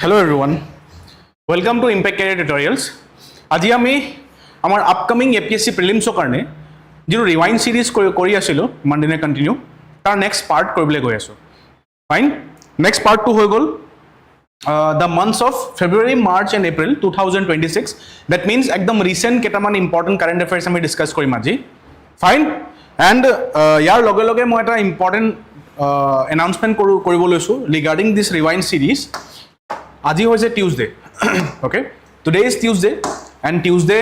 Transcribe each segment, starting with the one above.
Hello everyone, welcome to Impact Career Tutorials. আজি আমি আমাৰ আপকামিং APSC Prelims কাৰণে যিটো ৰিৱাইণ্ড সিৰিজ কৰি আছিলোঁ মানডে কন্টিনিউ তাৰ নেক্সট পাৰ্ট কৰিবলৈ গৈ আছোঁ ফাইন নেক্সট পাৰ্টটো হৈ গ'ল the months of February, March and April 2026 that means একদম ৰিসেন্ট কেইটামান ইম্পৰ্টেণ্ট কাৰেণ্ট এফেয়াৰ্ছ আমি ডিছকাছ কৰিম আজি ফাইন এণ্ড ইয়াৰ লগে লগে মই এটা ইম্পৰ্টেণ্ট এনাউন্সমেণ্ট কৰিব লৈছোঁ ৰিগাৰ্ডিং দিছ ৰিৱাইণ্ড সিৰিজ আজি হৈছে Tuesday okay today is Tuesday and Tuesday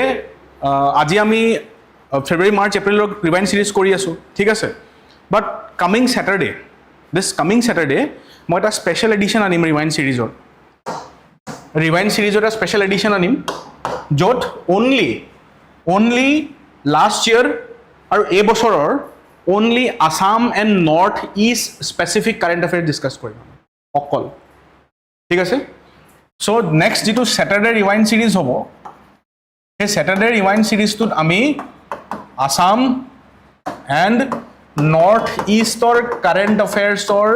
আজি আমি ফেব্ৰুৱাৰী মাৰ্চ এপ্ৰিলৰ ৰিৱাইণ্ড সিৰিজ কৰি আছোঁ ঠিক আছে বাট কামিং ছেটাৰডে মই এটা স্পেচিয়েল এডিশ্যন আনিম ৰিৱাইণ্ড সিৰিজৰ এটা স্পেচিয়েল এডিশ্যন আনিম য'ত অনলি লাষ্ট ইয়েৰ আৰু এই বছৰৰ only Assam and north east specific current affairs discuss কৰিম অকল ঠিক আছে চ' নেক্সট যিটো ছেটাৰডে ৰিৱাইণ্ড সিৰিজ হ'ব সেই ছেটাৰডে ৰিৱাইণ্ড সিৰিজটোত আমি আছাম এণ্ড নৰ্থ ইষ্টৰ কাৰেণ্ট এফেয়াৰ্ছৰ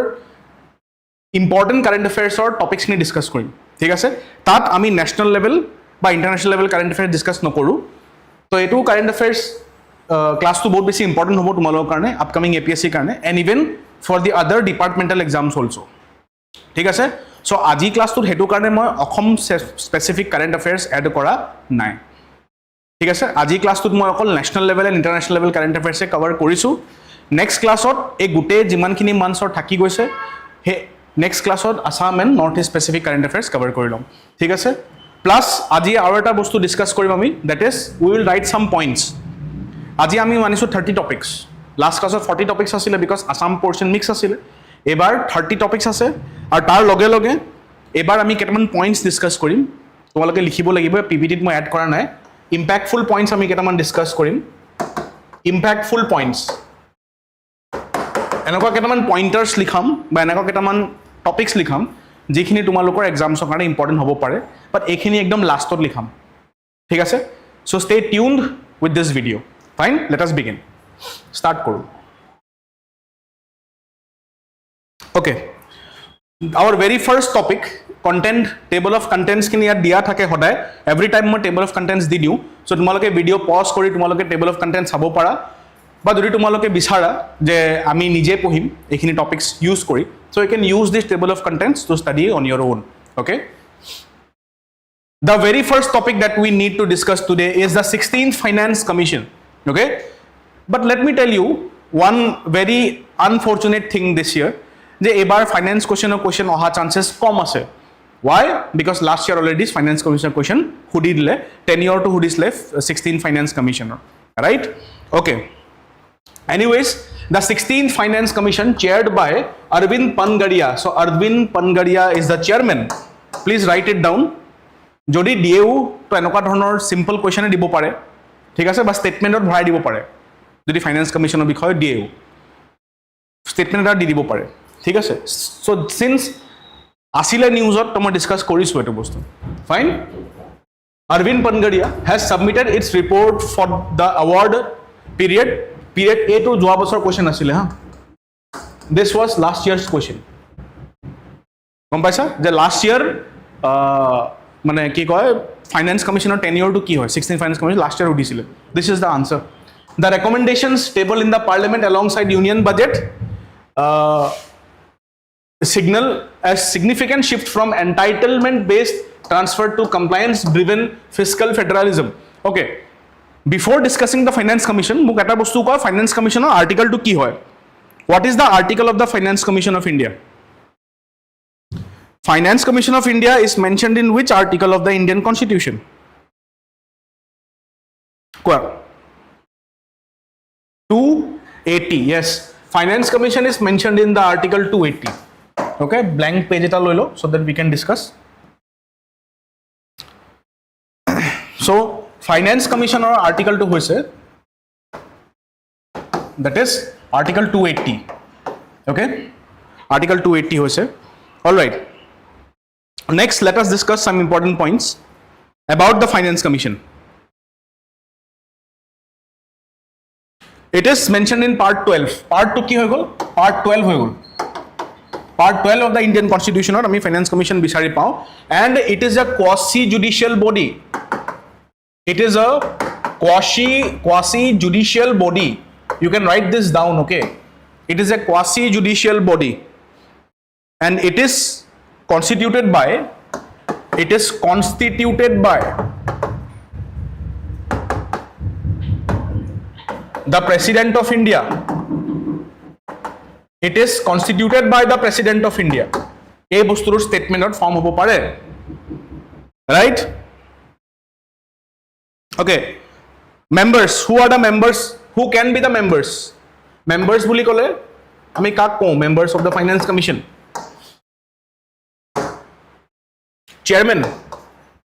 ইম্পৰ্টেণ্ট কাৰেণ্ট এফেয়াৰ্ছৰ টপিকছখিনি ডিছকাছ কৰিম ঠিক আছে তাত আমি নেশ্যনেল লেভেল বা international level current affairs discuss নকৰোঁ তো এইটো কাৰেণ্ট এফেয়াৰ্ছ ক্লাছটো বহুত বেছি ইম্পৰ্টেণ্ট হ'ব তোমালোকৰ কাৰণে আপকামিং APSCৰ কাৰণে এণ্ড ইভেন ফৰ দি আদাৰ ডিপাৰ্টমেণ্টেল এক্সামছ অলছ' ঠিক আছে চ' আজি ক্লাছটোত সেইটো কাৰণে মই Assam specific current affairs add কৰা নাই ঠিক আছে আজি ক্লাছটোত মই অকল national level and international level current এফেয়াৰ্ছে কভাৰ কৰিছোঁ নেক্সট ক্লাছত এই গোটেই যিমানখিনি মান্থছৰ থাকি গৈছে সেই নেক্সট ক্লাছত Assam and north east specific current affairs cover কৰি ল'ম ঠিক আছে প্লাছ আজি আৰু এটা বস্তু ডিছকাছ কৰিম আমি that is we will write some points আজি আমি মানিছোঁ 30 টপিকছ লাষ্ট ক্লাছত 40 টপিকছ আছিলে বিকজ আছাম পৰ্চন মিক্স আছিলে এইবাৰ 30 টপিকছ আছে আৰু তাৰ লগে লগে এইবাৰ আমি কেইটামান পইণ্টছ ডিছকাছ কৰিম তোমালোকে লিখিব লাগিব PPTত মই এড কৰা নাই ইম্পেক্টফুল পইণ্টছ আমি কেইটামান ডিছকাছ কৰিম ইম্পেক্টফুল পইণ্টছ এনেকুৱা কেইটামান পইণ্টাৰ্ছ লিখাম বা এনেকুৱা কেইটামান টপিকছ লিখাম যিখিনি তোমালোকৰ এক্সামছৰ কাৰণে ইম্পৰ্টেণ্ট হ'ব পাৰে বাট এইখিনি একদম লাষ্টত লিখাম ঠিক আছে so' stay tuned with this video' fine let us begin start কৰোঁ okay our very first topic content table of contents খিনি ইয়াত দিয়া থাকে সদায় every time মই table of contents দি দিওঁ so তোমালোকে ভিডিঅ' পজ কৰি তোমালোকে table of contents চাব পাৰা বা যদি তোমালোকে বিচাৰা যে আমি নিজে পঢ়িম এইখিনি টপিকছ ইউজ কৰি so you can use this table of contents to study on your own okay the very first topic that we need to discuss today is the 16th finance commission okay but let me tell you one very unfortunate thing this year যে এবাৰ finance question অহা চান্সেছ কম আছে why because last year already finance কমিশ্যনৰ question সুধি দিলে 10 year to সুধিছিলে 16 finance কমিশ্যনৰ right okay anyways the 16th finance commission chaired by Arvind Pangadia so Arvind Pangadia is the chairman please write it down যদি দিয়েও তো এনেকুৱা ধৰণৰ সিম্পল কুৱেশ্যনে দিব পাৰে ঠিক আছে বা ষ্টেটমেণ্টত ভৰাই দিব পাৰে যদি ফাইনেন্স কমিশ্যনৰ বিষয়ে দিয়েও ষ্টেটমেণ্ট এটা দি দিব পাৰে ঠিক আছে সো সিন্স আসিলে নিউজত তো মই ডিসকাস কৰিছো এটো বস্তু fine Arvind Pangadia has submitted its report for the award period A to যোৱা বছৰ কোৱেশ্চন আছিল হা this was last year's question গম পাইছা যে লাষ্ট ইয়াৰ মানে কি কয় ফাইনেন্স কমিশ্যনৰ টেনিয়ৰ টু কি হয় 16 ফাইনেন্স কমিশ্যন লাষ্ট ইয়াৰ উঠিছিল this is the answer the recommendations table in the parliament alongside union budget signal a significant shift from entitlement based transfer to compliance driven fiscal federalism okay before discussing the finance commission muk eta bostu ko finance commission article to ki hoy what is the article of the finance commission of india finance commission of india is mentioned in which article of the indian constitution kwa 280 yes finance commission is mentioned in the article 280 okay blank page eta loi lo so that we can discuss so finance commission or article 2 hoise that is article 280 okay article 280 hoise all right next let us discuss some important points about the finance commission it is mentioned in part 12 part 2 ki hoy gol part 12 hoy gol Part 12 of the Indian Constitution or Finance Commission Bisari Pao, and it is a quasi-judicial body. It is a quasi-judicial body. You can write this down, okay? It is a quasi-judicial body, and it is constituted by the President of India. It is constituted by the President of India. A bostur statement or form hobo pare, right? Okay, members. Who are the members? Who can be the members? Members buli kole ami kak ko members of the Finance Commission. Chairman.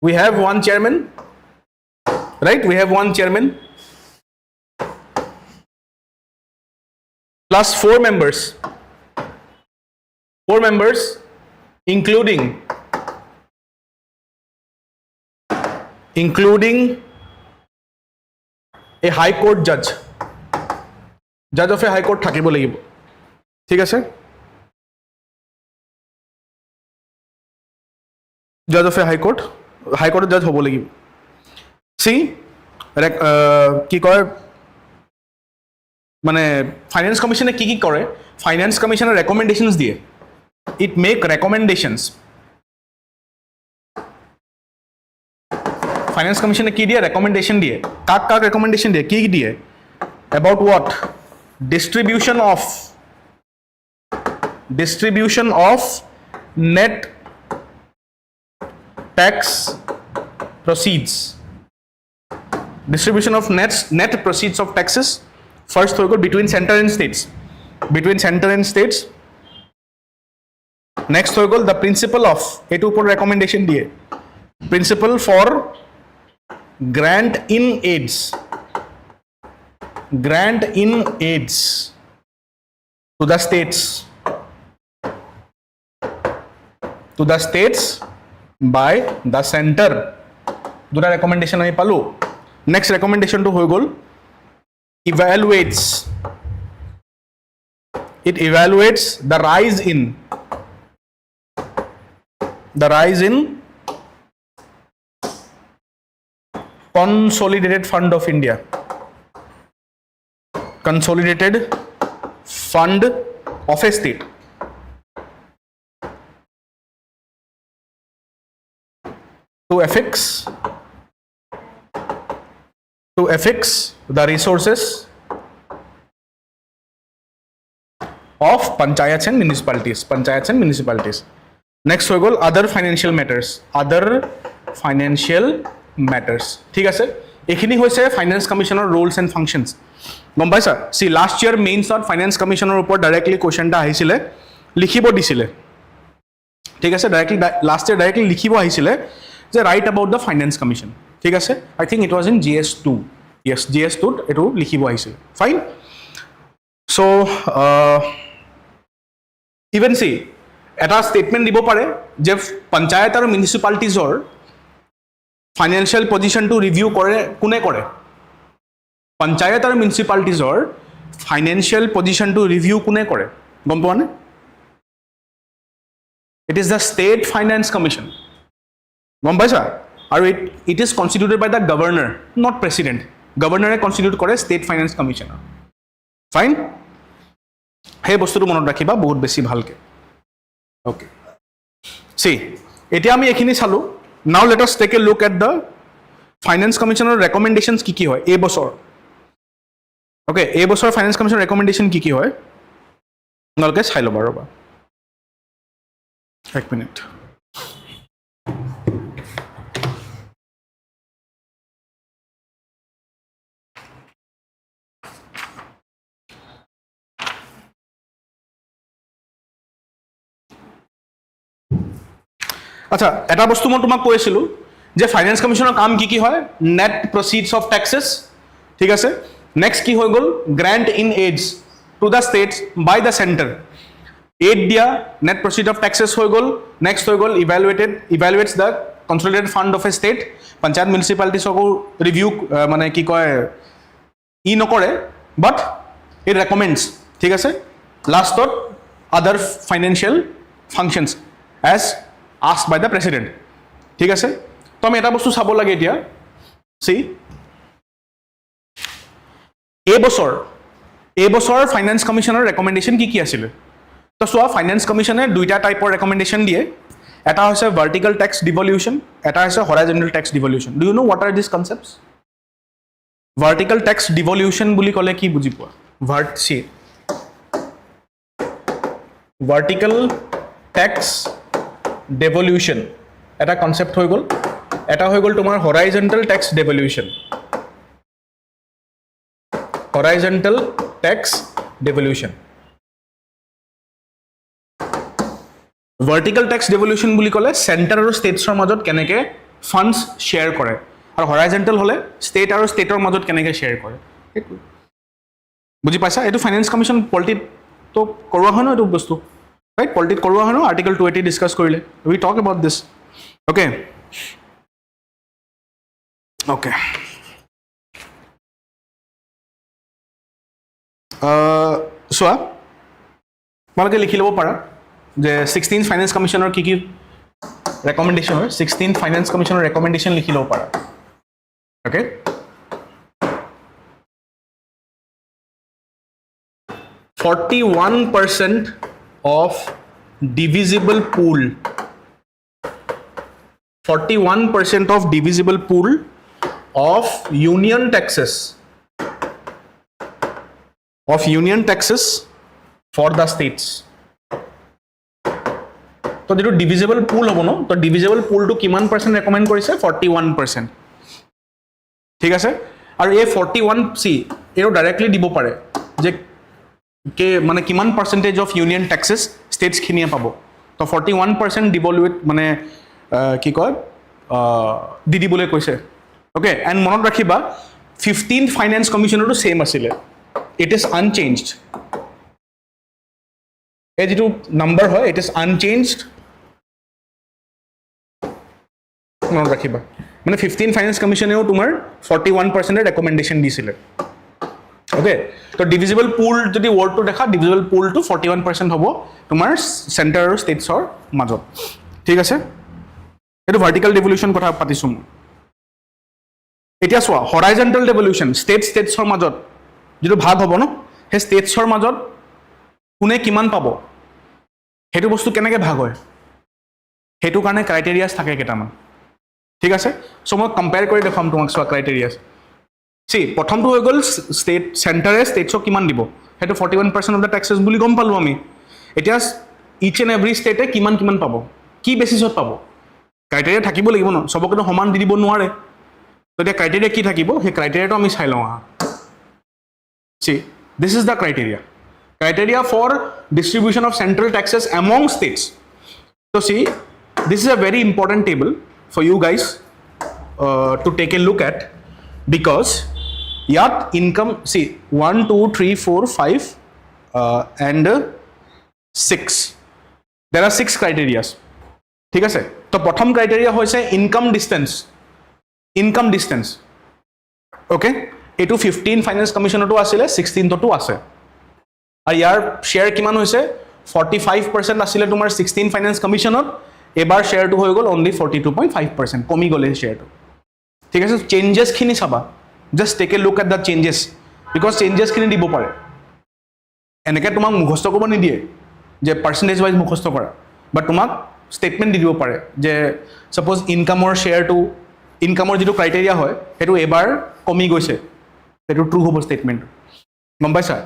We have one chairman, right? We have one chairman plus 4 members. 4 members, including a high court judge. Judge of a high court থাকিব লাগিব, ঠিক আছে? Judge of a high court judge হ'ব লাগিব. See, কি কয় মানে finance কমিশনে কি কি কৰে? ফাইনেন্স কমিশনে ৰেকমেণ্ডেশ্যনছ দিয়ে. It make recommendations. Finance Commission কি দিয়ে? Recommendation দিয়ে. কাক recommendation দিয়ে? কি দিয়ে? About what? Distribution of net tax proceeds. Distribution of net proceeds of taxes. First between center and states. Next the principle of etu upor recommendation diye, principle for grant in aids to the states by the center. Dura recommendation ami palu. Next recommendation to hoy gol evaluates the rise in consolidated fund of India. Consolidated fund of a state. To affix the resources of panchayats and municipalities. Next we go other financial matters. ঠিক আছে, এইখিনি হৈছে finance কমিশনৰ Rolls and functions. গম পাইছা? সি last year মেইনছত finance কমিশনৰ ওপৰত directly question এটা আহিছিলে, লিখিব দিছিলে, ঠিক আছে? লাষ্ট ইয়াৰ ডাইৰেক্টলি লিখিব আহিছিলে যে right about the finance commission, ঠিক আছে? I think it was in GS2. Yes, GS2ত এইটো লিখিব আহিছিলে. ফাইন. চ' ইভেন চি এটা ষ্টেটমেণ্ট দিব পাৰে যে পঞ্চায়ত আৰু মিউনিচিপালিটিজৰ ফাইনেন্সিয়েল পজিশ্যনটো ৰিভিউ কোনে কৰে? পঞ্চায়ত আৰু মিউনিচিপালিটিজৰ ফাইনেন্সিয়েল পজিশ্যনটো ৰিভিউ কোনে কৰে? গম পোৱা নে? It is the state finance commission. গম পাইছা? আৰু it is constituted by the governor, not president. গভৰ্ণৰে কনষ্টিটিউট কৰে ষ্টেট ফাইনেন্স কমিশ্যনৰ. ফাইন, সেই বস্তুটো মনত ৰাখিবা বহুত বেছি ভালকৈ. অ'কে, চি এতিয়া আমি এইখিনি চালোঁ. Now let us take a look at the Finance Commissioner recommendations কি হয় এই বছৰ. Okay, এই বছৰ Finance Commissioner recommendation কি হয় আপোনালোকে চাই ল'ব ৰ'বা, এক মিনিট. আচ্ছা, এটা বস্তু মই তোমাক কৈছিলোঁ যে ফাইনেন্স কমিশনৰ কাম কি হয়? নেট প্ৰচিডছ অফ টেক্সেছ, ঠিক আছে? নেক্সট কি হৈ গ'ল? Grant in aids to the states by the centre. Aid দিয়া, নেট প্ৰচিড অফ টেক্সেছ হৈ গ'ল. নেক্সট হৈ গ'ল evaluates the consolidated fund of a state. Panchayat মিউনিচিপালিটিছকো ৰিভিউ মানে কি কয় নকৰে, বাট ইট ৰেকমেণ্ডছ, ঠিক আছে? লাষ্টত other financial functions as asked by the president. ঠিক আছে, তো আমি এটা বস্তু চাব লাগে এতিয়া। See, এই বছৰ ফাইনেন্স কমিশনৰ ৰেকমেণ্ডেশ্যন কি আছিলে? তো চোৱা, ফাইনেন্স কমিশনে দুইটা টাইপৰ ৰেকমেণ্ডেশ্যন দিয়ে। এটা হৈছে ভাৰ্টিকেল টেক্স ডিভলিউশ্যন, এটা হৈছে horizontal tax devolution. Do you know what are this concepts? Vertical tax devolution বুলি ক'লে কি বুজি পোৱা? ভাৰ্টিকেল টেক্স ডেভলিউশ্যন এটা কনচেপ্ট হৈ গ'ল। এটা হৈ গ'ল তোমাৰ হৰাইজণ্টেল টেক্স ডেভলিউশ্যন। হৰাইজণ্টেল টেক্স ডেভলিউশ্যন। ভাৰ্টিকেল টেক্স ডেভলিউশ্যন বুলি ক'লে চেণ্টাৰ আৰু ষ্টেটছৰ মাজত কেনেকৈ ফাণ্ডছ শ্বেয়াৰ কৰে, আৰু হৰাইজণ্টেল হ'লে ষ্টেট আৰু ষ্টেটৰ মাজত কেনেকৈ শ্বেয়াৰ কৰে। সেইটো বুজি পাইছা? এইটো ফাইনেন্স কমিশ্যন পলিটিতো কৰোৱা হয় ন, এইটো বস্তু ৰাইট? পলিটিত কৰোৱা হয় ন, আৰ্টিকল 280 ডিছকাছ কৰিলে। We talk about this. Okay okay চোৱা, তোমালোকে লিখি ল'ব পাৰা যে 16th ফাইনেন্স কমিশ্যনৰ কি কি ৰেকমেণ্ডেশ্যন হয়। 16th ফাইনেন্স কমিশ্যনৰ ৰেকমেণ্ডেশ্যন লিখি ল'ব পাৰা। Okay, 41% of divisible pool, 41% of divisible pool of union taxes for the states. তো যেটো ডিভিজিবল পুল হ'ব ন, তো ডিভিজিবল পুলটো কিমান পাৰ্চেণ্ট ৰেকমেণ্ড কৰিছে? 41%। ঠিক আছে, আৰু এই 41 এইটো ডাইৰেক্টলি দিব পাৰে যে মানে কিমান পাৰ্চেণ্টেজ অফ ইউনিয়ন টেক্সেছ ষ্টেটছখিনিয়ে পাব। তো 41% দিবলৈ মানে কি কয় দি দিবলৈ কৈছে। অ'কে, এণ্ড মনত ৰাখিবা 15th ফাইনেন্স কমিশ্যনৰটো ছেইম আছিলে। It is unchanged. এই যিটো নাম্বাৰ হয় ইট ইজ আনচেঞ্জড। মনত ৰাখিবা, মানে 15th ফাইনেন্স কমিশ্যনেও তোমাৰ 41% ৰেকমেণ্ডেশ্যন দিছিলে। অ'কে, তো ডিভিজিবল পুল যদি ৱৰ্ডটো দেখা, ডিভিজিবল পুলটো 41% হ'ব তোমাৰ চেণ্টাৰ আৰু ষ্টেটছৰ মাজত। ঠিক আছে, এইটো ভাৰ্টিকেল ডেভলিউশ্যন কথা পাতিছোঁ মই। এতিয়া চোৱা, হৰাইজণ্টেল ডেভলিউশ্যন ষ্টেটছৰ মাজত যিটো ভাগ হ'ব ন, সেই ষ্টেটছৰ মাজত কোনে কিমান পাব সেইটো বস্তু কেনেকৈ ভাগ হয়, সেইটো কাৰণে ক্ৰাইটেৰিয়াছ থাকে কেইটামান। ঠিক আছে, চ' মই কম্পেয়াৰ কৰি দেখুৱাম তোমাক। চোৱা ক্ৰাইটেৰিয়াছ, প্ৰথমটো হৈ গ'ল চেণ্টাৰে ষ্টেটছক কিমান দিব, সেইটো 41% অফ দ্য টেক্সেছ বুলি গম পালোঁ আমি। এতিয়া ইচ এণ্ড এভৰি ষ্টেটে কিমান কিমান পাব, কি বেচিছত পাব, ক্ৰাইটেৰিয়া থাকিব লাগিব ন, চবকেতো সমান দি দিব নোৱাৰে। তো এতিয়া ক্ৰাইটেৰিয়া কি থাকিব, সেই ক্ৰাইটেৰিয়াটো আমি চাই লওঁ আহা। দিছ is the criteria. Criteria for distribution of central taxes among states. So see, this is a very important table for you guys to take a look at, because yat income, see 1 2 3 4 5 and 6, there are 6 criteria. ঠিক আছে, তো প্ৰথম criteria হৈছে income distance. Okay, এইটো 15 finance কমিশ্যনতো আছিলে, 16thতো আছে। আৰু ইয়াৰ share কিমান হৈছে? 45% আছিলে তোমাৰ 16 ফাইনেন্স কমিশ্যনত, এবাৰ শ্বেয়াৰটো হৈ গ'ল অনলি 42.5%, কমি গ'লে শ্বেয়াৰটো। ঠিক আছে, চেঞ্জেছখিনি চাবা, just take a look at the changes, because চেঞ্জেছখিনি দিব পাৰে। এনেকৈ তোমাক মুখস্থ কৰিব নিদিয়ে যে পাৰ্চেণ্টেজ ৱাইজ মুখস্থ কৰা, বাট তোমাক ষ্টেটমেণ্ট দি দিব পাৰে যে ছাপ'জ ইনকামৰ শ্বেয়াৰটো, ইনকামৰ যিটো ক্ৰাইটেৰিয়া হয় সেইটো এবাৰ কমি গৈছে, সেইটো ট্ৰু হ'ব ষ্টেটমেণ্টটো। গম পাইছা?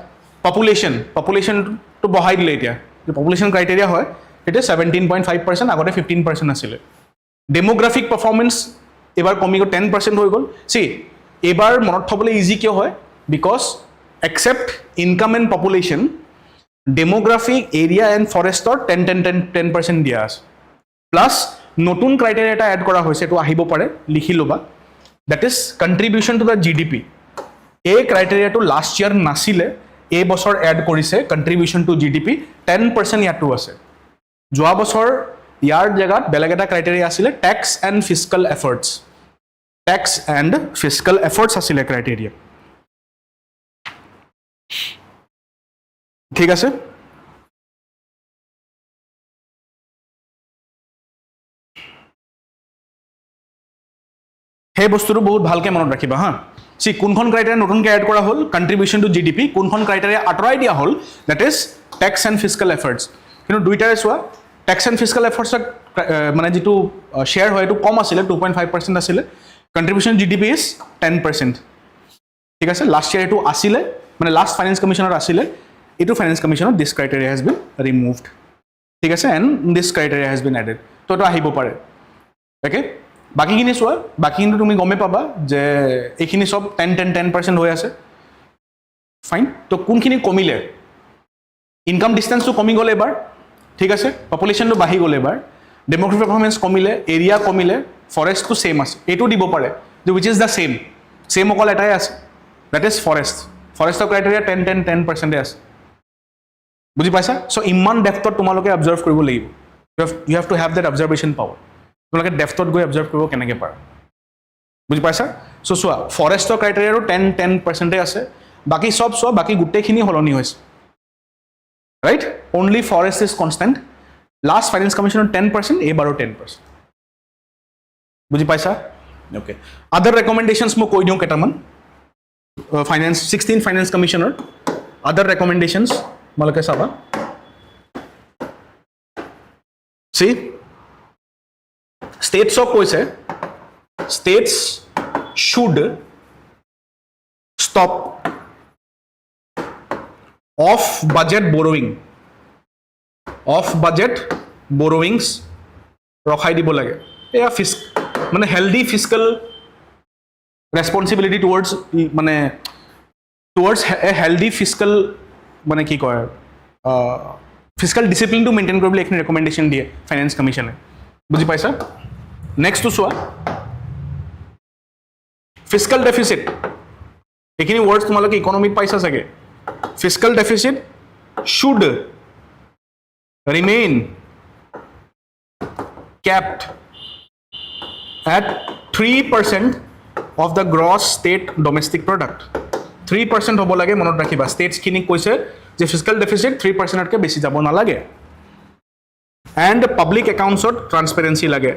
পপুলেশ্যনটো বঢ়াই দিলে এতিয়া, পপুলেশ্যন ক্ৰাইটেৰিয়া হয় সেইটো 17.5%, আগতে 15% আছিলে। ডেমোগ্ৰাফিক পাৰফৰ্মেঞ্চ এবাৰ কমি গ'ল, 10% হৈ গ'ল। এইবাৰ মনত থ'বলৈ ইজি কিয় হয়? Because except income and population, demographic, area and ফৰেষ্টৰ 10% দিয়া আছে। প্লাছ নতুন ক্ৰাইটেৰিয়া এটা এড কৰা হৈছে, এইটো আহিব পাৰে, লিখি ল'বা। That is contribution to the GDP। এই ক্ৰাইটেৰিয়াটো লাষ্ট ইয়াৰ নাছিলে, এই বছৰ এড কৰিছে কণ্ট্ৰিবিউশ্যন টু GDP, 10% ইয়াতো আছে। যোৱা বছৰ ইয়াৰ জেগাত বেলেগ এটা ক্ৰাইটেৰিয়া আছিলে, টেক্স এণ্ড ফিস্কেল এফৰ্টছ আছিলে ক্ৰাইটেৰিয়া। ঠিক আছে, সেই বস্তুটো বহুত ভালকৈ মনত ৰাখিবা হা সি কোনখন ক্ৰাইটেৰিয়া নতুনকৈ এড কৰা হ'ল কণ্ট্ৰিবিউশ্যন টু GDP কোনখন ক্ৰাইটেৰিয়া আঁতৰাই দিয়া হ'ল that is tax and fiscal efforts কিন্তু দুইটাৰে চোৱা টেক্স এণ্ড ফিস্কেল এফাৰ্টছত মানে যিটো শ্বেয়াৰ হয় এইটো কম আছিলে 2.5% আছিলে কণ্ট্ৰিবিউশ্যন GDP ইজ 10% ঠিক আছে লাষ্ট ইয়াৰ এইটো আছিলে মানে লাষ্ট ফাইনেন্স কমিশ্যনত আছিলে এইটো ফাইনেন্স কমিশ্যনত this criteria has been removed ঠিক আছে and this criteria has been added তো এইটো আহিব পাৰে অ'কে বাকীখিনি চোৱা বাকীখিনি তুমি গমেই পাবা যে এইখিনি চব 10% হৈ আছে ফাইন তো কোনখিনি কমিলে ইনকাম ডিষ্টেঞ্চটো কমি গ'লে এবাৰ ঠিক আছে পপুলেশ্যনটো বাঢ়ি গ'লে এবাৰ ডেম'গ্ৰাফিক পাৰফৰ্মেঞ্চ কমিলে এৰিয়া কমিলে ফৰেষ্টটো ছেইম আছে এইটো দিব পাৰে যে উইচ ইজ দ্য ছেইম অকল এটাই আছে দেট ইজ ফৰেষ্টৰ ক্ৰাইটেৰিয়া 10% আছে বুজি পাইছা চ' ইমান ডেপ্থত তোমালোকে অবজাৰ্ভ কৰিব লাগিব you have to have that observation power তোমালোকে ডেপ্থত গৈ অবজাৰ্ভ কৰিব কেনেকৈ পাৰা বুজি পাইছা চ' চোৱা ফৰেষ্টৰ ক্ৰাইটেৰিয়াটো 10% আছে বাকী চব চোৱা বাকী গোটেইখিনি সলনি হৈছে right only forest is constant last finance কমিশ্যনৰ 10% এইবাৰো 10% বুজি পাইছা অ'কে আদাৰ ৰেকমেণ্ডেশ্যনছ মই কৈ দিওঁ কেইটামান ফাইনেন্স 16 ফাইনেন্স কমিশ্যনৰ আদাৰ ৰেকমেণ্ডেশ্যনছ তোমালোকে চাবা চি ষ্টেটছক কৈছে states should stop off budget borrowings ৰখাই দিব লাগে এয়া মানে হেল্ডি ফিস্কেল ৰেছপনচিবিলিটি টুৱাৰ্ডছ মানে টুৱাৰ্ডছ এ হেল্ডি ফিস্কেল মানে কি কয় ফিস্কেল ডিচিপ্লিনটো মেইনটেইন কৰিবলৈ এইখিনি ৰেকমেণ্ডেশ্যন দিয়ে ফাইনেন্স কমিশ্যনে বুজি পাইছা নেক্সটটো চোৱা ফিস্কেল ডেফিচিট এইখিনি ৱৰ্ডছ তোমালোকে ইকনমিত পাইছা চাগে fiscal deficit should remain kept at 3% of the gross state domestic product 3% হ'ব লাগে মনত ৰাখিবা ষ্টেটছখিনিক কৈছে যে ফিস্কেল ডেফিচিট 3%তকৈ বেছি যাব নালাগে এণ্ড পাব্লিক একাউণ্টছত ট্ৰান্সপেৰেঞ্চি লাগে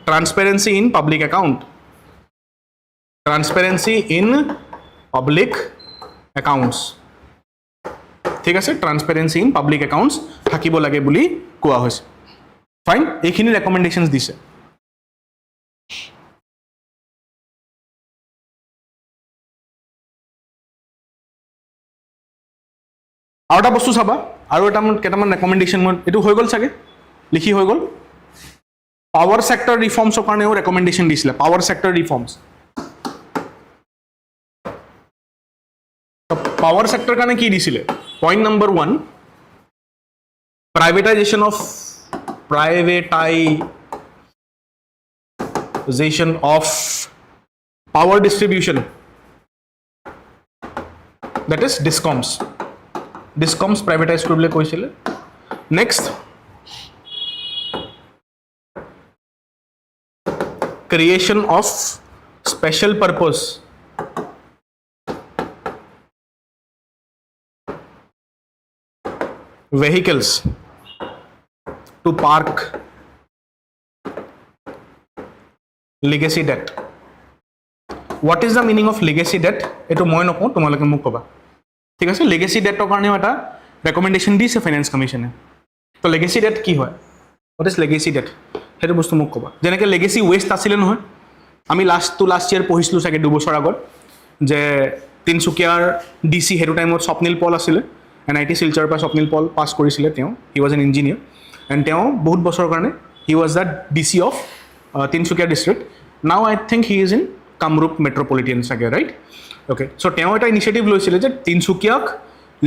ট্ৰান্সপেৰেঞ্চি ইন পাব্লিক একাউণ্টছ ঠিক আছে ট্ৰান্সপেৰেঞ্চি ইন পাব্লিক একাউণ্টছ থাকিব লাগে বুলি কোৱা হৈছে ফাইন এইখিনি ৰেকমেণ্ডেশ্যনছ দিছে আৰু এটা বস্তু চাবা আৰু এটা কেইটামান ৰেকমেণ্ডেশ্যন মই এইটো হৈ গ'ল চাগে লিখি হৈ গ'ল পাৱাৰ ছেক্টৰ ৰিফৰ্মছৰ কাৰণেও ৰেকমেণ্ডেশ্যন দিছিলে power sector reforms power sector কাৰণে কি দিছিলে point number 1 privatisation of power distribution that is discoms privatized কৰিবলৈ কৈছিলে next creation of special purpose vehicles to park legacy debt what is the meaning of legacy debt eto moi nokko tumaloke muk koba ঠিক আছে legacy debt ৰ কাৰণেও এটা recommendation দিছে finance কমিশ্যনে তো legacy debt কি হয় what is legacy debt হেতু বস্তু মোক কবা যেনেকৈ legacy waste আছিলে নহয় আমি লাষ্ট ইয়াৰ পঢ়িছিলো চাগে 2 বছৰ আগত যে তিনসুকিয়াৰ ডিসি হেতু টাইমত স্বপ্নিল পল আছিলে NIT শিলচৰৰ পৰা স্বপ্নিল পল পাছ কৰিছিলে তেওঁ he was an engineer and তেওঁ বহুত বছৰৰ কাৰণে he was the DC of Tinsukia district now I think he is in Kamrup metropolitan চাগে ৰাইট অ'কে চ' তেওঁ এটা ইনিচিয়েটিভ লৈছিলে যে তিনসুকিয়াক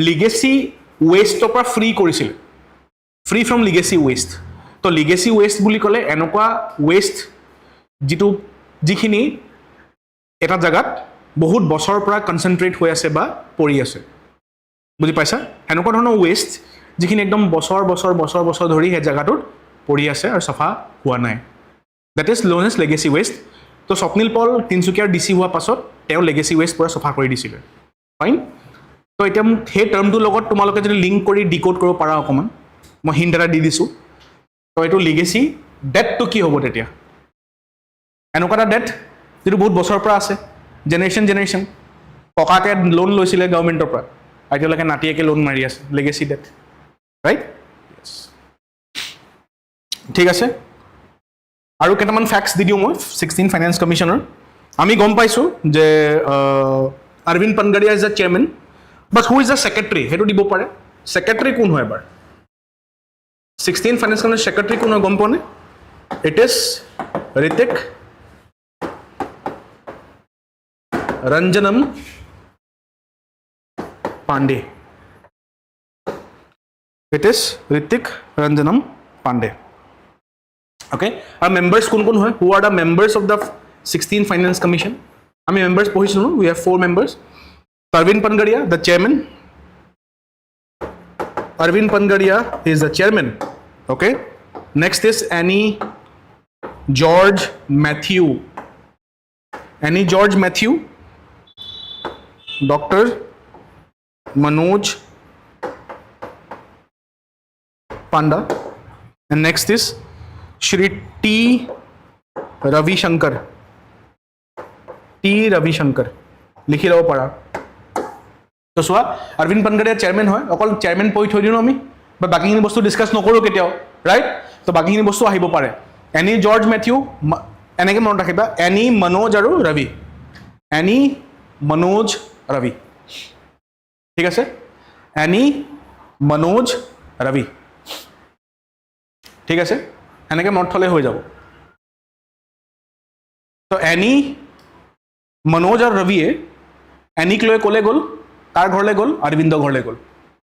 লিগেচি ৱেষ্টৰ পৰা ফ্ৰী ফ্ৰম লিগেচি ৱেষ্ট তো লিগেচি ৱেষ্ট বুলি ক'লে এনেকুৱা ৱেষ্ট যিখিনি এটা জেগাত বহুত বছৰৰ পৰা কনচেনট্ৰেট হৈ আছে বা পৰি আছে বুজি পাইছা এনেকুৱা ধৰণৰ ৱেষ্ট যিখিনি একদম বছৰ ধৰি সেই জেগাটোত পৰি আছে আৰু চাফা হোৱা নাই that is known as legacy waste তো স্বপ্নিল পল তিনসুকিয়াৰ ডিচি হোৱাৰ পাছত তেওঁ লেগেচি ৱেষ্ট পুৰা চাফা কৰি দিছিলে ফাইন তো এতিয়া মোক সেই টাৰ্মটোৰ লগত তোমালোকে যদি লিংক কৰি ডিক'ড কৰিব পাৰা অকণমান মই হিণ্ট এটা দি দিছোঁ তো এইটো লিগেচি ডেটটো কি হ'ব তেতিয়া এনেকুৱা এটা ডেট যেটো বহুত বছৰৰ পৰা আছে জেনেৰেশ্যন ককাকে লোন লৈছিলে গভৰ্ণমেণ্টৰ পৰা এতিয়ালৈকে নাতিয়েকে লোন মাৰি আছে লেগেচি ডেট ৰাইট ঠিক আছে আৰু কেইটামান ফেক্টছ দি দিওঁ মই 16 ফাইনেন্স কমিশ্যনৰ আমি গম পাইছোঁ যে Arvind Panagariya is the chairman but who is the secretary সেইটো দিব পাৰে ছেক্ৰেটাৰী কোন হয় এবাৰ 16 ফাইনেন্স কমিশ্যনৰ ছেক্ৰেটাৰী কোন হয় গম পোৱা নে it is Ritik Ranjanam Pandey it is Ritik Ranjanam Pandey okay our members kun kun hoy who are the members of the 16 finance commission ami members pohichu we have 4 members Arvind Pangadia the chairman Arvind Pangadia is the chairman okay next is Annie George Matthew Dr. Manoj Panda and next is Shri T. Ravi Shankar likhi rao para to soa Arvind Pangadia chairman hoy okol chairman poi thoi dinu ami ba baki hini bostu discuss nokoru ketiao right to baki hini bostu ahibo pare Annie George Matthew eneke mon rakhiba Annie Manoj aru Ravi Annie Manoj Ravi ঠিক আছে any Manoj Ravi ঠিক আছে এনেকৈ মনত থলে হৈ যাব তো এনি মনোজ আৰু ৰবিয়ে এনিক লৈ ক'লে গ'ল তাৰ ঘৰলৈ গ'ল অৰবিন্দ ঘৰলৈ গ'ল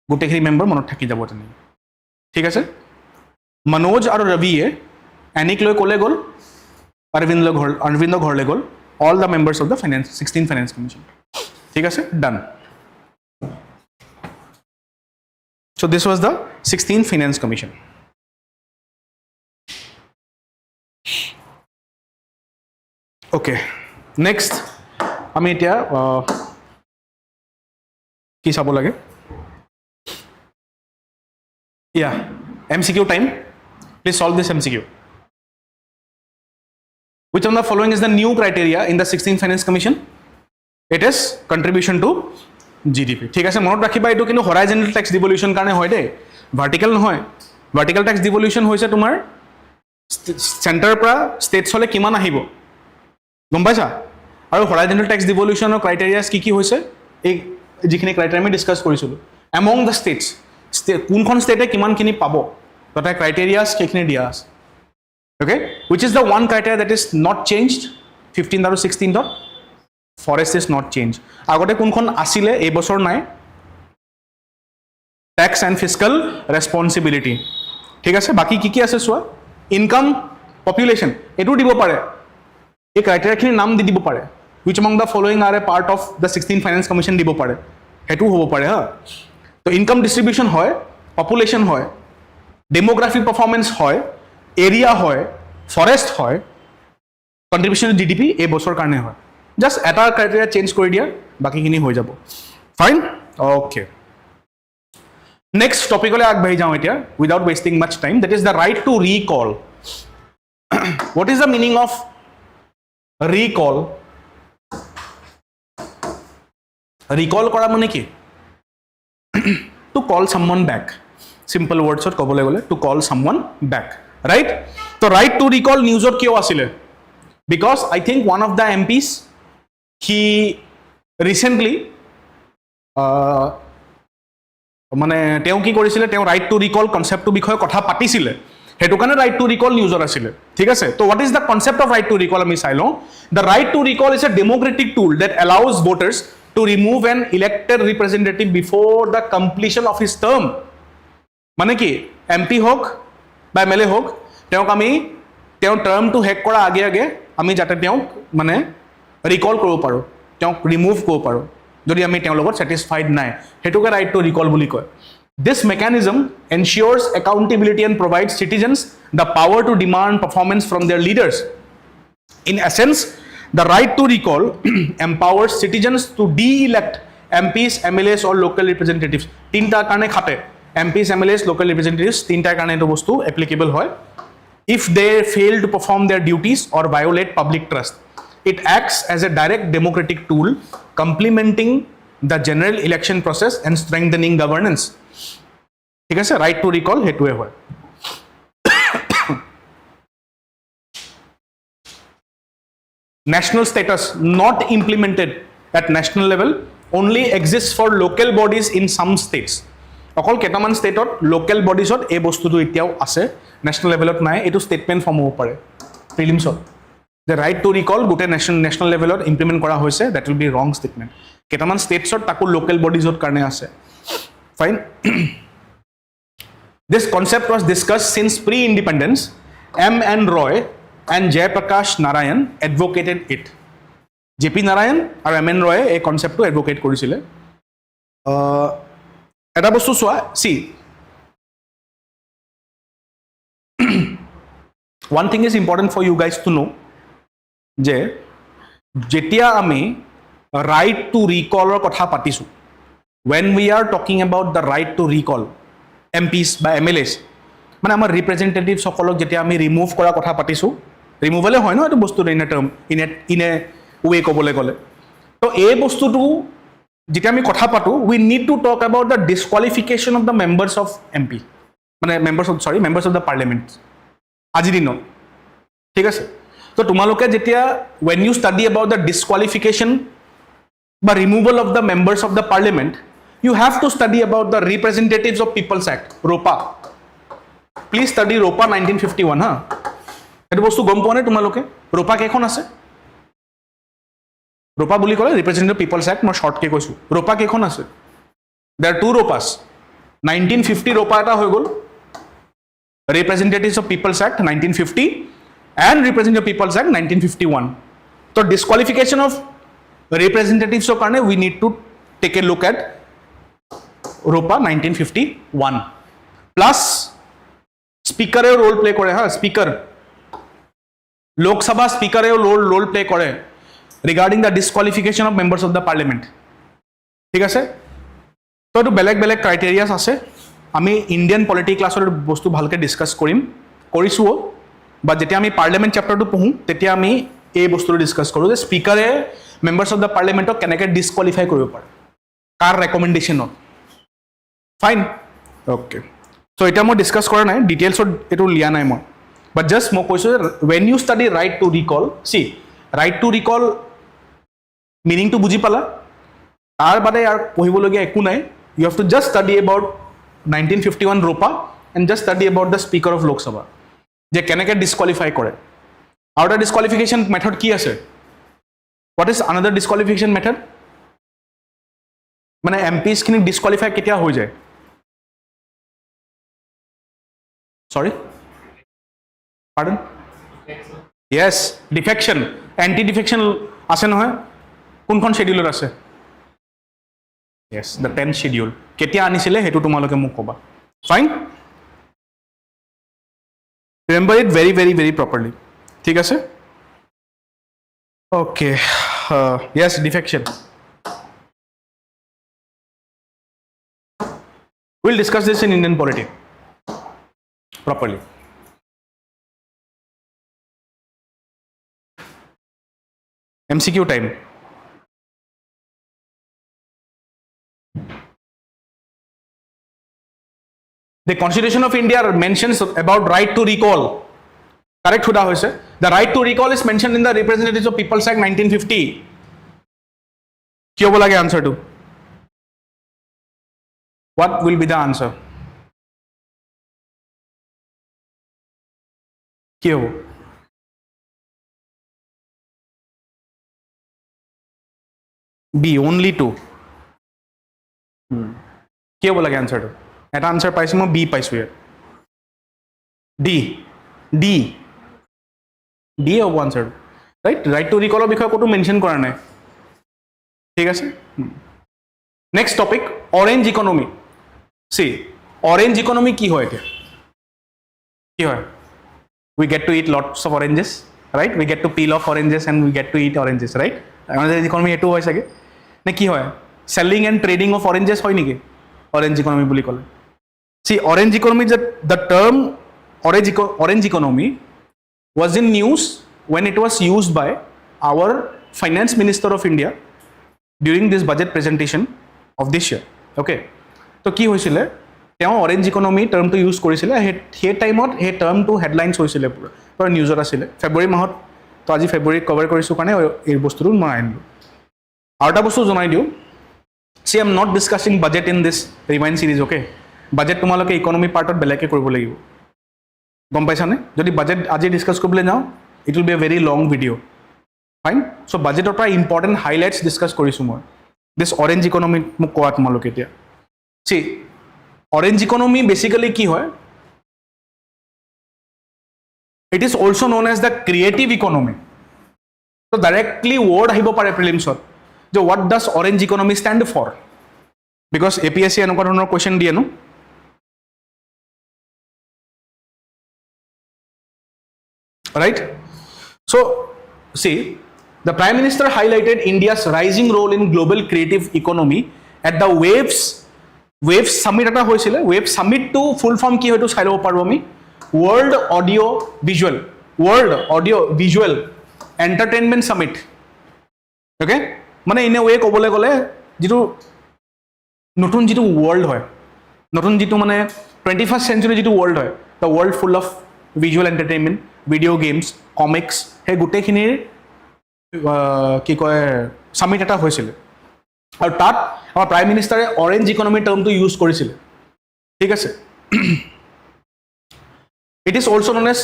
গোটেইখিনি মেম্বাৰ মনত থাকি যাব তেনেকৈ ঠিক আছে মনোজ আৰু ৰবিয়ে এনিক লৈ ক'লে গ'ল অৰবিন্দ ঘৰলৈ গ'ল all the members of the finance 16 finance commission ঠিক আছে ডান So this was the 16th Finance Commission. Okay, next, আমি এতিয়া কি চাব লাগে? Yeah, MCQ time. Please solve this MCQ. Which of the following is the new criteria in the 16th Finance Commission? It is contribution to GDP ঠিক আছে মনত ৰাখিবা এইটো কিন্তু হৰাইজনেল ট্যাক্স ডিভলিউশন কাৰণে হয় দে ভাৰ্টিকেল নহয় ভাৰ্টিকেল ট্যাক্স ডিভলিউশন হৈছে তোমাৰ সেন্টাৰ পৰা ষ্টেটছ হলে কিমান আহিব গম পাইছা আৰু হৰাইজনেল ট্যাক্স ডিভলিউশনৰ ক্ৰাইটেৰিয়াছ কি হৈছে এই যিখিনি ক্ৰাইটেৰিয়া আমি ডিসকাস কৰিছিলো এমং দ্য ষ্টেটছ কোনখন ষ্টেটে কিমানখিনি পাব তাতে ক্ৰাইটেৰিয়াছ কিখিনি দিয়া আছে okay which is the one criteria that is not changed 15 আৰু 16 dot forest is not changed আগতে কোনখন আসিলে এই বছৰ নাই tax and fiscal responsibility ঠিক আছে বাকি কি আছে সোয়া ইনকাম পপুলেশন এটো দিব পারে এই ক্রাইটেরিয়া খিনি নাম দি দিব পারে which among the following are a part of the 16 finance commission দিব পারে হেতু হ'ব পারে হা তো ইনকাম ডিস্ট্রিবিউশন হয় পপুলেশন হয় ডেমোগ্রাফিক পারফরম্যান্স হয় এরিয়া হয় ফরেস্ট হয় কন্ট্রিবিউশন টু জিডিপি এই বছৰ কাৰণে হয় just এটা ক্ৰাইটেৰিয়া চেঞ্জ কৰি দিয়া বাকিখিনি হৈ যাব ফাইন ওকে নেক্সট টপিকলৈ আগবাঢ়ি যাওঁ এতিয়া without wasting mass time that is the right to recall what is the meaning of recall recall কৰা মানে কি to call someone back simple words ত ক'বলৈ গ'লে to call someone back right so right to recall news ত কিয় আছিলে because I think one of the MPs he recently মানে তেওঁ কি কৰিছিলে তেওঁ ৰাইট টু ৰিকল কনসেপ্টৰ বিষয়ে কথা পাতিছিলে হেতু কাৰণে ৰাইট টু ৰিকল নিউজৰ আছিলে ঠিক আছে তো what is the concept of right to recall আমি চাই লওঁ the right to recall is a democratic tool that allows voters to remove an elected representative before the completion of his term মানে কি এমপি হোক বা MLA হোক তেওঁক আমি তেওঁৰ টাৰ্মটো হেক কৰা আগে আগে আমি যাতে তেওঁক মানে ৰিকল কৰিব পাৰো তেওঁক ৰিমুভ কৰিব পাৰো যদি আমি তেওঁৰ লগত স্যাটিসফাইড নাই হেতুকে ৰাইট টু ৰিকল বুলি কয় this mechanism ensures accountability and provides citizens the power to demand performance from their leaders in essence the right to recall empowers citizens to de-elect MPs MLAs or local representatives তিনটা কাৰণে খাতে MPs MLAs local representatives তিনটা কাৰণে এটো বস্তু applicable হয় if they fail to perform their duties or violate public trust It acts as a direct democratic tool, complementing the general election process and strengthening governance. ঠিক আছে, right to recall হেতুৱে হয়। National status not implemented at national level, only exists for local bodies in some states. অকল কেইটামান ষ্টেটত local বডিজত এই বস্তুটো এতিয়াও আছে, national লেভেলত নাই। এইটো ষ্টেটমেণ্ট ফৰ্ম হ'ব পাৰে প্ৰিলিমছত, যে ৰাইট টু ৰিকল গোটেই নেশ্যনেল লেভেলত ইমপ্লিমেণ্ট কৰা হৈছে, দেট উইল বি ৰং ষ্টেটমেণ্ট। কেইটামান ষ্টেটছত তাকো লোকেল বডিজৰ কাৰণে আছে। Fine. This concept was discussed since pre-independence. M.N. Roy and Jayaprakash Narayan advocated it. J.P. Narayan আৰু M.N. Roy এই কনচেপ্টটো এডভোকেট কৰিছিলে। এটা বস্তু চোৱা, C one thing is important for you guys to know, যে যেতিয়া আমি right to recall ৰ কথা পাতিছো, when we are talking about the right to recall, MPs বা MLAs মানে আমাৰ ৰিপ্ৰেজেণ্টেটিভ সকলক যেতিয়া আমি ৰিমুভ কৰাৰ কথা পাতিছোঁ, ৰিমুভলে হয় ন এইটো বস্তুটো in a term, in a way ক'বলৈ গ'লে। তো এই বস্তুটো যেতিয়া আমি কথা পাতোঁ, we need to talk about the disqualification of the members of MP, মানে মেম্বাৰ্ছ অফ দ্য পাৰ্লিয়ামেণ্ট আজিৰ দিনত। ঠিক আছে, তো তোমালোকে যেতিয়া when you study about the disqualification বা removal of the members of the parliament, you have to study about the Representatives of People's Act, ROPA. Please study ROPA 1951, ha? এটো বস্তু গম পোৱা নে তোমালোকে? ROPA কেইখন আছে? ROPA বুলি ক'লে Representative People's Act, মই শৰ্টকে কৈছোঁ। ROPA কেইখন আছে? There are two ROPAs. 1950 ROPA এটা হৈ গ'ল, Representatives of People's Act 1950 and Representative of People's Act 1951. So disqualification of representatives of কাৰণে we need to take a look at ROPA 1951 plus স্পিকাৰেও role play কৰে, হা, speaker Lok Sabha স্পিকাৰেও role play কৰে regarding the disqualification of members of the parliament. ঠিক আছে, তো এইটো বেলেগ বেলেগ ক্ৰাইটেৰিয়াছ আছে। আমি ইণ্ডিয়ান পলিটি ক্লাছৰ বস্তু ভালকৈ ডিছকাছ কৰিছোঁও, বা যেতিয়া আমি পাৰ্লিয়ামেণ্ট চেপ্টাৰটো পঢ়োঁ তেতিয়া আমি এই বস্তুটো ডিছকাছ কৰোঁ যে স্পিকাৰে মেম্বাৰ্ছ অফ দ্য পাৰ্লিয়ামেণ্টক কেনেকৈ ডিছকুৱালিফাই কৰিব পাৰে, কাৰ ৰেকমেণ্ডেশ্যনত। Fine, okay. চ' এতিয়া মই ডিছকাছ কৰা নাই, ডিটেইলছত এইটো লিয়া নাই মই, বাট জাষ্ট মই কৈছোঁ যে when you study right to recall, see right to recall মিনিংটো বুজি পালা, তাৰ বাদে আৰু পঢ়িবলগীয়া একো নাই। You have to just study about 1951 ROPA and just study about the speaker of Lok Sabha, যে কেনেকৈ ডিছকুৱালিফাই কৰে। আৰু এটা ডিছকুৱালিফিকেশ্যন মেথড কি আছে? What is another disqualification method? মানে MPsখিনিক ডিছকুৱালিফাই কেতিয়া হৈ যায়? Sorry? Pardon? Yes, defection. Anti-defection আছে নহয়, কোনখন শ্বেডিউলত আছে? Yes, the 10th schedule. কেতিয়া আনিছিলে সেইটো তোমালোকে মোক ক'বা। Fine? Remember it very, very, very properly. ঠিক আছে? Okay. Yes, defection. We'll discuss this in Indian polity properly. MCQ time. The Constitution of India mentions about right to recall. Correct huda hoise. The right to recall is mentioned in the Representatives of People's Act 1950. Kyo bola ge answer to? What will be the answer? Kyo? B, only two. Kyo bola ge answer to? এটা answer পাইছোঁ মই, B পাইছোঁ ইয়াত। D হ'ব answer, right? Right to ৰিকলৰ বিষয়ে ক'তো mention কৰা নাই। ঠিক আছে, next topic, orange economy. See, orange economy কি হয় এতিয়া? কি হয়? We get to eat lots of oranges, right? We get to peel off oranges and we get to eat oranges, right? Orange economy এইটো হয় চাগে নে কি হয়? চেলিং এণ্ড ট্ৰেডিং অফ অৰেঞ্জেছ হয় নেকি অৰেঞ্জ ইকনমি বুলি ক'লে? See, orange economy, the term orange economy was in news when it was used by our finance minister of India during this budget presentation of this year. Okay, তো কি হৈছিলে তেওঁ orange economy টাৰ্মটো use কৰিছিলে সেই টাইমত সেই টাৰ্মটো headlines হৈছিলে পুৰা নিউজত আছিলে ফেব্ৰুৱাৰী মাহত তো আজি ফেব্ৰুৱাৰীত কভাৰ কৰিছোঁ কাৰণে এই বস্তুটো মই আনিলোঁ আৰু এটা বস্তু জনাই দিওঁ See, I'm not discussing budget in this Rewind series, okay? Budget তোমালোকে ইকনমি পাৰ্টত বেলেগকৈ কৰিব লাগিব গম পাইছানে যদি বাজেট আজি ডিছকাছ কৰিবলৈ যাওঁ it will be a very long video' fine so' বাজেটৰ পৰা ইম্পৰ্টেণ্ট হাইলাইটছ ডিছকাছ কৰিছোঁ মই দিছ অৰেঞ্জ ইকনমি মোক কোৱা তোমালোকে এতিয়া চি অৰেঞ্জ ইকনমি বেচিকেলি কি হয় it is also' known as the creative economy ত' ডাইৰেক্টলি ৱৰ্ড আহিব পাৰে প্ৰিলিমছত যে what does orange economy stand for because APSC এনেকুৱা ধৰণৰ কোৱেশ্চন দিয়ে ন right so see the prime minister highlighted India's rising role in global creative economy at the waves summit এটা হৈছিলে waves summit to full form কি হয়তো চাই ল'ব পাৰো আমি world audio visual entertainment summit okay মানে ইন এ ৱে ক'বলৈ গ'লে যিটো নতুন যিটো ৱৰ্ল্ড হয় নতুন যিটো মানে 21st চেঞ্চুৰী যিটো ৱৰ্ল্ড হয় the world full of visual entertainment video' games comics সেই গোটেইখিনিৰ কি কয় চামিট এটা হৈছিলে আৰু তাত আমাৰ প্ৰাইম মিনিষ্টাৰে অৰেঞ্জ ইকনমি টাৰ্মটো ইউজ কৰিছিলে ঠিক আছে it is also' known as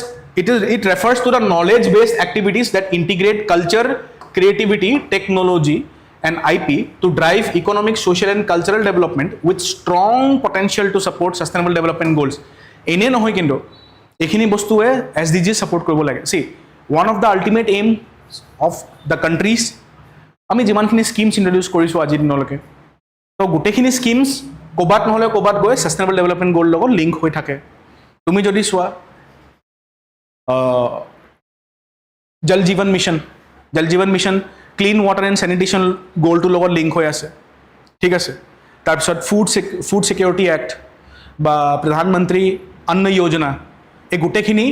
it refers to the knowledge based activities that integrate culture creativity, technology, and IP to drive economic, social, and cultural development with strong potential to support sustainable development goals. এনে নহয় কিন্তু এইখিনি বস্তুৱে SDG support কৰিব লাগে see one of the ultimate aim of the countries আমি যিমানখিনি schemes introduce কৰিছোঁ আজিৰ দিনলৈকে তো গোটেইখিনি স্কিমছ ক'বাত নহ'লে ক'বাত গৈ সাষ্টেইনেবল ডেভেলপমেণ্ট গ'ল লগত লিংক হৈ থাকে তুমি যদি চোৱা Jal Jeevan mission clean water and sanitation গ'লটোৰ লগত লিংক হৈ আছে ঠিক আছে তাৰপিছত ফুড ছিকিউৰিটি এক্ট বা প্ৰধানমন্ত্ৰী অন্ন যোজনা এই গোটেইখিনি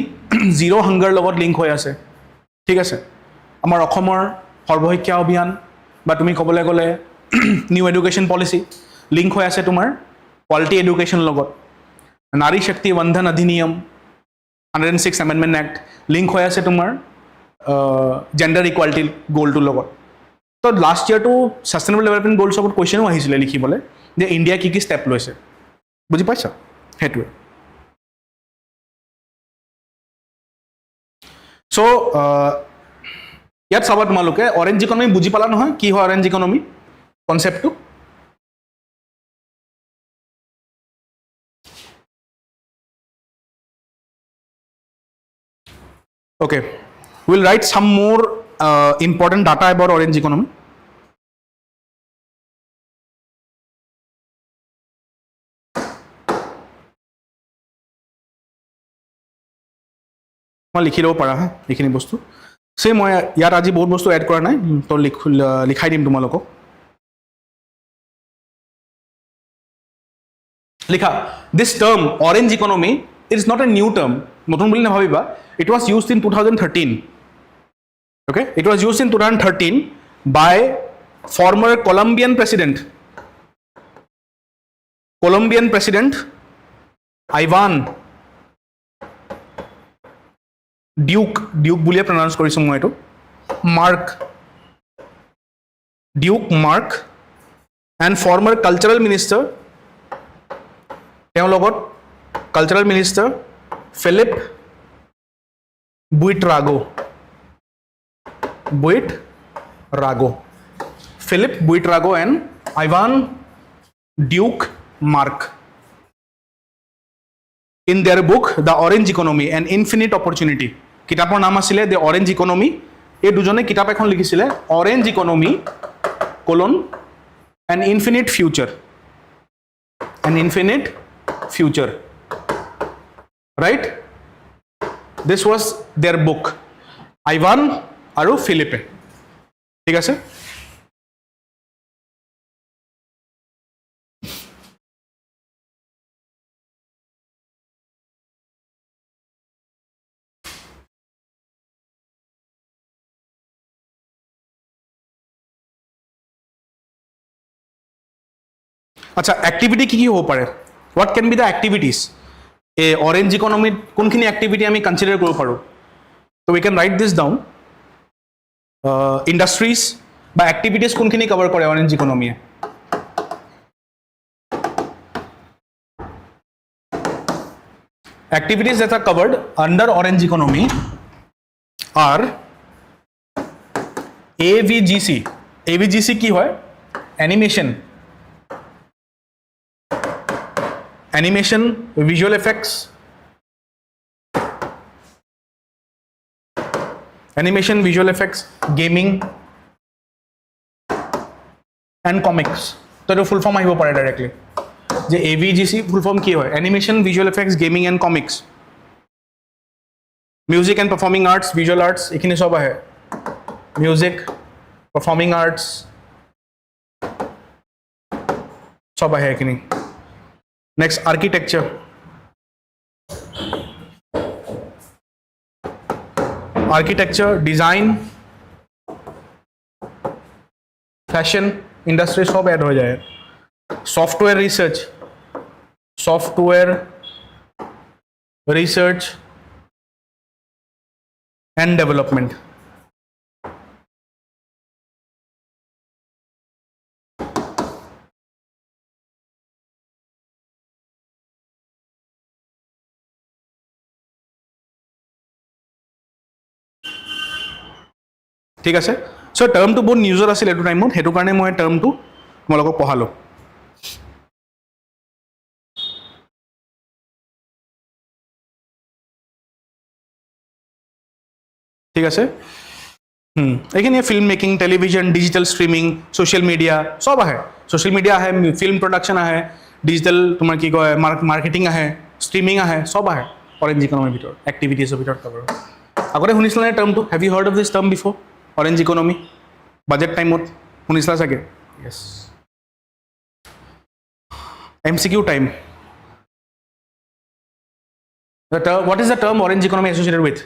জিৰ' হাংগাৰ লগত লিংক হৈ আছে ঠিক আছে আমাৰ অসমৰ সৰ্বশিক্ষা অভিযান বা তুমি ক'বলৈ গ'লে নিউ এডুকেশ্যন পলিচি লিংক হৈ আছে তোমাৰ কোৱালিটি এডুকেশ্যন লগত নাৰী শক্তি বন্ধন অধিনিয়ম 106 এমেণ্ডমেণ্ট এক্ট লিংক হৈ আছে তোমাৰ জেণ্ডাৰ ইকুৱালিটি গ'লটোৰ লগত তো লাষ্ট ইয়াৰটো ছাষ্টেইনেবল ডেভেলপমেণ্ট গ'লছৰ ওপৰত কুৱেশ্যনো আহিছিলে লিখিবলৈ যে ইণ্ডিয়া কি ষ্টেপ লৈছে বুজি পাইছা সেইটোৱে চ' ইয়াত চাবা তোমালোকে অৰেঞ্জ ইকনমি বুজি পালা নহয় কি হয় অৰেঞ্জ ইকনমি কনচেপ্টটো okay we'll write some more important data about orange economy মই লিখি ল'ব পাৰা হা এইখিনি বস্তু সেই মই ইয়াত আজি বহুত বস্তু এড কৰা নাই তো লিখাই দিম তোমালোকক লিখা this term orange economy it is not a new term নতুন বুলি নাভাবিবা it was used in 2013 okay it was used in 2013 by former Colombian president Ivan Duque বুলিয়ে pronounce কৰিছোঁ মই এইটো Mark and former cultural minister তেওঁৰ লগত cultural minister Philip Buitrago Philip Buitrago and Ivan Duque Mark in their book The Orange Economy An Infinite Opportunity কিতাপৰ নাম আছিলে The Orange Economy এই দুজনে কিতাপ এখন লিখিছিলে Orange Economy An Infinite Future right this was their book Ivan আৰু Philippe ঠিক আছে আচ্ছা এক্টিভিটি কি হ'ব পাৰে what can be the activities এ অৰেঞ্জ ইকনমিত কোনখিনি এক্টিভিটি আমি কনচিডাৰ কৰিব পাৰোঁ so we can write this down industries বা এক্টিভিটিজ কোনখিনি কভাৰ কৰে অৰেঞ্জ ইকনমিয়ে activities that are covered under orange economy are AVGC AVGC কি হয় animation visual effects gaming and comics তো ফুল ফর্ম আহিব পাৰে ডাইৰেক্টলি যে AVGC ফুল ফর্ম কি হয় animation visual effects gaming and comics music and performing arts visual arts এখানে সব আহে মিউজিক পারফর্মিং আর্টস সব আহে এখানে next architecture design fashion industry সব এড হয়ে যায় software research and development ঠিক আছে সো টার্মটো বহুত নিউজত আছিল এটো টাইমত হেতু কাৰণে মই টার্মটো তোমালোকক পঢ়ালো ঠিক আছে এইখিনি film making television digital streaming social media সব আহে সোশ্যাল মিডিয়া আহে ফিল্ম প্রডাকশন আহে ডিজিটাল তোমার কি কয় মার্কেটিং আহে স্ট্রিমিং আহে সব আহে অরেঞ্জ ইকনমিৰ ভিতৰত এক্টিভিটিজৰ ভিতৰত কভাৰ আগতে শুনিছিলা নে টাৰ্মটো have you heard of this term before orange economy budget টাইমত শুনিছিলা চাগে yes MCQ time what is the term orange economy associated with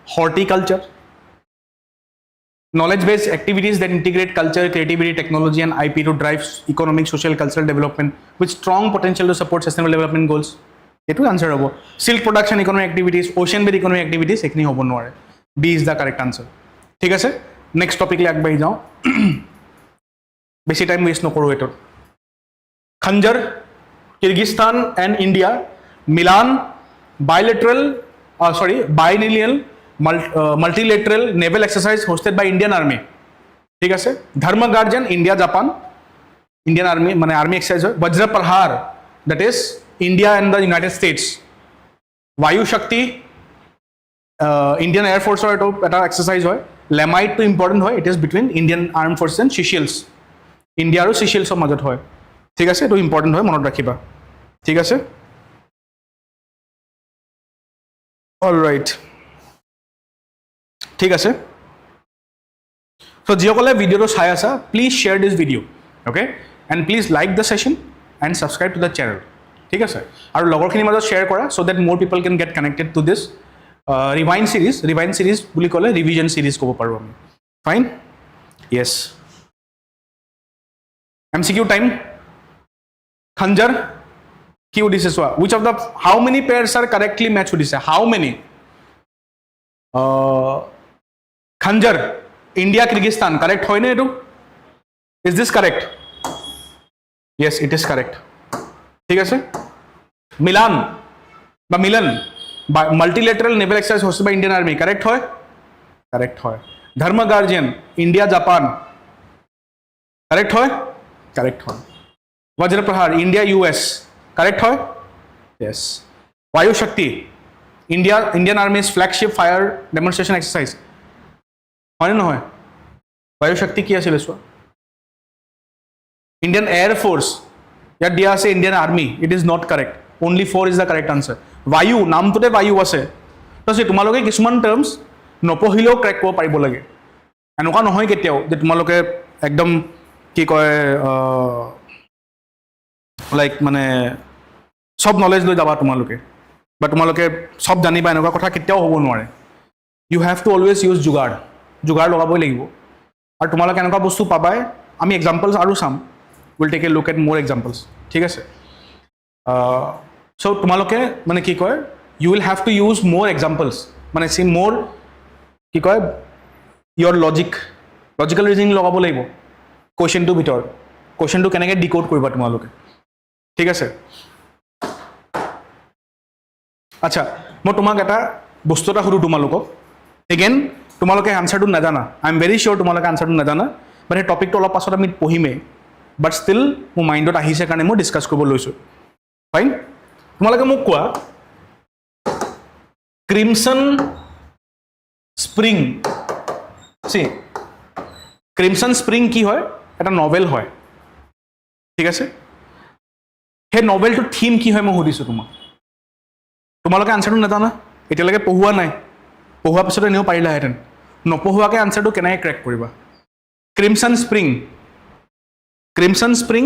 horticulture knowledge-based activities that integrate culture, creativity, technology, and IP to drive economic, social, cultural development with strong potential to support sustainable development goals. It will answer about silk production economic activities, ocean-based economic activities. Ekni hobo noare. B is the correct answer. ठीक है sir next topic ले आगे बढ़ जाओ. बेसी time waste no करो एटो. खंजर Kyrgyzstan and India Milan bilateral multilateral naval exercise hosted by Indian Army ठीक है Dharma guardian India Japan Indian army माने आर्मी एक्सरसाइज है Vajra Prahar that is India and the United States Vayu Shakti Indian air force এটা exercise है लेमाइट तो इम्पोर्टेंट है it is between Indian arm force and Seychelles India और सिशियल्सर मजत है ठीक है तो इम्पोर्टेंट है मन रखा ठीक है অলৰাইট ঠিক আছে সো যিসকলে ভিডিওটো চাই আছা please share this video' okay and please like the session and subscribe two the channel ঠিক আছে আৰু লগৰখিনিৰ মাজত শ্বেয়াৰ কৰা so' that more people can get connected to this rewind series বুলি ক'লে ৰিভিজন চিৰিজ ক'ব পাৰোঁ আমি fine yes MCQ time Khanjar কি উঠিছে চোৱা which of the how many pairs are correctly matched উঠিছে how many Khanjar India Kyrgyzstan correct হয় নে এইটো is this correct yes it is correct ঠিক আছে মিলান বা মিলন multilateral naval exercise hosted by Indian Army correct হয় ধর্ম গার্জিয়ান ইন্ডিয়া জাপান correct হয় वज्र प्रहार इंडिया US करेक्ट है यस वायु Shakti Indian आर्मीज flagship fire demonstration exercise है ना वायु शक्ति की आছিলে চোৱা इंडियन एयर फोर्स ইয়াত দিয়া আছে Indian army it is not correct only 4 is the correct answer वायु नामটোতে वायु আছে তো তোমালোকে কিছুমান টার্মস নপঢ়িলেও ক্ৰেক কৰিব পাৰিব লাগে এনেকুৱা নহয় কেতিয়াও যে তোমালোকে একদম কি কয় লাইক মানে সব নলেজ লৈ যাবা তোমালোকে বা তোমালোকে সব জানিবা এনেকুৱা কথা কেতিয়াও হ'ব নোৱাৰে you have to always use যোগাৰ লগাবই লাগিব আৰু তোমালোকে এনেকুৱা বস্তু পাবাই আমি এক্সাম্পলছ আৰু চাম will take a look at more examples ঠিক আছে চ' তোমালোকে মানে কি কয় you will have to use more examples মানে চি মোৰ কি কয় ইয়ৰ লজিকেল ৰিজনিং লগাব লাগিব কুৱেশ্যনটোৰ ভিতৰত কুৱেশ্যনটো কেনেকৈ ডিক'ড কৰিবা তোমালোকে ঠিক আছে আচ্ছা মই তোমাক এটা বস্তু এটা সুধোঁ তোমালোকক এগেইন তোমালোকে আনচাৰটো নাজানা আই এম ভেৰি চিয়'ৰ তোমালোকে আনচাৰটো নাজানা বাট সেই টপিকটো অলপ পাছত আমি পঢ়িমেই বাট ষ্টিল মোৰ মাইণ্ডত আহিছে কাৰণে মই ডিছকাছ কৰিব লৈছোঁ ফাইন তোমালোকে মোক কোৱা ক্ৰিমছন স্প্ৰিং ক্ৰিমছন স্প্ৰিং কি হয় এটা নভেল হয় ঠিক আছে সেই নভেলটোৰ থিম কি হয় মই সুধিছোঁ তোমালোকে আনচাৰটো নাজানা এতিয়ালৈকে পঢ়োৱা নাই পঢ়োৱাৰ পিছতে এনেও পাৰিলাহেঁতেন নপঢ়োৱাকৈ আনচাৰটো কেনেকৈ ক্ৰেক কৰিবা ক্ৰিমছন স্প্ৰিং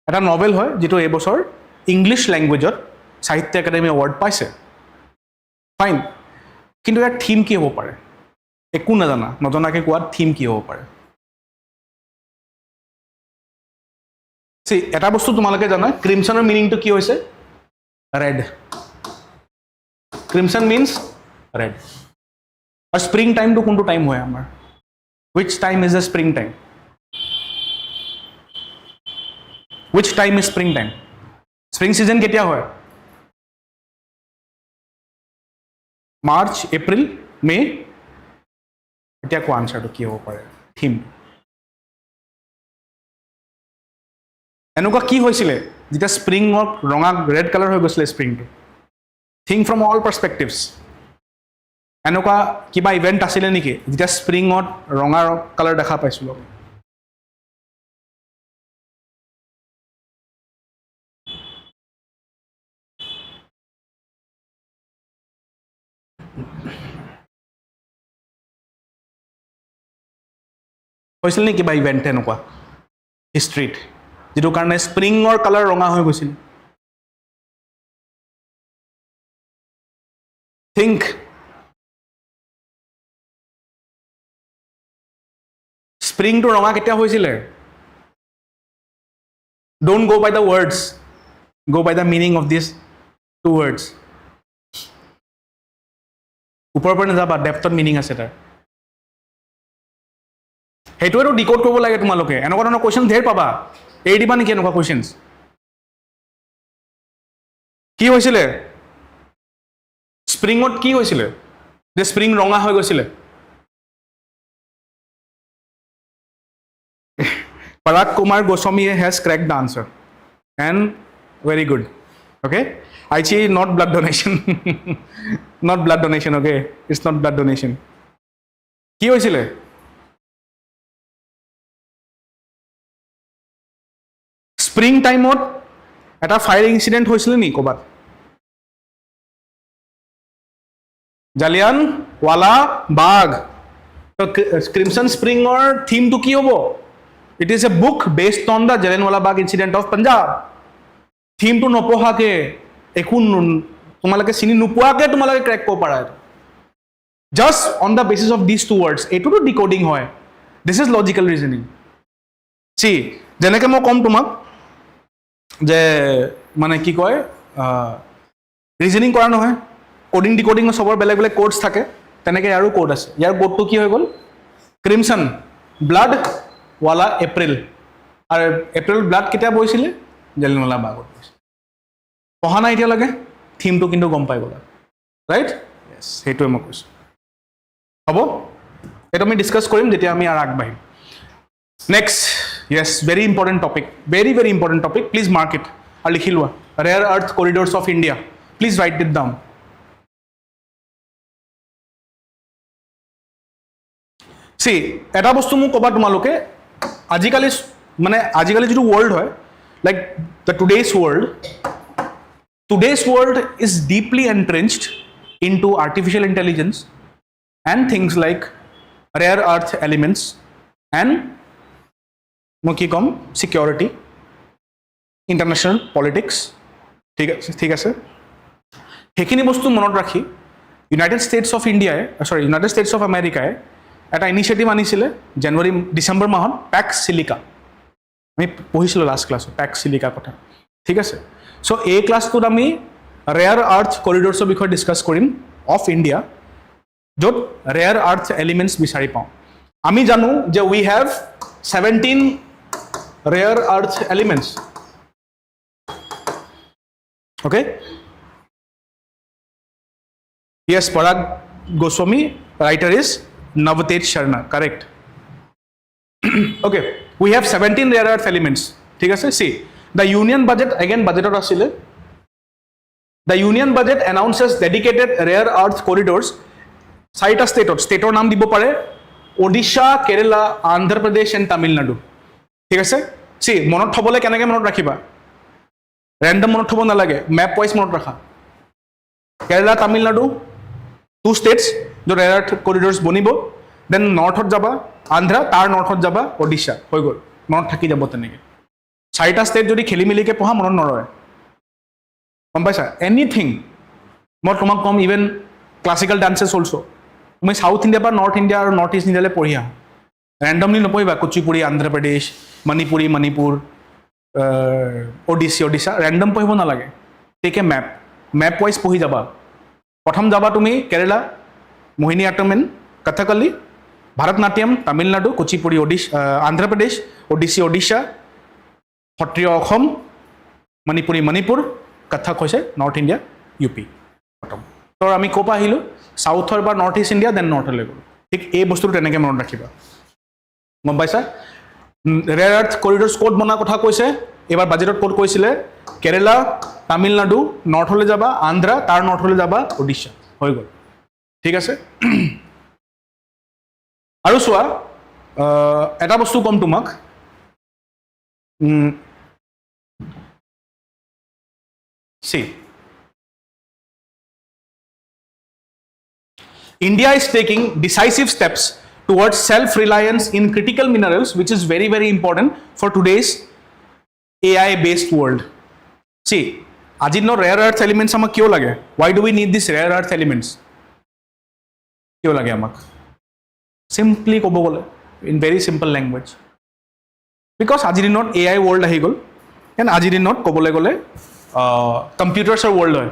এটা নভেল হয় যিটো এইবছৰ ইংলিছ লেংগুৱেজত সাহিত্য একাডেমি এৱাৰ্ড পাইছে ফাইন কিন্তু ইয়াৰ থিম কি হ'ব পাৰে একো নজনাকৈ কোৱাত থিম কি হ'ব পাৰে এটা বস্তু তোমালোকে জানা ক্ৰিমছনৰ মিনিংটো কি হৈছে ৰেড ক্ৰিমছন মিনছ ৰেড আৰু স্প্ৰিং টাইমটো কোনটো টাইম হয় আমাৰ wish time is the spring time wish time is spring time spring season কেতিয়া হয় মাৰ্চ এপ্ৰিল মে এতিয়া কোৱা আনচাৰটো কি হ'ব পাৰে থিম এনেকুৱা কি হৈছিলে যেতিয়া স্প্ৰিঙত ৰঙা ৰেড কালাৰ হৈ গৈছিলে স্প্ৰিংটো থিংক ফ্ৰম অল পাৰ্চপেক্টিভছ এনেকুৱা কিবা ইভেণ্ট আছিলে নেকি যেতিয়া স্প্ৰিঙত ৰঙা কালাৰ দেখা পাইছিলোঁ হৈছিল নেকি কিবা ইভেণ্ট এনেকুৱা হিষ্ট্ৰীত যিটো কাৰণে স্প্ৰিঙৰ কালাৰ ৰঙা হৈ গৈছিল থিংক স্প্ৰিংটো ৰঙা কেতিয়া হৈছিলে don't go by the words go by the meaning of this two words ওপৰৰ পৰা নাযাবা ডেপ্থত মিনিং আছে তাৰ সেইটোৱেতো ডিক'ড কৰিব লাগে তোমালোকে এনেকুৱা ধৰণৰ কুৱেশ্যন ধেৰ পাবা এৰি দিবা নেকি এনেকুৱা কুৱেশ্যনছ কি হৈছিলে স্প্ৰিঙত কি হৈছিলে যে স্প্ৰিং ৰঙা হৈ গৈছিলে Parag Kumar Goswami has cracked the answer and very good okay Aichi not blood donation not blood donation okay it's not blood donation কি হৈছিলে স্প্ৰিং টাইমত এটা ফায়াৰ ইনচিডেণ্ট হৈছিলে নি ক'ৰবাত জালিয়ানৱালা বাগ ক্ৰিমছন স্প্ৰিঙৰ থিমটো কি হ'ব it is a book based on the Jallianwala Bagh incident of Punjab থিমটো নপঢ়াকৈ একো তোমালোকে চিনি নোপোৱাকৈ তোমালোকে ক্ৰেক কৰিব পাৰা just on the basis of this two words এইটোতো ডিক'ডিং হয় this is logical reasoning see যেনেকৈ মই ক'ম তোমাক যে মানে কি কয় ৰিজনিং কৰা নহয় কোডিং ডিকোডিঙৰ চবৰ বেলেগ বেলেগ কোডছ থাকে তেনেকৈ ইয়াৰো কোড আছে ইয়াৰ কোডটো কি হৈ গ'ল ক্ৰিমছন ব্লাড ৱালা এপ্ৰিল আৰু এপ্ৰিল ব্লাড কেতিয়া বৈছিলে জালিয়ানৱালা বাগত বৈছিলে পঢ়া নাই এতিয়ালৈকে থিমটো কিন্তু গম পাই গ'লা ৰাইট য়েছ সেইটোৱে মই কৈছোঁ হ'ব এইটো আমি ডিছকাছ কৰিম যেতিয়া আমি আৰু আগবাঢ়িম next yes very important topic very very important topic please mark it আৰু লিখি লোৱা rare earth corridors of India please write it down see এটা বস্তু মোক ক'বা তোমালোকে আজিকালি যিটো ৱৰ্ল্ড হয় like the today's world is deeply entrenched in to artificial intelligence and things like rare earth elements and মই কি ক'ম ছিকিউৰিটি ইণ্টাৰনেশ্যনেল পলিটিক্স ঠিক আছে সেইখিনি বস্তু মনত ৰাখি ইউনাইটেড ষ্টেটছ অফ আমেৰিকাই এটা ইনিচিয়েটিভ আনিছিলে ডিচেম্বৰ মাহত পেক্স চিলিকা আমি পঢ়িছিলোঁ লাষ্ট ক্লাছত পেক চিলিকা কথা ঠিক আছে চ' এই ক্লাছটোত আমি ৰেয়াৰ আৰ্থ কৰিডৰ্ছৰ বিষয়ে ডিছকাছ কৰিম অফ ইণ্ডিয়া য'ত ৰেয়াৰ আৰ্থ এলিমেণ্টছ বিচাৰি পাওঁ আমি জানো যে we have 17 rare earth elements okay yes Parag Goswami writer is Navteej Sharma correct okay we have 17 rare earth elements ঠিক আছে see the union budget again budget asile the union budget announces dedicated rare earth corridors চাৰিটা ষ্টেটৰ নাম দিব পাৰে ওডিশা কেৰালা আন্ধ্ৰ প্ৰদেশ and Tamil Nadu ঠিক আছে see মনত থবলৈ কেনেকৈ মনত ৰাখিবা ৰেণ্ডম মনত থব নালাগে মেপ ওয়াইজ মনত ৰাখা কেৰালা তামিলনাডু two states जो रेयर अर्थ कॉरिडोर्स बनिब देन नॉर्थत जाबा आंध्र तार नॉर्थत जाबा ओडिशा হৈ গল মনত থাকি যাব তেনেকৈ চাৰিটা ষ্টেট যদি খেলি মেলিকে পঢ়া মনত নৰয় গম পাইছা এনিথিং মই তোমাক কম ইভেন ক্লাছিকেল ডান্সেছ অলছো তুমি সাউথ ইণ্ডিয়া বা নৰ্থ ইণ্ডিয়া আৰু নৰ্থ ইষ্ট ইণ্ডিয়ালৈ পঢ়িয়া ৰেণ্ডমলি নপঢ়িবা কুচিপুড়ি আন্ধ্ৰ প্ৰদেশ মণিপুৰী মণিপুৰ ওডিশা ৰেণ্ডম পঢ়িব নালাগে টেক এ মেপ ওয়াইজ পঢ়ি যাবা প্ৰথম যাবা তুমি কেৰালা मोहिनीअट्टम इन कथकली भारतनाट्यम तमिलनाडु कुचिपुड़ी आंध्र प्रदेश ओडिसी ओडिशा सत्रिय असम मणिपुरी मणिपुर कथक होइसे नॉर्थ इंडिया यूपी प्रथम तो आमी कोपा आहिलो साउथर बा नॉर्थ ईस्ट इंडिया देन नॉर्थले गलो ठीक ए बस्तुটো তেনেকৈ মনত ৰাখিবা গম পাইছা ৰেয়াৰ আৰ্থ কৰিডৰ্ছ কোড বনা কথা কৈছে এবাৰ বাজেটত কোড কৈছিলে কেৰালা তামিলনাডু নৰ্থলৈ যাবা আন্ধ্ৰ তাৰ নৰ্থলৈ যাবা ওডিশা হৈ গল ঠিক আছে আৰু চোৱা এটা বস্তু কম তোমাক see India is taking decisive steps towards self reliance in critical minerals which is very very important for today's AI based world see আজি ন rare earth elements আমাক কিয় লাগে why do we need these rare earth elements কিয় লাগে আমাক simply ক'ব গ'লে in very simple language because আজিৰ দিনত AI ৱৰ্ল্ড আহি গ'ল এণ্ড আজিৰ দিনত ক'বলৈ গ'লে কম্পিউটাৰ্ছৰ ৱৰ্ল্ড হয়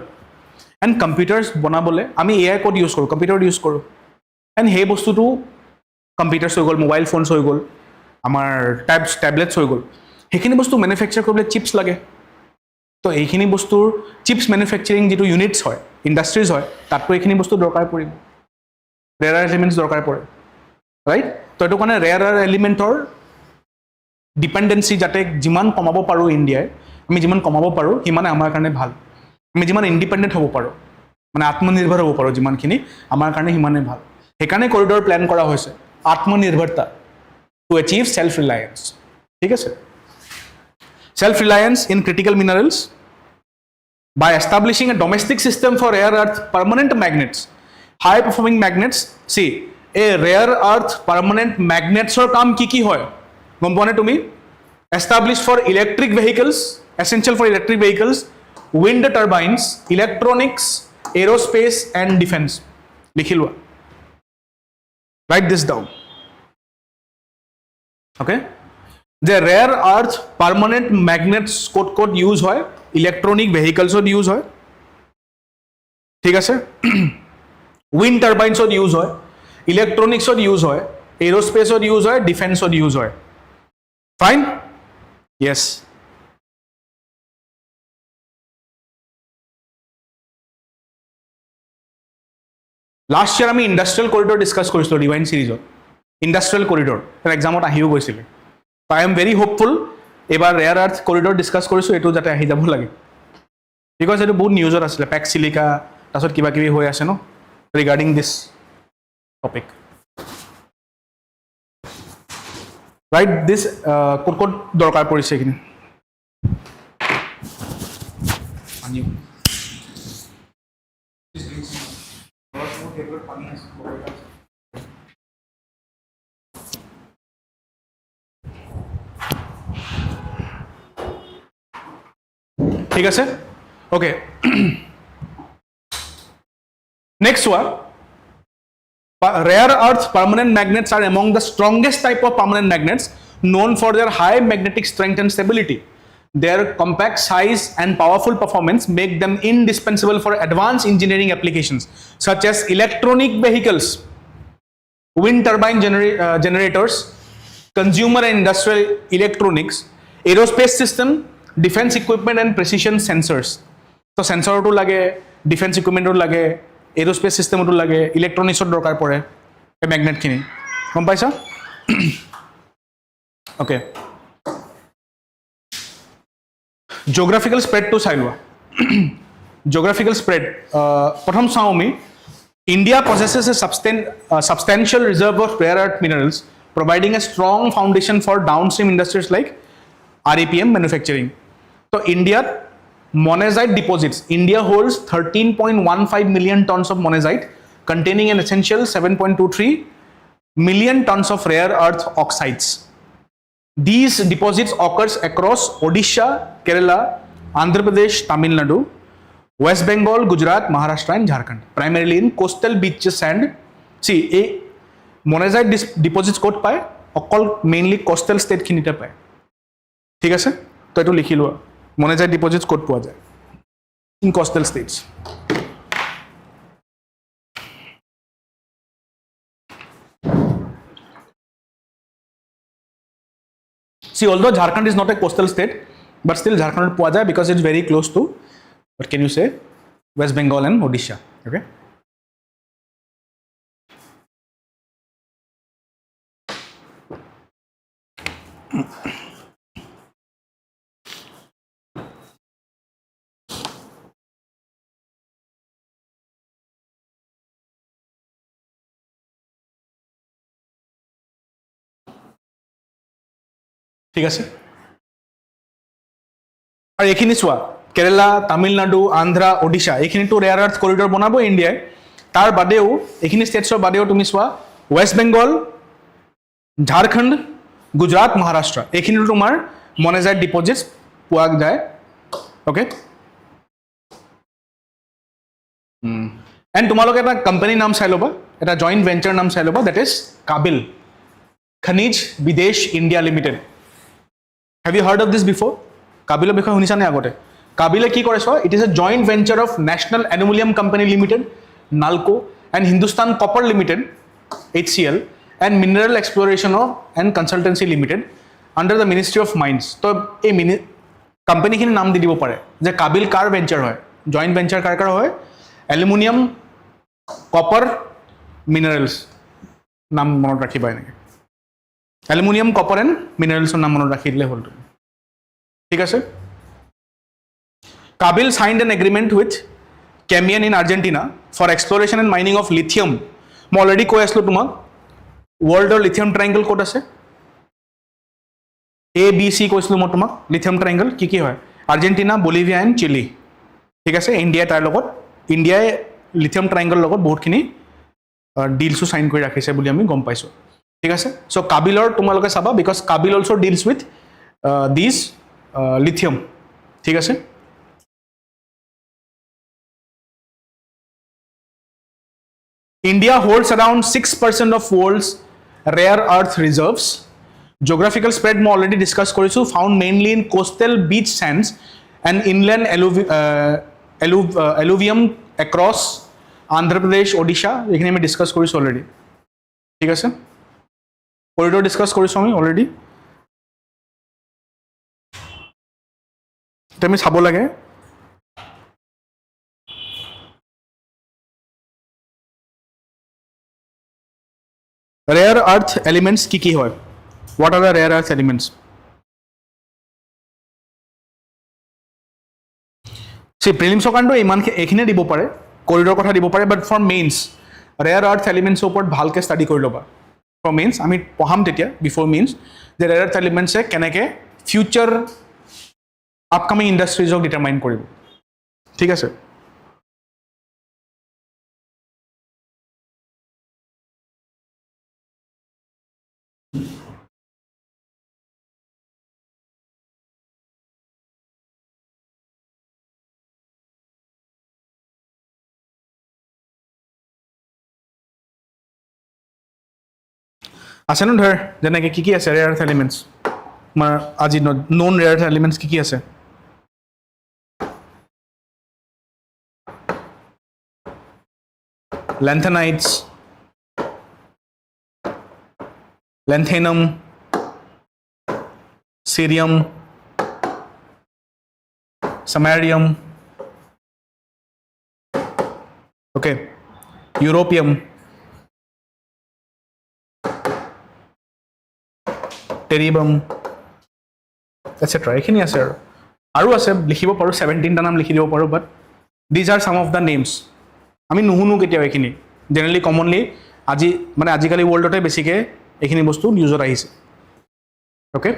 এণ্ড কম্পিউটাৰ্ছ বনাবলৈ আমি AI ক'ত ইউজ কৰোঁ কম্পিউটাৰ ইউজ কৰোঁ এণ্ড সেই বস্তুটো কম্পিউটাৰ্ছ হৈ গ'ল মোবাইল ফোনছ হৈ গ'ল আমাৰ টেবলেটছ হৈ গ'ল সেইখিনি বস্তু মেনুফেকচাৰ কৰিবলৈ চিপছ লাগে তো এইখিনি বস্তুৰ চিপছ মেনুফেকচাৰিং যিটো ইউনিটছ হয় ইণ্ডাষ্ট্ৰিজ হয় তাততো এইখিনি বস্তু দৰকাৰ পৰিব ৰেয়াৰ এলিমেণ্টছ দৰকাৰ পৰে ৰাইট তো এইটো কাৰণে ৰেয়াৰ এলিমেণ্টৰ ডিপেণ্ডেঞ্চি যাতে যিমান কমাব পাৰোঁ ইণ্ডিয়াই আমি যিমান কমাব পাৰোঁ সিমানে আমাৰ কাৰণে ভাল আমি যিমান ইণ্ডিপেণ্ডেণ্ট হ'ব পাৰোঁ মানে আত্মনিৰ্ভৰ হ'ব পাৰোঁ যিমানখিনি আমাৰ কাৰণে সিমানে ভাল সেইকাৰণে কৰিডৰ প্লেন কৰা হৈছে আত্মনিৰ্ভৰতা টু এচিভ সেলফ ৰিলায়েন্স ঠিক আছে self reliance in critical minerals by establishing a domestic system for rare earth permanent magnets high performing magnets see a rare earth permanent magnets or কাম কি হয় গম পোৱা নে তুমি established for electric vehicles essential for electric vehicles wind turbines electronics aerospace and defense লিখি লোৱা write this down okay the rare earth permanent magnets code use হয় electronic vehicles ত use হয় ঠিক আছে wind turbines ত ইউজ হয় electronics ত use হয় এৰোস্পেস ত use হয় defence ত use হয় ফাইন ইয়েস লাষ্ট ইয়াৰ আমি ইণ্ডাষ্ট্ৰিয়েল কৰিডৰ ডিছকাছ কৰিছিলোঁ ডিভাইন সিৰিজত ইণ্ডাষ্ট্ৰিয়েল কৰিডৰ এক্সামত আহিও গৈছিলে আই এম ভেৰি হোপফুল এবাৰ ৰেয়াৰ আৰ্থ কৰিডৰ ডিছকাছ কৰিছোঁ এইটো যাতে আহি যাব লাগে বিকজ এইটো বহুত নিউজত আছিলে পেক চিলিকা তাৰপিছত কিবা কিবি হৈ আছে ন regarding this topic right this code দৰকাৰ পৰিছে কিনে ঠিক আছে okay next one rare earth permanent magnets are among the strongest type of permanent magnets known for their high magnetic strength and stability. Their compact size and powerful performance make them indispensable for advanced engineering applications such as electronic vehicles, wind turbine generators, consumer and industrial electronics, aerospace system, defense equipment and precision sensors. So sensor to lage, defense equipment to lage, aerospace system to lage, electronics to dorkar pore, magnet kini. Gom paisa? Okay. Geographical spread to Sailwa. Geographical spread. Pratham Saumi, India possesses a substantial reserve of rare earth minerals, providing a strong foundation for downstream industries like REPM manufacturing. So India monazite deposits. India holds 13.15 million tons of monazite, containing an essential 7.23 million tons of rare earth oxides. These deposits occurs across Odisha, Kerala, Andhra Pradesh, Tamil Nadu, West Bengal, Gujarat, Maharashtra and Jharkhand, primarily in coastal beaches and see monazite deposits code paয় অকল mainly coastal state খিনিতে পায় ঠিক আছে তো এটো লিখি লোৱা monazite deposits code পোৱা যায় in coastal states. See, although Jharkhand is not a coastal state, but still Jharkhand পোৱা যায় because it's very close to, what can you say, West Bengal and Odisha. Okay. ঠিক আছে আর এখানে চোৱা কেৰালা তামিলনাডু আন্ধ্ৰা ওড়িশা এখানে তো ৰেয়াৰ আৰ্থ কৰিডোৰ বনাবো ইন্ডিয়ায় তাৰ বাদেও এখানে স্টেটসৰ বাদেও তুমি চোৱা ওয়েস্ট বেঙ্গল ঝাড়খণ্ড গুজৰাট মহাৰাষ্ট্ৰ এখানে তোমাৰ মনেজাইট ডিপোজিটস পোৱা যায় ওকে এন্ড তোমালোকে এটা কোম্পানি নাম চাই ল'বা এটা জয়েন্ট ভেঞ্চাৰ নাম চাই ল'বা দ্যাট ইজ কাবিল খনিজ বিদেশ India limited Have you heard of this before? Kabiler বিষয়ে শুনিছা নে আগতে কাবিলে কি কৰে it is a joint venture of National Aluminium Company Limited NALCO and Hindustan Copper Limited HCL and mineral exploration and consultancy limited under the ministry of mines তো এই company খিনি নাম দি দিব পাৰে যে কাবিল কাৰ ভেঞ্চাৰ হয় জয়েন্ট ভেঞ্চাৰ কাৰ হয় অ্যালুমিনিয়াম কপাৰ মিনাৰেলস নাম মনত ৰাখিবা এনেকৈ অ্যালুমিনিয়াম কপাৰ এন্ড মিনাৰেলসৰ নাম মনত ৰাখি দিলে হ'ল ঠিক আছে Kaabil signed an agreement with Camian in Argentina for exploration and mining of lithium মই অলৰেডি কৈ আছিলো তোমাক ওয়াৰ্ল্ডৰ লিথিয়াম ট্ৰায়াঙ্গল ক'ত আছে ABC কৈছিলো মই তোমাক লিথিয়াম ট্ৰায়াঙ্গল কি হয় আৰ্জেন্টিনা বলিভিয়া এন্ড চিলি ঠিক আছে ইন্ডিয়া তাৰ লগত ইন্ডিয়াই লিথিয়াম ট্ৰায়াঙ্গল লগত বহুতখিনি ডিলছো সাইন কৰি ৰাখিছে বুলি আমি গম পাইছো ঠিক আছে সো কাবিলৰ তোমালোকে চাবা because Kaabil also deals with this lithium ঠিক আছে India holds around 6% of world's rare earth reserves. Geographical spread মই already discuss কৰিছো found mainly in coastal beach sands and inland alluvium across Andhra Pradesh, Odisha এখানে আমি discuss কৰিছো already ঠিক আছে কৰিডোৰ discuss কৰিছো আমি already তুমি চাব লাগে rare earth elements কি হয় what are the rare earth elements see prelims কাণ্ডো ইমান এখানে দিব পাৰে কৰিডোৰ কথা দিব পাৰে but for mains rare earth elements ওপৰত ভালকে স্টাডি কৰি লবা for mains আমি পঢ়াম তেতিয়া before mains যে rare earth elements এ কেনেকে future upcoming industries of determine কৰিব ঠিক আছে আছে ন ধৰ যেনেকৈ কি আছে ৰেয়াৰ আৰ্থ এলিমেণ্টছ আমাৰ আজি নন ৰেয়াৰ আৰ্থ এলিমেণ্টছ কি আছে lanthanide, lanthanum, cerium, samarium, okay, europium, টেৰিবাম etc. এইখিনি আছে আৰু আছে লিখিব পাৰোঁ 17টা নাম লিখি দিব পাৰোঁ but these are some of the names আমি নুশুনো কেতিয়াও এইখিনি জেনেৰেলি কমনলি আজি মানে আজিকালি ৱৰ্ল্ডতে বেছিকৈ এইখিনি বস্তু নিউজত আহিছে অ'কে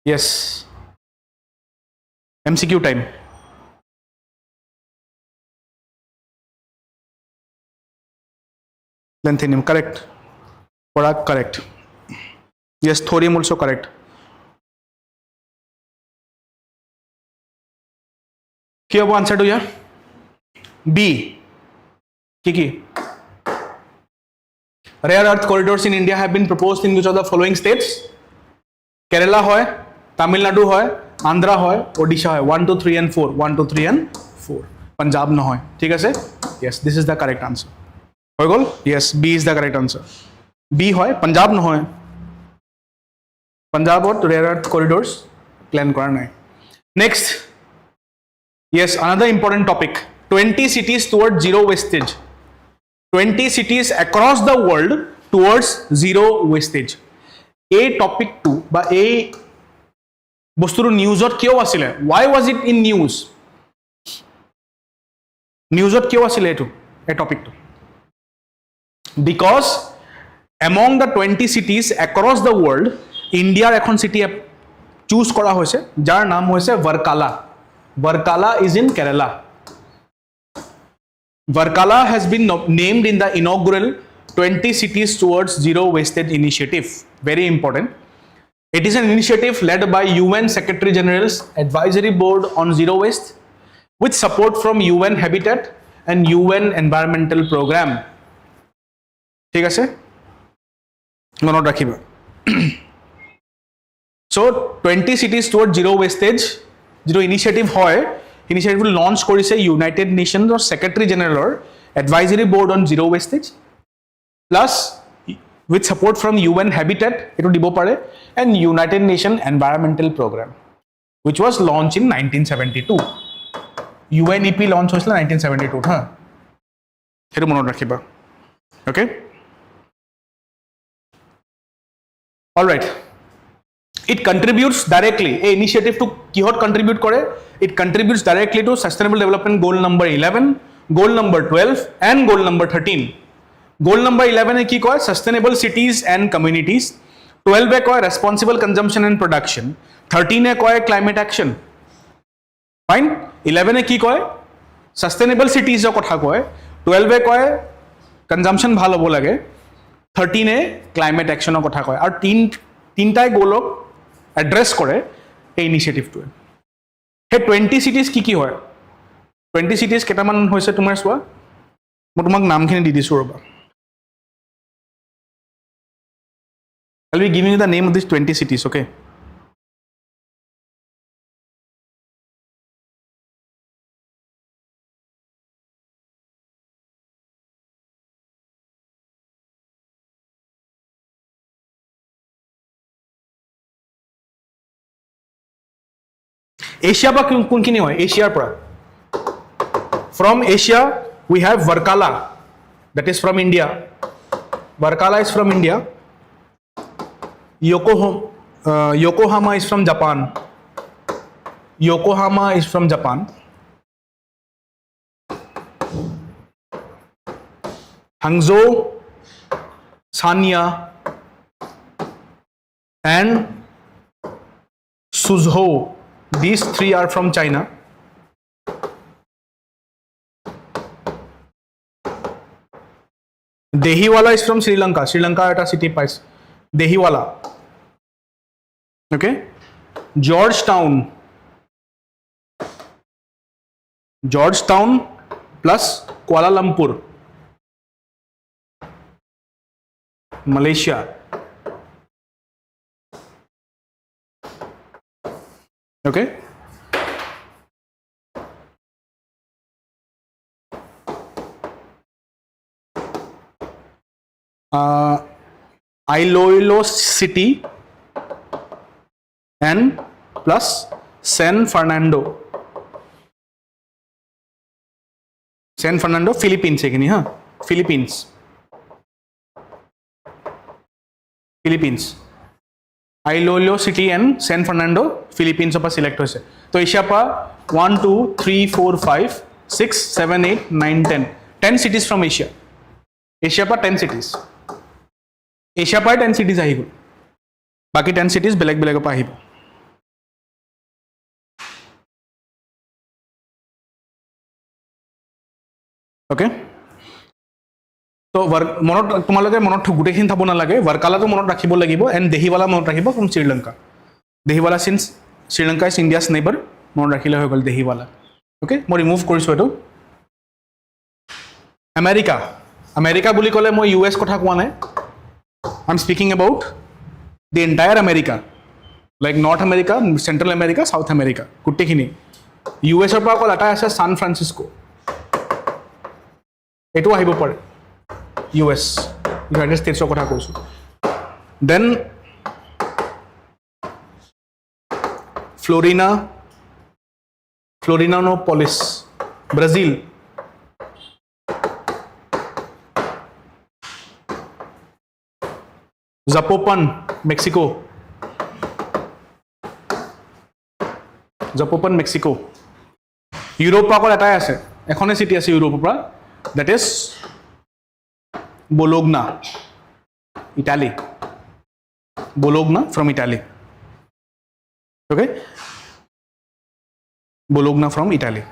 য়েছ MCQ time lanthanum correct Parag correct yes thorium also correct কি হ'ব আনসাৰটো ইয়াৰ B কি rare earth corridors in India have been proposed in which of the following states Kerala hoy Tamil Nadu hoy Andhra hoy Odisha hoy 1 2 3 and 4 1 2 3 and 4 Punjab no hoy ঠিক আছে yes this is the correct answer hoy gol yes B is the correct answer B hoy Punjab no hoy Punjab or rare earth corridors plan kora nai next yes another important topic 20 cities towards zero wastage 20 cities across the world towards zero wastage a topic 2 বা এই বস্তুটো নিউজত কিয় আছিল why was it in news নিউজত কিয় আছিল এটো এই টপিকটো because among the 20 cities across the world ইণ্ডিয়াৰ এখন সিটি চুজ কৰা হৈছে যাৰ নাম হৈছে Varkala is in Kerala Varkala has been named in the inaugural 20 cities towards zero wastage initiative very important it is an initiative led by UN Secretary General's Advisory Board on Zero Waste with support from UN Habitat and UN Environmental Program ঠিক আছে মনত ৰাখিবা so 20 cities towards zero wastage যেটো initiative হয় initiative launch কৰিছে united নেশনছৰ secretary জেনেৰেলৰ advisory board on zero wastage plus with support from UN Habitat এটো দিব পাৰে and united nation environmental programme which was launched in 1972 UNEP launch হৈছিল 1972 হা সেইটো মনত ৰাখিবা okay all right it contributes directly a initiative to kihot contribute kore it contributes directly to sustainable development goal number 11 goal number 12 and goal number 13 goal number 11 e ki koy sustainable cities and communities 12 e koy responsible consumption and production 13 e koy climate action fine 11 e ki koy sustainable cities er kotha koy 12 e koy consumption bhal hobo lage 13 e climate action er kotha koy ar তিনটাই গোলক address কৰে এই ইনিশিয়েটিভটোৱে সেই 20 cities কি হয় 20 cities কেইটামান হৈছে তোমাৰ চোৱা মই তোমাক নামখিনি দি দিছোঁ ৰবা I'll be giving you the name of these 20 cities okay Asia বা কোনখিনি হয় এশিয়াৰ পৰা from Asia we have Varkala that is from India Varkala is from India Yokohama is from Japan Yokohama is from Japan Hangzhou Sanya and Suzhou these three are from China Dehiwala is from Sri Lanka eta city pais Dehiwala okay Georgetown plus Kuala Lumpur Malaysia. Okay. Iloilo City and plus San Fernando. San Fernando, Philippines है कि नहीं हाँ Philippines. Philippines. Iloilo City and San Fernando, Philippines per select होइसे. तो Asia per 1, 2, 3, 4, 5, 6, 7, 8, 9, 10. 10 cities from Asia. Asia per 10 cities. Asia per 10 cities আহিব. बाकी 10 cities बेलेग बेलेग पर আহিব. ओके तो मनत तुम्हारे मनत गोटेखिन थब ना वर्काला तो मनत रखिब लगिब एंड देहिवाला मनत रखिब from Sri Lanka Dehiwala since Sri Lanka is India's neighbour मनत रखिले हो गल देहिवाला ओके मैं रिमुव करिसो एतो अमेरिका अमेरिका बुली कले मैं यूएस कथा कोৱা নাই I am speaking about the entire America like North America Central America South America गोटेखिनि यूएसर পৰা কল এটা আছে सान फ्रांसिस्को एटो আহিব পাৰে यूएस यूनाइटेड स्टेट्सৰ কথা কৈছো देन फ्लोरिनानोपोलिस ब्राजिल জাপোপান মেক্সিকো ইউৰোপৰ পৰা এটাই আছে এখনে সিটি আছে ইউৰোপৰ পৰা that is Bologna Italy Bologna from Italy okay Bologna from Italy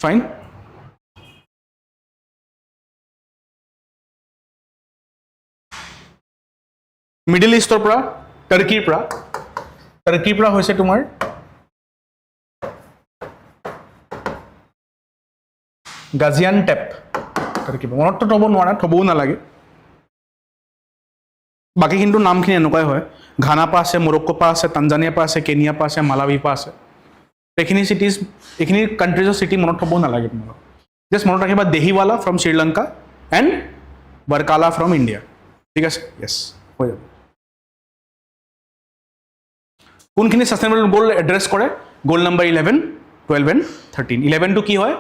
fine middle Easter পৰা टर्कीर পৰা হৈছে তোমাৰ गाजियान्टेप टर्की मन तो थब ना थबो ना बाकी किन्तु नामखिनि एनेकुवाई হয় घाना पा आछे मोरक्को पा आछे तांजानिया पा आछे केनिया पा आछे मालावी पा आछे एखिनि सिटीज एखिनि कंट्रीजर सिटी मन थब ना जस्ट मन राखिबा Dehiwala from Sri Lanka and Varkala from India ठीक है यस हो যাব কোনখিনি সাস্টেইনেবল গোল এড্ৰেছ কৰে গোল নম্বৰ 11 12 एंड 13 11 टू কি হয়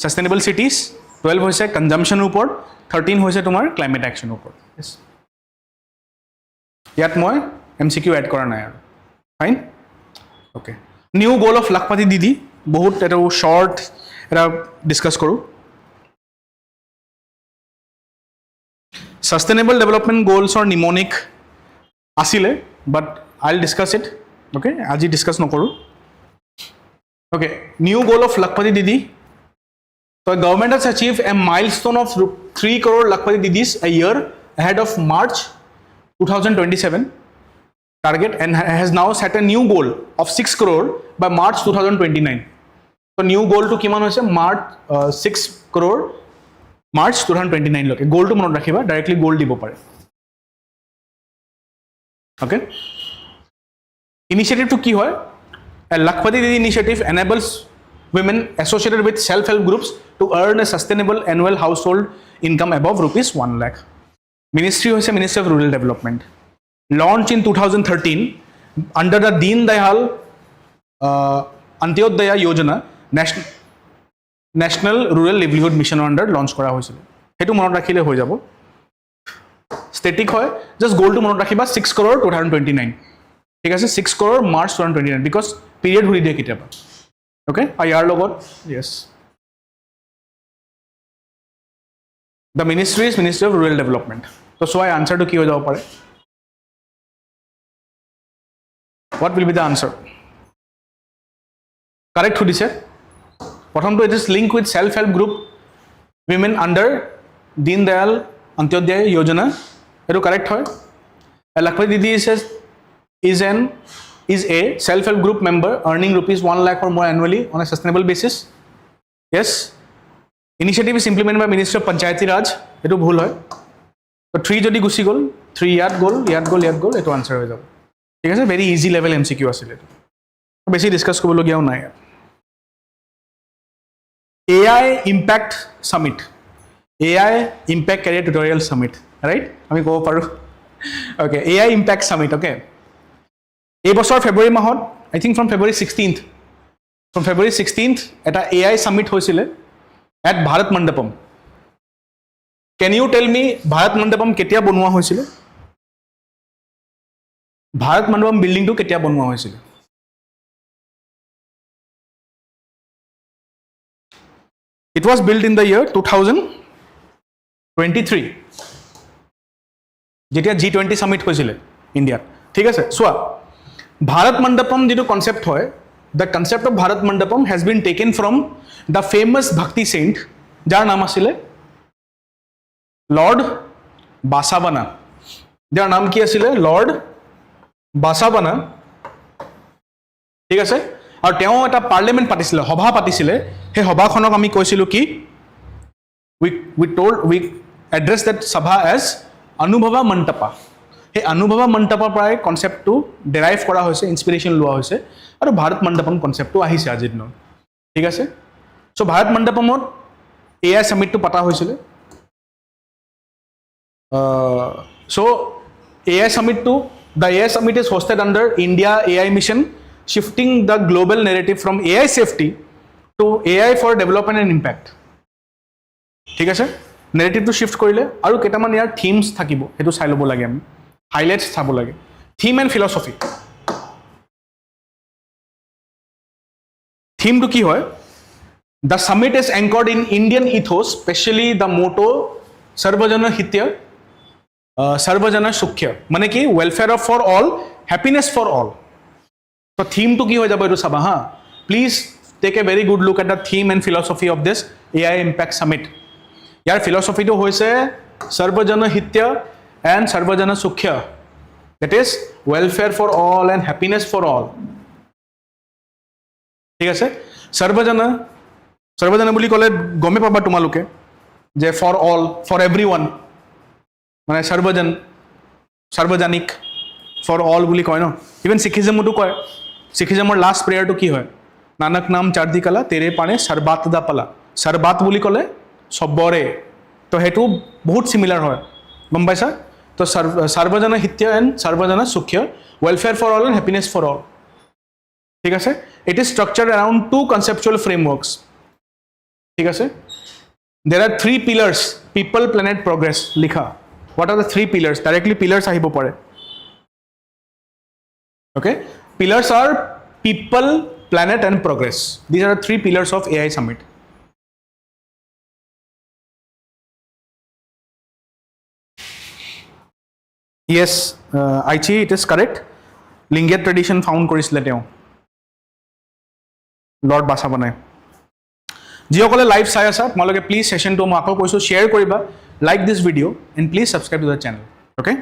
सस्टेनेबल सिटीज 12 होइसे कंजम्पशन ऊपर 13 होइसे तुम्हार क्लाइमेट एक्शन ऊपर यस यात मैं एमसीक्यू ऐड करा নাই fine okay new goal of Lakhpati Didi बहुत एटा शॉर्ट एटा डिस्कस करू सस्टेनेबल डेवलपमेंट गोल्स और निमोनिक आसिले but I will discuss it okay आज डिस्कस नकरू okay new goal of Lakhpati Didi So the government has achieved a milestone of 3 crore Lakpati Didis a year ahead of March 2027 target and has now set a new goal of 6 crore by March 2029. So new goal to kiman hoise March 6 crore March 2029 loke goal to monot rakhiba directly goal dibo pare. Okay. Initiative to ki hoy a Lakpati Didi initiative enables women associated with self-help groups to earn a sustainable annual household income above rupees 1 lakh. Ministry was a Ministry of Rural Development. Launched in 2013 under the Deen Dayal Antyodaya Yojana, National Rural Livelihood Mission under launch kora hoisil. Hetu monot rakhile hoi jabo. Static hoy just goal to monot rakhiba 6 crore 2029. Thik ase 6 crore March 2029 because period huri diye kitaba. Okay, IR logot yes. The ministry is Ministry of Rural Development. So I answer to ki ho jabo pare. What will be the answer? Correct hudi se. Prothom to it is linked with self-help group women under Deen Dayal Antyodaya Yojana. Eto correct hoy. Lakpati Didi is a self-help group member earning rupees 1 lakh or more annually on a sustainable basis. Yes. Initiative is implemented by Ministry of Panchayati Raj. Eto bhul hoy. তো 3 যদি গুচি গ'ল 3 ইয়াত গ'ল এইটো answer হৈ যাব ঠিক আছে ভেৰি ইজি লেভেল MCQ আছিলে বেছি ডিসকাস কৰিবলগীয়াও নাই AI Impact Summit AI Impact Career Tutorial Summit right আমি ক'ব পাৰো okay AI Impact Summit okay এই বছৰ ফেব্ৰুৱাৰী মাহত I think from February 16th এটা AI Summit হৈছিলে at Bharat Mandapam can you tell me Bharat Mandapam কেতিয়া বনোৱা হৈছিলে Bharat Mandapam building টো কেতিয়া বনোৱা হৈছিলে It was built in the year 2023 যেতিয়া G20 summit হৈছিলে ইন্ডিয়াত ঠিক আছে সোয়া Bharat Mandapam যেটো কনসেপ্ট হয় the concept of Bharat Mandapam has been taken from the famous bhakti saint যাৰ নাম আছিলে Lord Basavana যাৰ নাম কি আছিলে Lord Basavana ঠিক আছে আৰু তেওঁ এটা পাৰ্লিমেন্ট পাতিছিলে সভা পাতিছিলে হে সভাখনক আমি কৈছিলো কি we address that sabha as Anubhava Mantapa হে Anubhava Mantapa প্ৰায় কনসেপ্টটো ডেৰাইভ কৰা হৈছে ইনস্পিৰেচন লোৱা হৈছে আৰু ভাৰত মণ্ডপম কনসেপ্টটো আহিছে আজিৰ দিনত ঠিক আছে সো ভাৰত মণ্ডপমত AI সামিটটো পাতা হৈছিলে so AI সামিটটো the AI summit is hosted under India AI mission shifting the global narrative from AI safety to AI for development and impact ঠিক আছে narrative shift কৰিলে আৰু কেটামান ইয়াৰ themes থাকিব হেতু চাই লব লাগে আমি highlights চাব লাগে theme and philosophy theme to কি হয় the summit is anchored in Indian ethos especially the motto sarvajana hitya sarvajana sukhya মানে কি welfare for all happiness for all so theme to কি হৈ যাব এটো চাবা হা please take a very good look at the theme and philosophy of this AI Impact Summit year philosophy to হৈছে sarvajana hitya and sarvajana sukhya that is welfare for all and happiness for all ঠিক আছে sarvajana বুলি কলে গমে পাবা তোমালোকে যে for all for everyone মানে sarvajanik for all বুলি কয় ন ইভেন সিখিজমটো কয় সিখিজমৰ লাস্ট প্ৰেয়াৰটো কি হয় নানক নাম চাৰদি কলা তেৰে পানে সৰবাত দা পলা সৰবাত বুলি কলে সবৰে তো হেতু বহুত সিমিলার হয় গম পাইছা তো sarvajana hitya and sarvajana sukhya welfare for all and happiness for all ঠিক আছে it is structured around two conceptual frameworks ঠিক আছে there are three pillars people planet progress লিখা what are the three pillars directly pillars আহিব পাৰে okay pillars are people planet and progress these are the three pillars of AI summit yes Aichi it is correct Lingayat tradition found কৰিছিলে তেওঁ Lord Basavana যিসকলে live চাই আছা তোমালোকে please সেশনটো মই আকৌ কৈছো শেয়াৰ কৰিবা like this video and please subscribe to the channel okay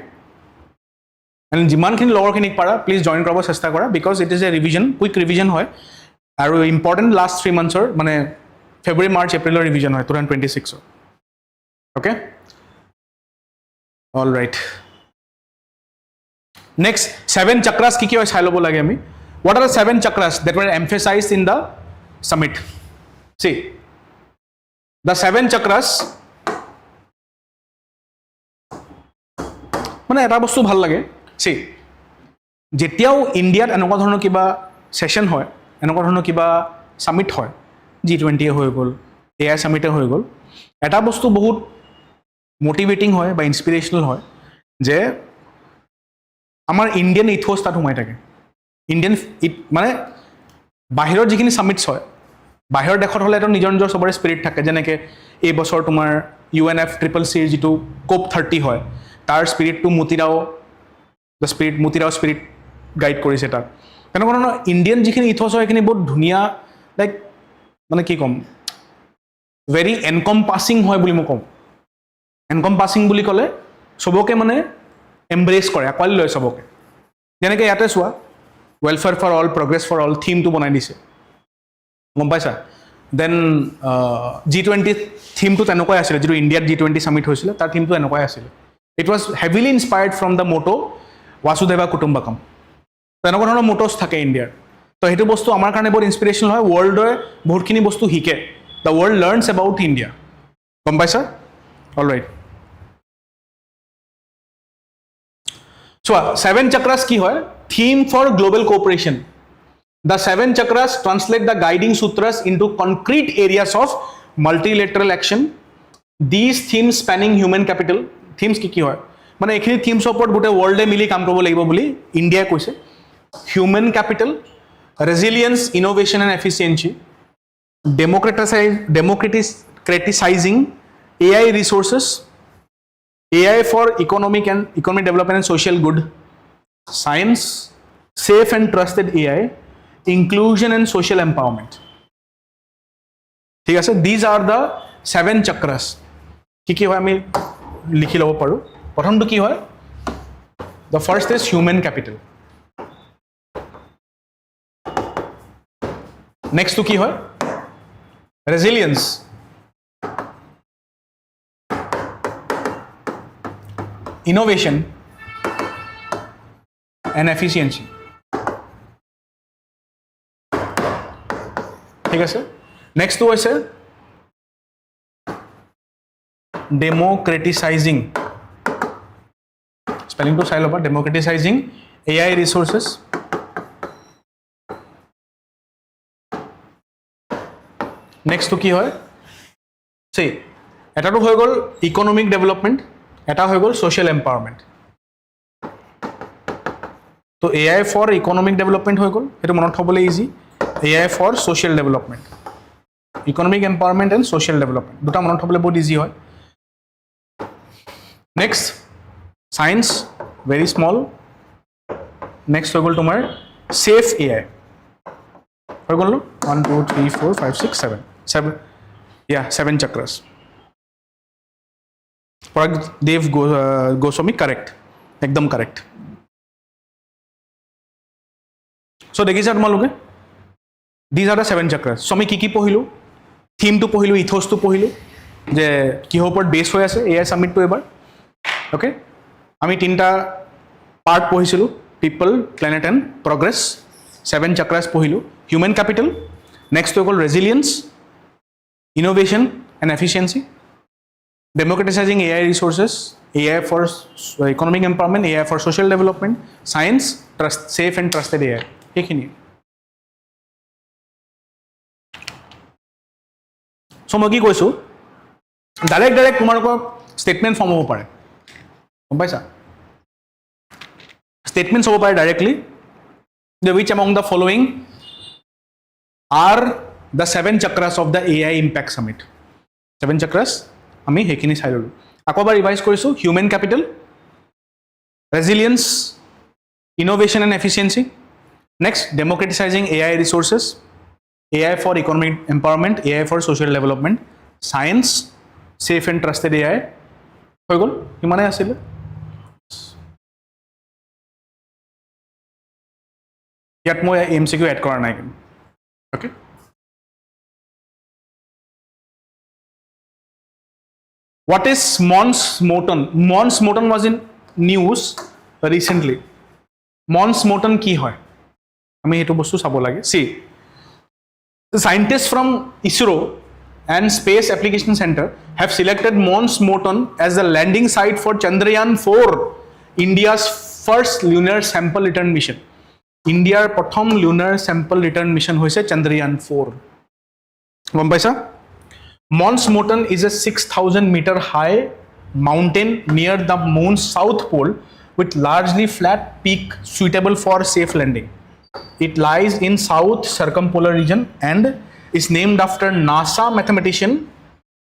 and যিমানখিনি লগৰখিনিক পাৰা প্লিজ জয়েন কৰাব চেষ্টা কৰা because it is a revision quick revision হয় আৰু ইম্পৰ্টেন্ট লাষ্ট 3 মান্থছৰ মানে ফেব্ৰুৱাৰী মাৰ্চ এপ্ৰিলৰ ৰিভিজন হয় 2026 okay all right next 7 chakras কি হয় চাই ল'ব লাগে আমি what are the 7 chakras that were emphasized in the summit see the 7 chakras মানে এটা বস্তু ভাল লাগে see যেতিয়াও ইন্ডিয়াত এনেকুৱা ধৰণৰ কিবা সেশন হয় এনেকুৱা ধৰণৰ কিবা সামিট হয় G20 হৈ গ'ল AI সামিট হৈ গ'ল এটা বস্তু বহুত মোটিভেটিং হয় বা ইনস্পিৰেশনাল হয় যে আমাৰ ইন্ডিয়ান ইথোস তাত সোমাই থাকে ইন্ডিয়ান মানে বাহিৰৰ যিখিনি সামিটস হয় বাহিৰৰ দেশত হলে এটা নিজৰ নিজৰ সবৰে স্পিৰিট থাকে যেনেকে এই বছৰ তোমাৰ UNFCCC যিটো COP 30 হয় তাৰ স্পিৰিটটো মুতিৰাও স্পিৰিট গাইড কৰিছে তাক তেনেকুৱা ধৰণৰ ইন্ডিয়ান যিখিনি ইথোস হয় সেইখিনি বহুত ধুনীয়া লাইক মানে কি কম ভেৰি এনকম্পাসিং হয় বুলি মই কম এনকম্পাসিং বুলি ক'লে সবকে মানে এমব্ৰেস কৰে আকোৱালি লয় সবকে যেনেকে ইয়াতে চোৱা welfare for all progress for all theme to বনাই দিছে গম পাইছা দেন G20 থিমটো তেনেকৈ আছিল যেটো ইন্ডিয়াত G20 সামিট হৈছিল তাৰ থিমটো এনেকৈ আছিল It was heavily inspired from the motto Vasudhaiva Kutumbakam. তেনেকুৱা ধৰণৰ মোটছ থাকে ইণ্ডিয়াৰ তো সেইটো বস্তু আমাৰ কাৰণে বহুত ইনস্পিৰেশ্যনেল হয় ৱৰ্ল্ডৰ বহুতখিনি বস্তু শিকে the world learns about India গম পাইছা অল ৰাইট চোৱা 7 চক্ৰাছ কি হয় theme for global cooperation the 7 chakras translate the guiding sutras into concrete areas of multilateral action these themes spanning human capital themes কি হয় মানে এইখিনি থিমছৰ ওপৰত গোটেই ৱৰ্ল্ডে মিলি কাম কৰিব লাগিব বুলি ইণ্ডিয়াই কৈছে human capital, resilience, innovation and efficiency, democratizing AI resources, AI for economic development and social good, science, safe and trusted AI, inclusion and social empowerment. ঠিক আছে these are the 7 chakras কি হয় আমি লিখি ল'ব পাৰো প্ৰথমটো কি হয় the first is human capital. Next to কি হয় resilience innovation and efficiency ঠিক আছে next to হৈছে democratizing spelling to চাই ল'বা democratizing AI resources next to কি হয় সে এটাটো হৈ গ'ল ইকোনমিক ডেভেলপমেন্ট এটা হৈ গ'ল সোশ্যাল এম্পাওয়ারমেন্ট তো এআই ফর ইকোনমিক ডেভেলপমেন্ট হৈ গ'ল এটা মনত থবলৈ easy AI for social development economic empowerment and social development দুটা মনত থবলৈ বহুত ইজি হয় next science very small next হৈ গ'ল তোমাৰ সেফ এআই হৈ গ'ল 1 2 3 4 5 6 7 7 chakras Dev Goswami correct ekdam correct so dekhiছা তোমালোকে these are the 7 chakras so আমি কি পঢ়িলো থিম টু পঢ়িলো ইথোস টু পঢ়িলো যে কিহৰ ওপৰত বেস হৈ আছে এআই সামিট টু এবাৰ ওকে আমি তিনটা পাৰ্ট পঢ়িছিলো পিপল প্ল্যানেট এন্ড প্ৰগ্ৰেছ 7 chakras পঢ়িলো human capital next to call resilience innovation and efficiency democratizing AI resources AI for economic empowerment AI for social development science trust safe and trusted AI ekhini so মই কি কৈছো direct তোমালোকৰ statement form হ'ব পাৰে গম পাইছা statements হ'ব পাৰে directly the which among the following are the 7 chakras of the AI Impact Summit 7 chakras আমি হেখিনি চাই ললো আকবাৰ ৰিভাইজ কৰিছো human capital resilience innovation and efficiency next democratizing AI resources AI for economic empowerment AI for social development science safe and trusted AI হৈ গ'ল ইমানে আছিল ইয়াত মই MCQ এড কৰা নাই কিন্তু okay what is Mons Morton was in news recently Mons Morton কি হয় আমি এটো বস্তু চাব লাগে see the scientists from ISRO and Space Application Center have selected Mons Morton as the landing site for Chandrayaan 4 India's first lunar sample return mission India's প্ৰথম lunar sample return mission হৈছে Chandrayaan 4 গম পাইছা Mons Morton is a 6,000 meter high mountain near the moon's south pole with largely flat peak suitable for safe landing. It lies in south circumpolar region and is named after NASA mathematician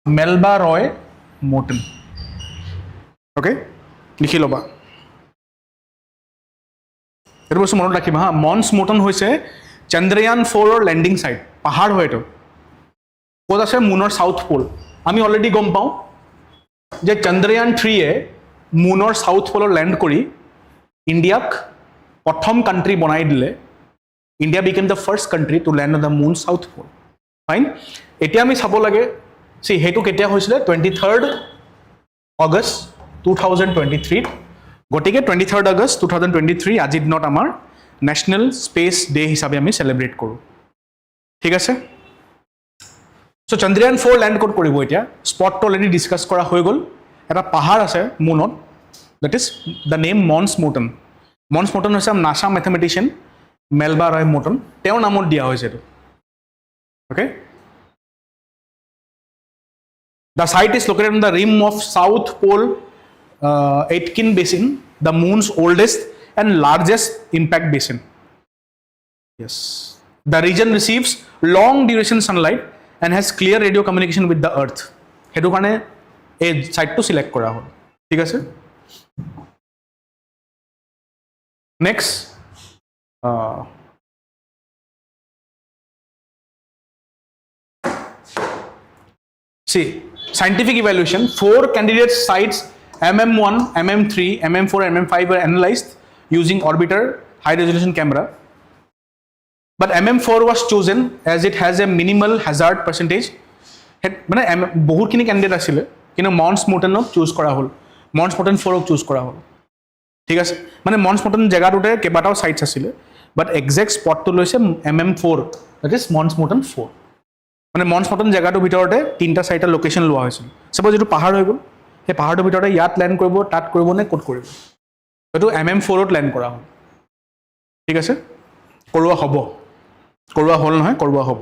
Melba Roy Morton. Okay? লিখি লবা এটো বস্তু মনত ৰাখিবা হা Mons Morton হৈছে Chandrayaan 4 ৰ landing site পাহাড় হয় এটো ক'ত আছে মুনৰ সাউথ পোল আমি অলৰেডি গম পাওঁ যে চন্দ্ৰয়ান 3 এ মুনৰ সাউথ পোলৰ ল্যান্ড কৰি ইণ্ডিয়াক প্ৰথম কান্ট্ৰি বনাই দিলে India became the first country to land on the moon south pole fine এতিয়া আমি চাব লাগে সি হেতু কেতিয়া হৈছিলে 23rd August 2023 গতিকে 23rd August 2023 আজিৰ দিনত আমাৰ নেশ্যনেল স্পেচ ডে হিচাপে আমি সেলিব্ৰেট কৰোঁ ঠিক আছে সো চন্দ্ৰয়ান 4 ল্যান্ড কোড কৰিব এতিয়া স্পটটো অলৰেডি ডিসকাস কৰা হৈ গল এটা পাহাৰ আছে মুনত that is the name Mons Morton হৈছে নাসা ম্যাথমেটিশিয়ান মেলবা ৰয় মৰ্টন তেওঁৰ নামত দিয়া হৈছে এটো okay the site is located on the rim of South Pole Aitken Basin the moon's oldest and largest impact basin yes the region receives long duration sunlight and has clear radio communication with the earth hetu kane ei site to select kora hol thik ase next see scientific evaluation 4 candidate sites mm1 mm3 mm4 mm5 were analyzed using orbiter high resolution camera but mm4 was chosen as it has a minimal hazard percentage মানে বহুতখিনি candidate আছিল কিন্তু মন্স মোটনক choose কৰা হল মন্স মোটন 4 ক choose কৰা হল ঠিক আছে মানে মন্স মোটন জায়গাটোতে কেবাটাও সাইটস আছিল বাট এক্সাক্ট স্পটটো লৈছে mm4 that is মন্স মোটন 4 মানে মন্স মোটন জায়গাটোৰ ভিতৰতে তিনটা সাইটৰ লোকেশন লোৱা হৈছিল সপোজ এটো পাহাৰ হৈ গল এই পাহাৰটোৰ ভিতৰতে ইয়াত ল্যান্ড কৰিব তাত কৰিব নে কোড কৰিব এটো mm4 ত ল্যান্ড কৰা হল ঠিক আছে কৰোৱা হ'ব কৰোৱা হল নহয় কৰোৱা হ'ব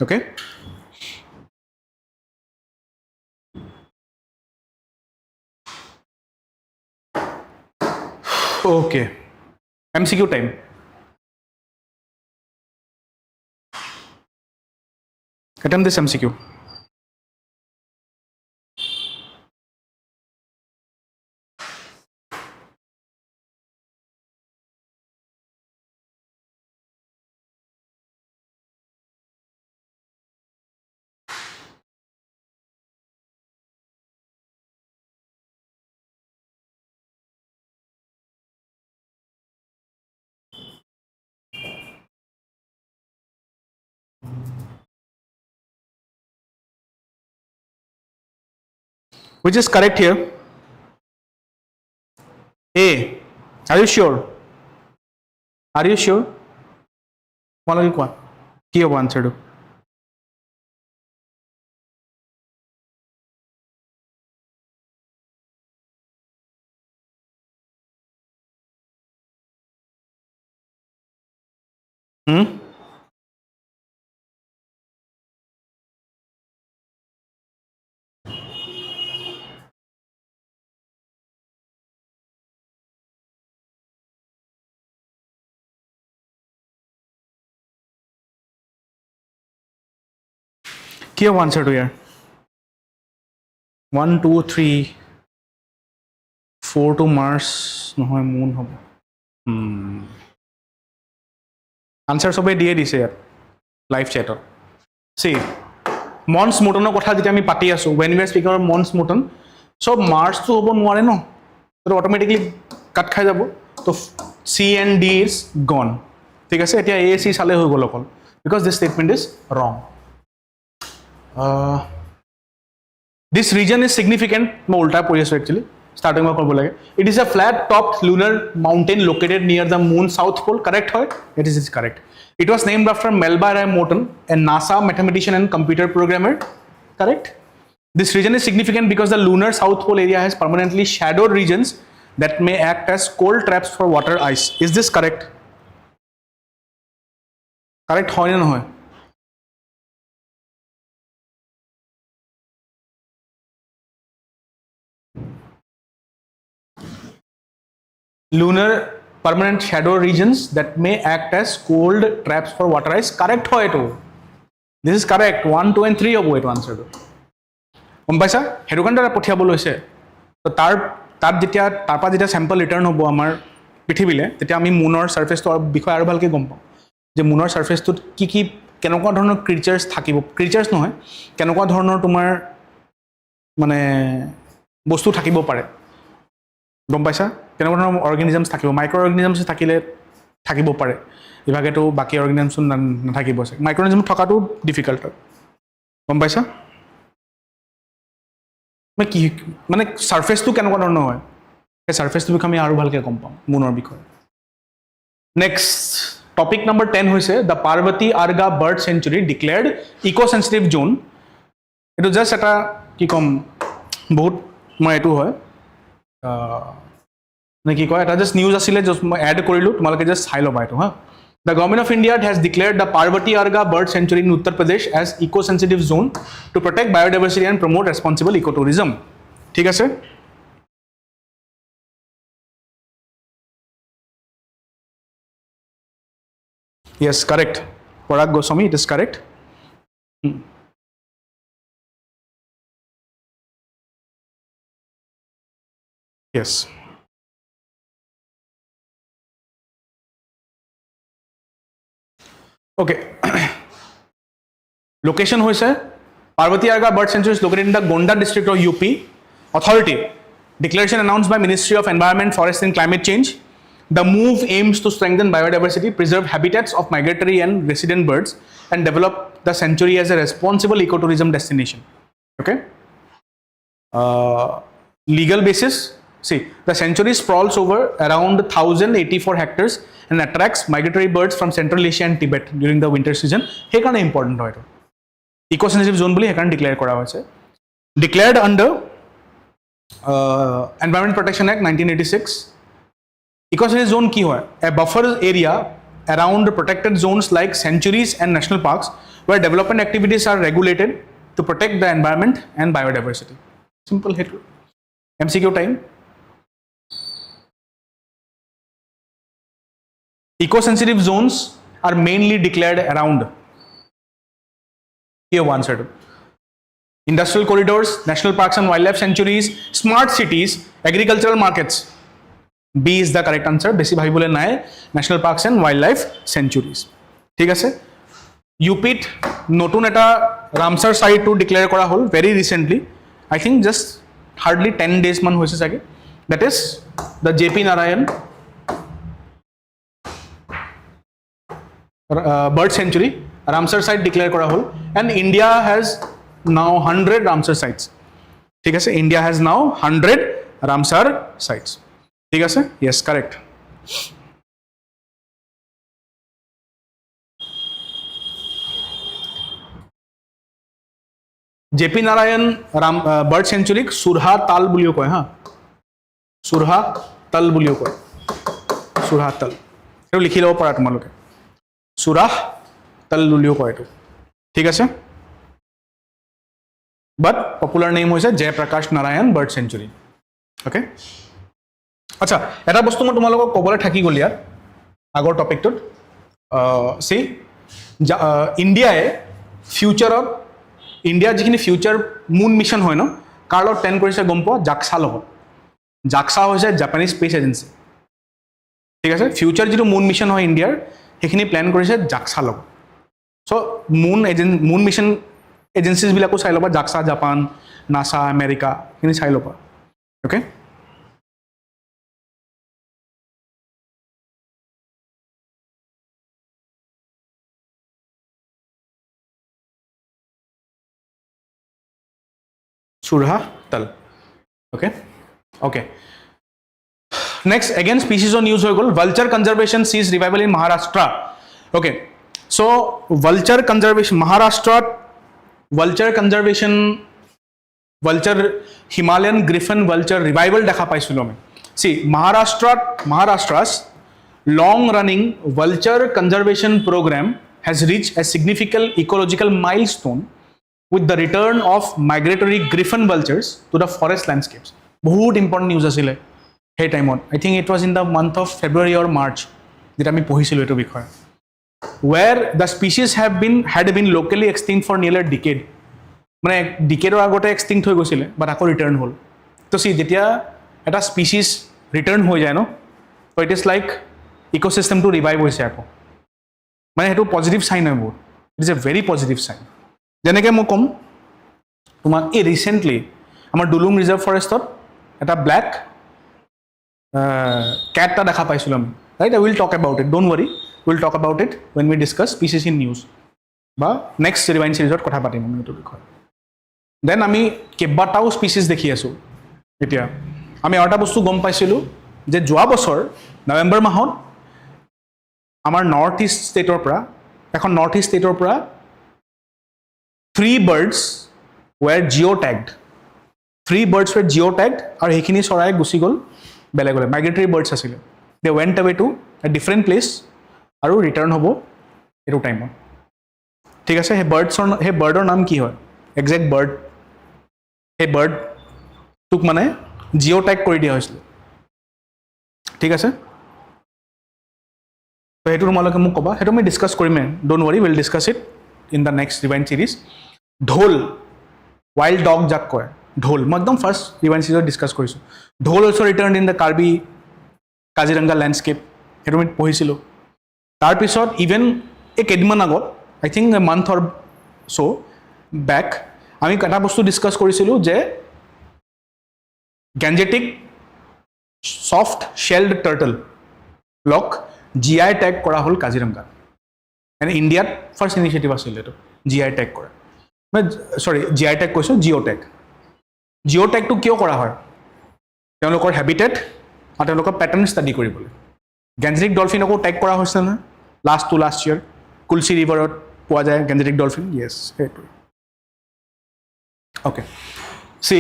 okay okay MCQ time attempt this MCQ which is correct here A are you sure malagi kwa ki hobo answer to কি হ'ব answer to here 1 2 3 4 to Mars নহয় মুন হ'ব answer সবে দিয়ে দিছে ইয়াত লাইভ চ্যাটত see মন্স মোটনৰ কথা যেতিয়া আমি পাতি আছো when we are speaking about মন্স মোটন so Mars তো হ'ব নোৱাৰে ন তো অটোমেটিক্যালি কাট খাই যাব তো C and D is gone ঠিক আছে এতিয়া A C চালে হৈ গল অকল because this statement is wrong this region is significant মই উল্টা পঢ়ি আছো actually starting মই কৰিব লাগে it is a flat topped lunar mountain located near the moon south pole correct হয় it is correct it was named after Melba Ray Morton a NASA mathematician and computer programmer correct this region is significant because the lunar south pole area has permanently shadowed regions that may act as cold traps for water ice is this correct হয় না নহয় lunar permanent shadow regions that may act as cold traps for water ice correct hoy to this is correct 1 2 and 3 hobo eto answer to gom paisa hetu kandara pothiabol hoise to tar jetia tarpa jetia sample return hobo amar pithibile tetia ami moonor surface to bikhoy aru bhalke gom pam je moonor surface to ki kenokwa dhoroner creatures thakibo creatures nohoy kenokwa dhoroner tumar mane bostu thakibo pare গম পাইছা কেনেকুৱা ধৰণৰ অৰ্গানিজমছ থাকিব micro অৰ্গানিজমছ থাকিলে থাকিব পাৰে ইভাগেটো বাকি অৰ্গানিজমছ নাথাকিব মাইক্ৰ অৰ্গানিজম থকাটো ডিফিকাল্ট গম পাইছা মানে কি মানে সাৰফেচটো কেনেকুৱা ধৰণৰ হয় সেই সাৰফেচটো বিষয়ে আমি আৰু ভালকৈ গম পাম মুনৰ বিষয়ে নেক্সট টপিক নম্বৰ 10 হৈছে the Parvati Arga bird sanctuary declared eco' sensitive zone এইটো জাষ্ট এটা কি ক'ম বহুত মই এইটো হয় মানে কি কয় এটা জাষ্ট নিউজ আছিলে জাষ্ট মই এড কৰিলোঁ তোমালোকে জাষ্ট চাই ল'বা এইটো হা The Government of India has declared the Parvati Arga bird sanctuary in Uttar Pradesh as eco-sensitive zone to protect biodiversity and promote responsible ecotourism. ठीक है sir? Yes, correct. Parag Goswami, it is correct. Yes. Okay. Location hoise Parvati Arga Bird Sanctuary is located in the Gonda district of UP. Authority. Declaration announced by Ministry of Environment, Forest and Climate Change. The move aims to strengthen biodiversity, preserve habitats of migratory and resident birds, and develop the sanctuary as a responsible ecotourism destination. Okay. Legal basis. See, the sanctuary sprawls over around 1,084 hectares and attracts migratory birds from Central Asia and Tibet during the winter season. He kind of important hoy. Eco-sensitive zone boli he kind declare kora hoise. Declared under Environment Protection Act 1986. Eco-sensitive zone ki hoy? A buffer area around protected zones like sanctuaries and national parks where development activities are regulated to protect the environment and biodiversity. Simple hit. MCQ time. Eco-sensitive zones are mainly declared around here one side. Industrial corridors, national parks and wildlife sanctuaries, smart cities, agricultural markets. B is the correct answer. Besi bhai nai national parks and wildlife sanctuaries. ठीक है UP नतुन एटा Ramsar site to declare करा हल very recently. I think just hardly 10 days मान होइसे सागे. That is the JP Narayan bird sanctuary Ramsar site declare kora hol and India has now 100 Ramsar sites. ठीक है India has now 100 Ramsar sites. ठीक है yes correct. JP Narayan bird sanctuary surha tal बुलियो कोई हाँ surha tal बुलियो कोई surha tal तो लिखी लो पड़ा तुम लोग सुराह तल लुलियो को एटो ठीक है बट पपुलर नेम होइसे Jayaprakash Narayan bird sanctuary okay अच्छा এটা বস্তু মই তোমালোকক কবলে থাকি গল ইয়াৰ আগৰ টপিকটোত সি ইন্ডিয়ায়ে ফিউচাৰত ইন্ডিয়া যিখিনি ফিউচাৰ মুন মিশন হয় ন কাৰ্ল 10 কৰিছে গম পাও জাক্সা লগত জাক্সা হৈছে জাপানিজ স্পেচ এজেন্সি ঠিক আছে ফিউচাৰ যিটো মুন মিশন হয় ইন্ডিয়াৰ সেইখিনি প্ল্যান কৰিছে জাক্সা লগ সো মুন মিশন এজেন্সিজ বিলাকো চাই লবা জাক্সা জাপান নাসা আমেৰিকা খিনি চাই লবা okay surha tal okay okay next again species on news hoy gol vulture conservation sees revival in Maharashtra okay so vulture conservation Maharashtra vulture conservation vulture Himalayan griffon vulture revival dekha paisilo me see Maharashtra's long running vulture conservation program has reached a significant ecological milestone with the return of migratory griffon vultures to the forest landscapes bahut important news asile hey time on I think it was in the month of February or March that ami pohisilu eto bikhoy where the species had been locally extinct for nearly a decade mane decade or agote extinct hoy gosile but ako return hol to see jetia eta species return hoy jay no so it is like ecosystem to revive hoise ako mane eto positive sign hoy bahut it is a very positive sign যেনেকে মই কম তোমাক এই recently আমাৰ Dulung reserve ফৰেষ্টত এটা black cat ta দেখা পাইছিল আমি right I will talk about it don't worry we'll talk about it when we discuss species in news বা next rewind series ত কথা পাতিম আমি এটো বিষয় দেন আমি কেইবাটাও স্পিচিছ দেখি আছোঁ এতিয়া আমি আৰু এটা বস্তু গম পাইছিলোঁ যে যোৱা বছৰ নৱেম্বৰ মাহত আমাৰ নৰ্থ ইষ্ট ষ্টেটৰ পৰা এখন নৰ্থ ইষ্ট ষ্টেটৰ পৰা 3 birds were geotagged 3 birds were geotagged আৰু সেইখিনি চৰাই গুচি গ'ল বেলেগলৈ মাইগ্ৰেটৰী বাৰ্ডছ আছিলে they went away to a different place আৰু ৰিটাৰ্ণ হ'ব এইটো টাইমত ঠিক আছে সেই বাৰ্ডৰ নাম কি হয় একজেক্ট বাৰ্ড সেই বাৰ্ডটোক মানে জিঅ'টেগ কৰি দিয়া হৈছিলে ঠিক আছে তো সেইটো তোমালোকে মোক ক'বা সেইটো আমি ডিছকাছ কৰিমেই don't worry will discuss it in the next rewind series dhole wild dog যাক কয় ঢোল মই একদম ফাৰ্ষ্ট ৰিভাইণ্ড ছিৰিজত ডিছকাছ কৰিছোঁ dhole also' return in the Karbi Kaziranga landscape সেইটো আমি পঢ়িছিলোঁ তাৰপিছত ইভেন এই কেইদিনমান আগত I think a month or so' back আমি এটা বস্তু ডিছকাছ কৰিছিলোঁ যে gangetic soft shelled turtle lock GI tag কৰা হ'ল কাজিৰঙা এণ্ড ইণ্ডিয়াত ফাৰ্ষ্ট ইনিচিয়েটিভ আছিলে এইটো GI টেগ কৰা মানে চৰি GI টেগ কৈছোঁ জিঅ' টেগটো কিয় কৰা হয় তেওঁলোকৰ হেবিটেট আৰু তেওঁলোকৰ পেটাৰ্ণ ষ্টাডি কৰিবলৈ গেঞ্জেটিক ডলফিনকো টেগ কৰা হৈছে নহয় লাষ্ট ইয়াৰ কুলচি ৰিভাৰত পোৱা যায় গেঞ্জেটিক ডলফিন য়েছ সেইটো okay see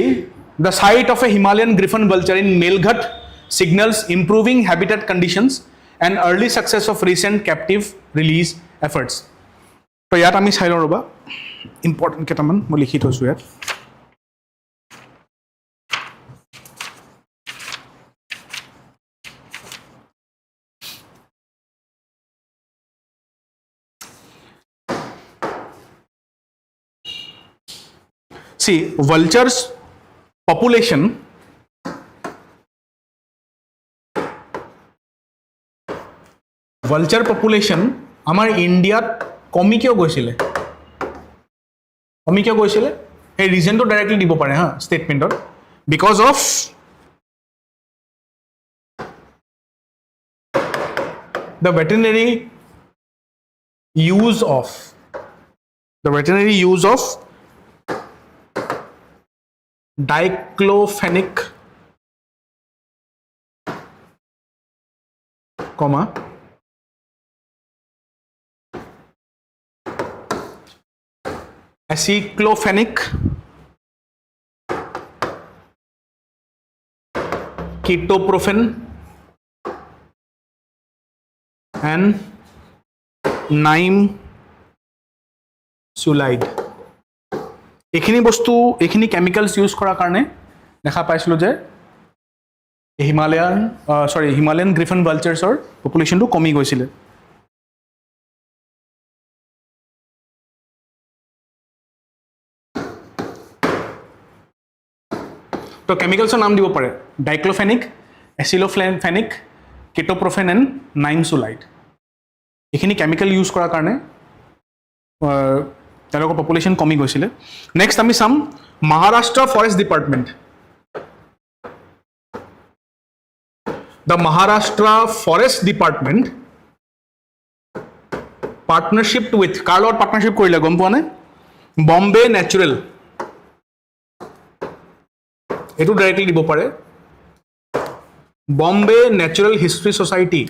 the sight of a Himalayan griffon vulture in Melghat signals improving habitat conditions and early success of recent captive release efforts. তো ইয়াত আমি চাই লওঁ ৰ'বা ইম্পৰ্টেণ্ট কেইটামান মই লিখি থৈছোঁ ইয়াত See, vultures population আমাৰ ইণ্ডিয়াত কমি কিয় গৈছিলে সেই ৰিজনটো ডাইৰেক্টলি দিব পাৰে হা ষ্টেটমেণ্টত because of the veterinary use of diclofenac comma aceclofenac ketoprofen and nimesulide এইখিনি বস্তু এইখিনি কেমিকেলছ ইউজ কৰাৰ কাৰণে দেখা পাইছিলোঁ যে হিমালয়ান গ্ৰিফন ভালচাৰ্ছৰ পপুলেশ্যনটো কমি গৈছিলে তো কেমিকেলছৰ নাম দিব পাৰে ডাইক্ল'ফেনিক এচিলোফেনিক কেটোপ্ৰফেন এণ্ড নাইমচুলাইড এইখিনি কেমিকেল ইউজ কৰাৰ কাৰণে তেওঁলোকৰ পপুলেশ্যন কমি গৈছিলে নেক্সট আমি চাম Maharashtra forest department the Maharashtra forest department partnership with কাৰ লগত পাৰ্টনাৰশ্বিপ কৰিলে গম পোৱা নে বম্বে নেচাৰেল এইটো ডাইৰেক্টলি দিব পাৰে Bombay natural history society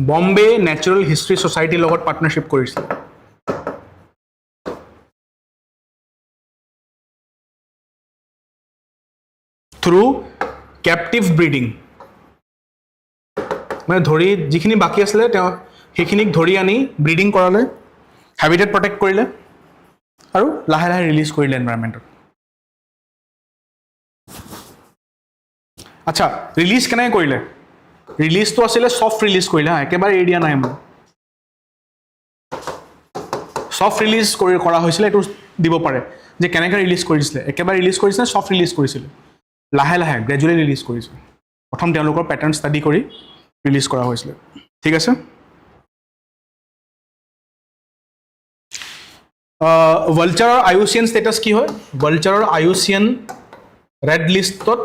Bombay natural history ছ'চাইটিৰ লগত পাৰ্টনাৰশ্বিপ কৰিছিল থ্ৰু কেপটিভ ব্ৰিডিং মানে ধৰি যিখিনি বাকী আছিলে তেওঁ সেইখিনিক ধৰি আনি ব্ৰিডিং কৰালে হেবিটেট প্ৰটেক্ট কৰিলে আৰু লাহে লাহে ৰিলিজ কৰিলে এনভাইৰনমেণ্টত আচ্ছা ৰিলিজ কেনেকৈ কৰিলে ৰিলিজটো আছিলে ছফ্ট ৰিলিজ কৰিলে হা একেবাৰে এৰি দিয়া নাই মই ছফ্ট ৰিলিজ কৰা হৈছিলে এইটো দিব পাৰে যে কেনেকৈ ৰিলিজ কৰিছিলে একেবাৰে ৰিলিজ কৰিছিলে ছফ্ট ৰিলিজ কৰিছিলে লাহে লাহে গ্ৰেজুৱেলি ৰিলিজ কৰিছিল প্ৰথম তেওঁলোকৰ পেটাৰ্ণ ষ্টাডি কৰি ৰিলিজ কৰা হৈছিলে ঠিক আছে ভালচাৰৰ IUCN ষ্টেটাছ কি হয় ভালচাৰৰ IUCN ৰেড লিষ্টত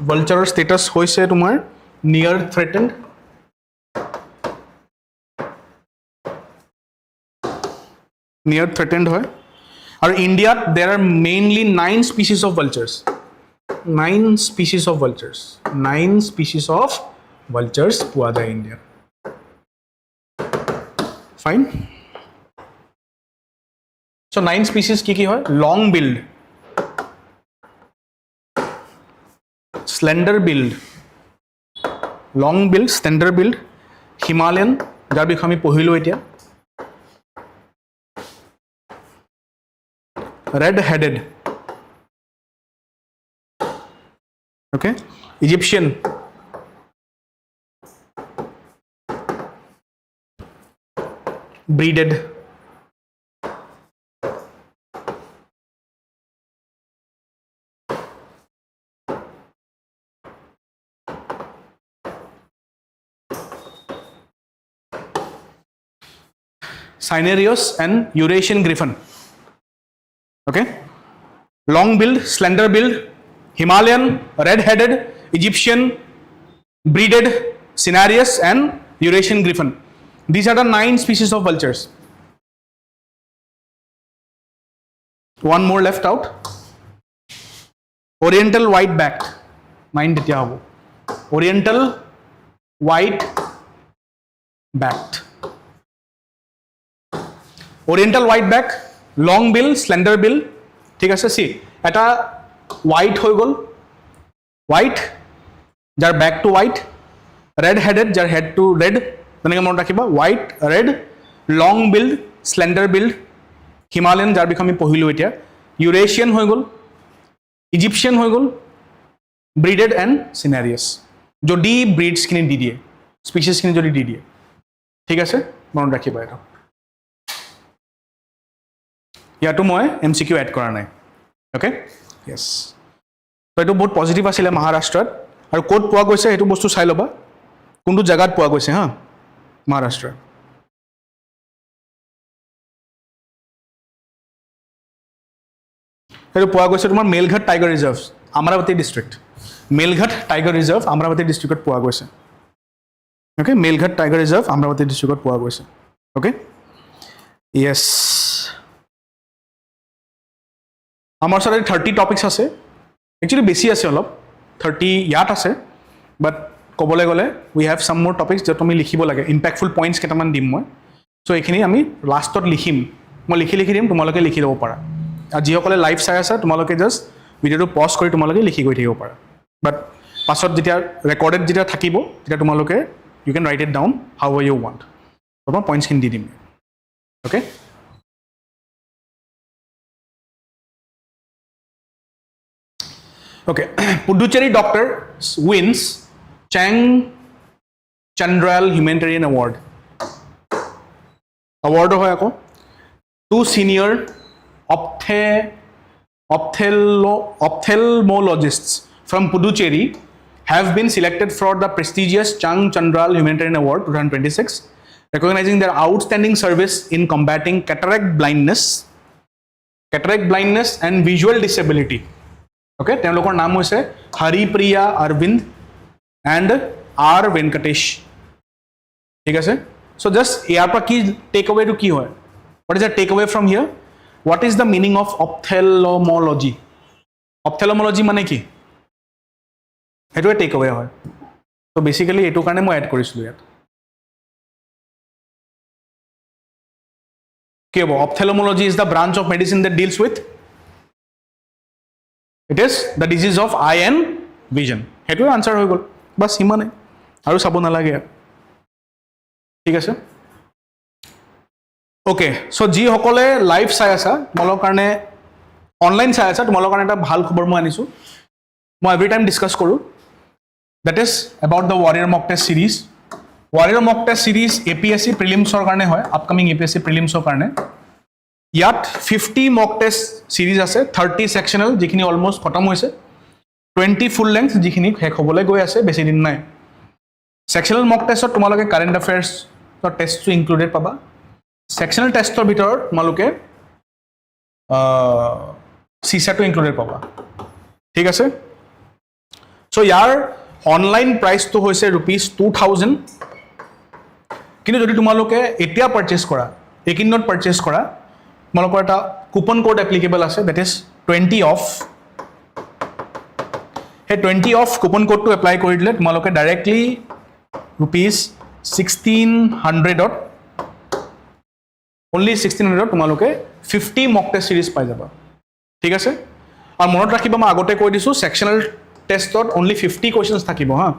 ভালচাৰৰ ষ্টেটাছ হৈছে তোমাৰ নিয়াৰ থ্ৰেটেণ্ড near threatened hoy. Or India, there are mainly 9 species of vultures. 9 species of vultures. 9 species of vultures পোৱা যায় India. Fine. So 9 species কি কি হয়? Long billed, slender billed, long billed, slender billed, Himalayan, যাৰ বিষয়ে আমি পঢ়িলো এতিয়া, red headed, okay, Egyptian, breeded, Cinereous and Eurasian griffon. Okay, long billed, slender billed, Himalayan, red headed, Egyptian, breeded, Cinereous and Eurasian griffon. These are the 9 species of vultures. One more left out. Oriental white backed. 9 ditya hobo. Oriental white backed. Oriental white back, long bill, slender bill. ঠিক আছে, সি এটা white হৈ গ'ল, white যাৰ back to white, red headed যাৰ head to red, তেনেকৈ মনত ৰাখিবা, white, red, long billed, slender billed, Himalayan যাৰ বিষয়ে আমি পঢ়িলোঁ এতিয়া, Eurasian হৈ গ'ল, Egyptian হৈ গ'ল, breeded and Cinereous. যদি ব্ৰিডছখিনি দি দিয়ে, স্পিচিছখিনি যদি দি দিয়ে, ঠিক আছে, মনত ৰাখিবা এটা। ইয়াতো মই MCQ এড কৰা নাই, অ'কে, য়েছ। তো এইটো বহুত পজিটিভ আছিলে মহাৰাষ্ট্ৰত, আৰু ক'ত পোৱা গৈছে সেইটো বস্তু চাই ল'বা, কোনটো জেগাত পোৱা গৈছে হা, মহাৰাষ্ট্ৰ। সেইটো পোৱা গৈছে তোমাৰ Melghat tiger reserve, Amravati district, Melghat tiger reserve Amravati ডিষ্ট্ৰিক্টত পোৱা গৈছে, okay, Melghat tiger reserve Amravati ডিষ্ট্ৰিক্টত পোৱা গৈছে, অ'কে, য়েছ। আমাৰ ওচৰত 30 টপিকছ আছে, একচুৱেলি বেছি আছে অলপ, 30 ইয়াত আছে, বাট ক'বলৈ গ'লে উই হেভ ছাম মোৰ টপিকছ য'ত আমি লিখিব লাগে, ইম্পেক্টফুল পইণ্টছ কেইটামান দিম মই, চ' এইখিনি আমি লাষ্টত লিখিম, মই লিখি দিম, তোমালোকে লিখি ল'ব পাৰা, আৰু যিসকলে লাইভ চাই আছা তোমালোকে জাষ্ট ভিডিঅ'টো পজ কৰি তোমালোকে লিখি গৈ থাকিব পাৰা, বাট পাছত যেতিয়া ৰেকৰ্ডেড যেতিয়া থাকিব তেতিয়া তোমালোকে you can write it down how you want, মই পইণ্টছখিনি দি দিম, okay. Okay, Puducherry doctor wins Chang Chandral Humanitarian Award. Award hoy ako. 2 senior ophthalmologists from Puducherry have been selected for the prestigious Chang Chandral Humanitarian Award 2026, recognizing their outstanding service in combating cataract blindness and visual disability. Okay, তেওঁলোকৰ নাম হৈছে Haripriya Arvind and R Venkatesh, ঠিক আছে। চ' just ইয়াৰ পৰা কি tech আৱেটো কি হয়, what is the take away from here, what is the meaning of ophthalmology, ophthalmology মানে কি, সেইটোৱে টেক আৱে হয়। চ' বেচিকেলি এইটো কাৰণে মই এড কৰিছিলোঁ ইয়াত। কি হ'ব, ophthalmology is the branch of medicine that deals with, it is the disease of eye and vision, সেইটোৱে আনচাৰ হৈ গ'ল, বাছ সিমানে, আৰু চাব নালাগে, ঠিক আছে। অ'কে, চ' যিসকলে লাইভ চাই আছা তোমালোকৰ কাৰণে, অনলাইন চাই আছা তোমালোকৰ কাৰণে এটা ভাল খবৰ মই আনিছোঁ, মই এভৰি টাইম ডিছকাছ কৰোঁ, that is about the warrior mock test series. Warrior mock test series APSC প্ৰিলিমছৰ কাৰণে হয়, আপকামিং APSC প্ৰিলিমছৰ কাৰণে। ইয়াত 50 মক টেষ্ট ছিৰিজ আছে, 30 ছেকশ্যনেল যিখিনি অলমষ্ট খতম হৈছে, 20 ফুল লেংথ যিখিনি শেষ হ'বলৈ গৈ আছে, বেছি দিন নাই। ছেকশ্যনেল মক টেষ্টত তোমালোকে কাৰেণ্ট এফেয়াৰ্ছৰ টেষ্টটো ইনক্লুডেড পাবা, ছেকশ্যনেল টেষ্টৰ ভিতৰত তোমালোকে CSAT ইনক্লুডেড পাবা, ঠিক আছে। চ' ইয়াৰ অনলাইন প্ৰাইচটো হৈছে ₹2000, কিন্তু যদি তোমালোকে এতিয়া পাৰচেছ কৰা, এইকেইদিনত পাৰচেছ কৰা, তোমালোকৰ এটা কুপন কোড এপ্লিকেবল আছে, দ্যাট ইজ 20 অফ। সেই 20 অফ কুপন কোডটো এপ্লাই কৰি দিলে তোমালোকে ডাইৰেক্টলি ₹1600 অনলি 1600 তোমালোকে 50 মক টেষ্ট সিৰিজ পাই যাবা, ঠিক আছে। আৰু মনত ৰাখিবা, মই আগতে কৈ দিছোঁ ছেকশ্যনেল টেষ্টত অনলি 50 কুৱেশ্যনছ থাকিব হা,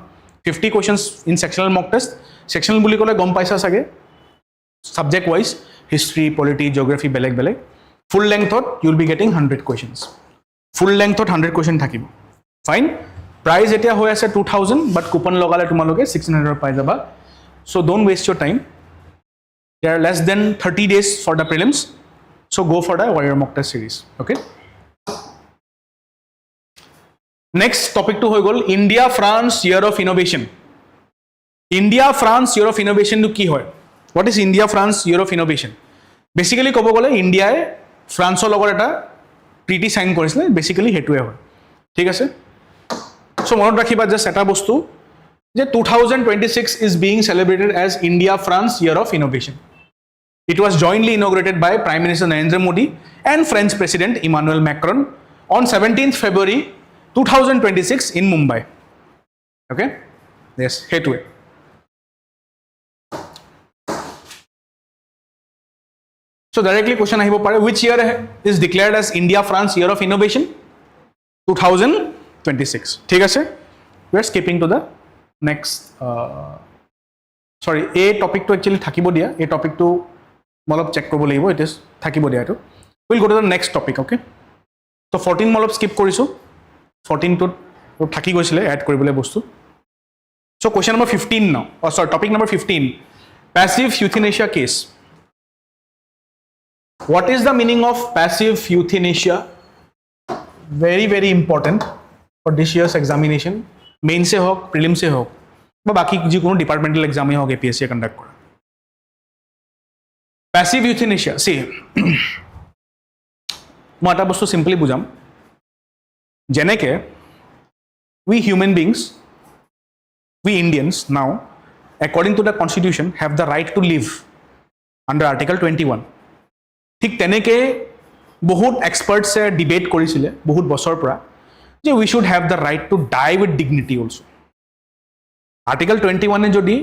50 questions in sectional mock test. Sectional বুলি ক'লে গম পাইছা চাগে, subject wise history, polity, geography বেলেগ বেলেগ। ফুল লেংথত you will be getting 100 questions, full লেংথত 100 কুৱেশ্যন থাকিব। ফাইন, প্ৰাইজ এতিয়া হৈ আছে 2000, বাট কুপন লগালে তোমালোকে 1600 পাই যাবা। So' don't waste your time, there are less than 30 days for the prelims, so go for the warrior mock test series. Okay, next topic to hoy gol India France year of innovation. India France year of innovation to ki hoy? What is India France year of innovation? Basically kobo gole India e France or logor eta treaty sign korisile, basically hetue hoy, thik ase. So monot rakhiba just eta bostu je 2026 is being celebrated as India France year of innovation. It was jointly inaugurated by Prime Minister Narendra Modi and French President Emmanuel Macron on 17th February 2026 in Mumbai. Okay, yes, hetue. So directly question ahibo pare, which year is declared as India France year of innovation? 2026, thik ase. We are skipping to the next sorry, a topic to actually thakibo dia, a topic to molop check korbo lagibo, it is thakibo dia etu. We'll go to the next topic. Okay, so 14 molop skip korisu, 14 to thaki goisile add koribole bostu. So question number 15 now, or sorry, topic number 15, passive euthanasia case. What is the meaning of passive euthanasia? Very very important for this year's examination, main se hok, prelim se hok, বা বাকি যিকোনো departmental এক্সামে হওক APSC conduct কৰা। Passive euthanasia, সি মই এটা বস্তু simply বুজাম, যেনেকে we human beings, we Indians now, according to the constitution, have the right to live under Article 21. ঠিক তেনেকে বহুত এক্সপাৰ্টছে ডিবেট কৰিছিলে বহুত বছৰ পৰা যে we should have the right to die with dignity also. Article 21 এ যদি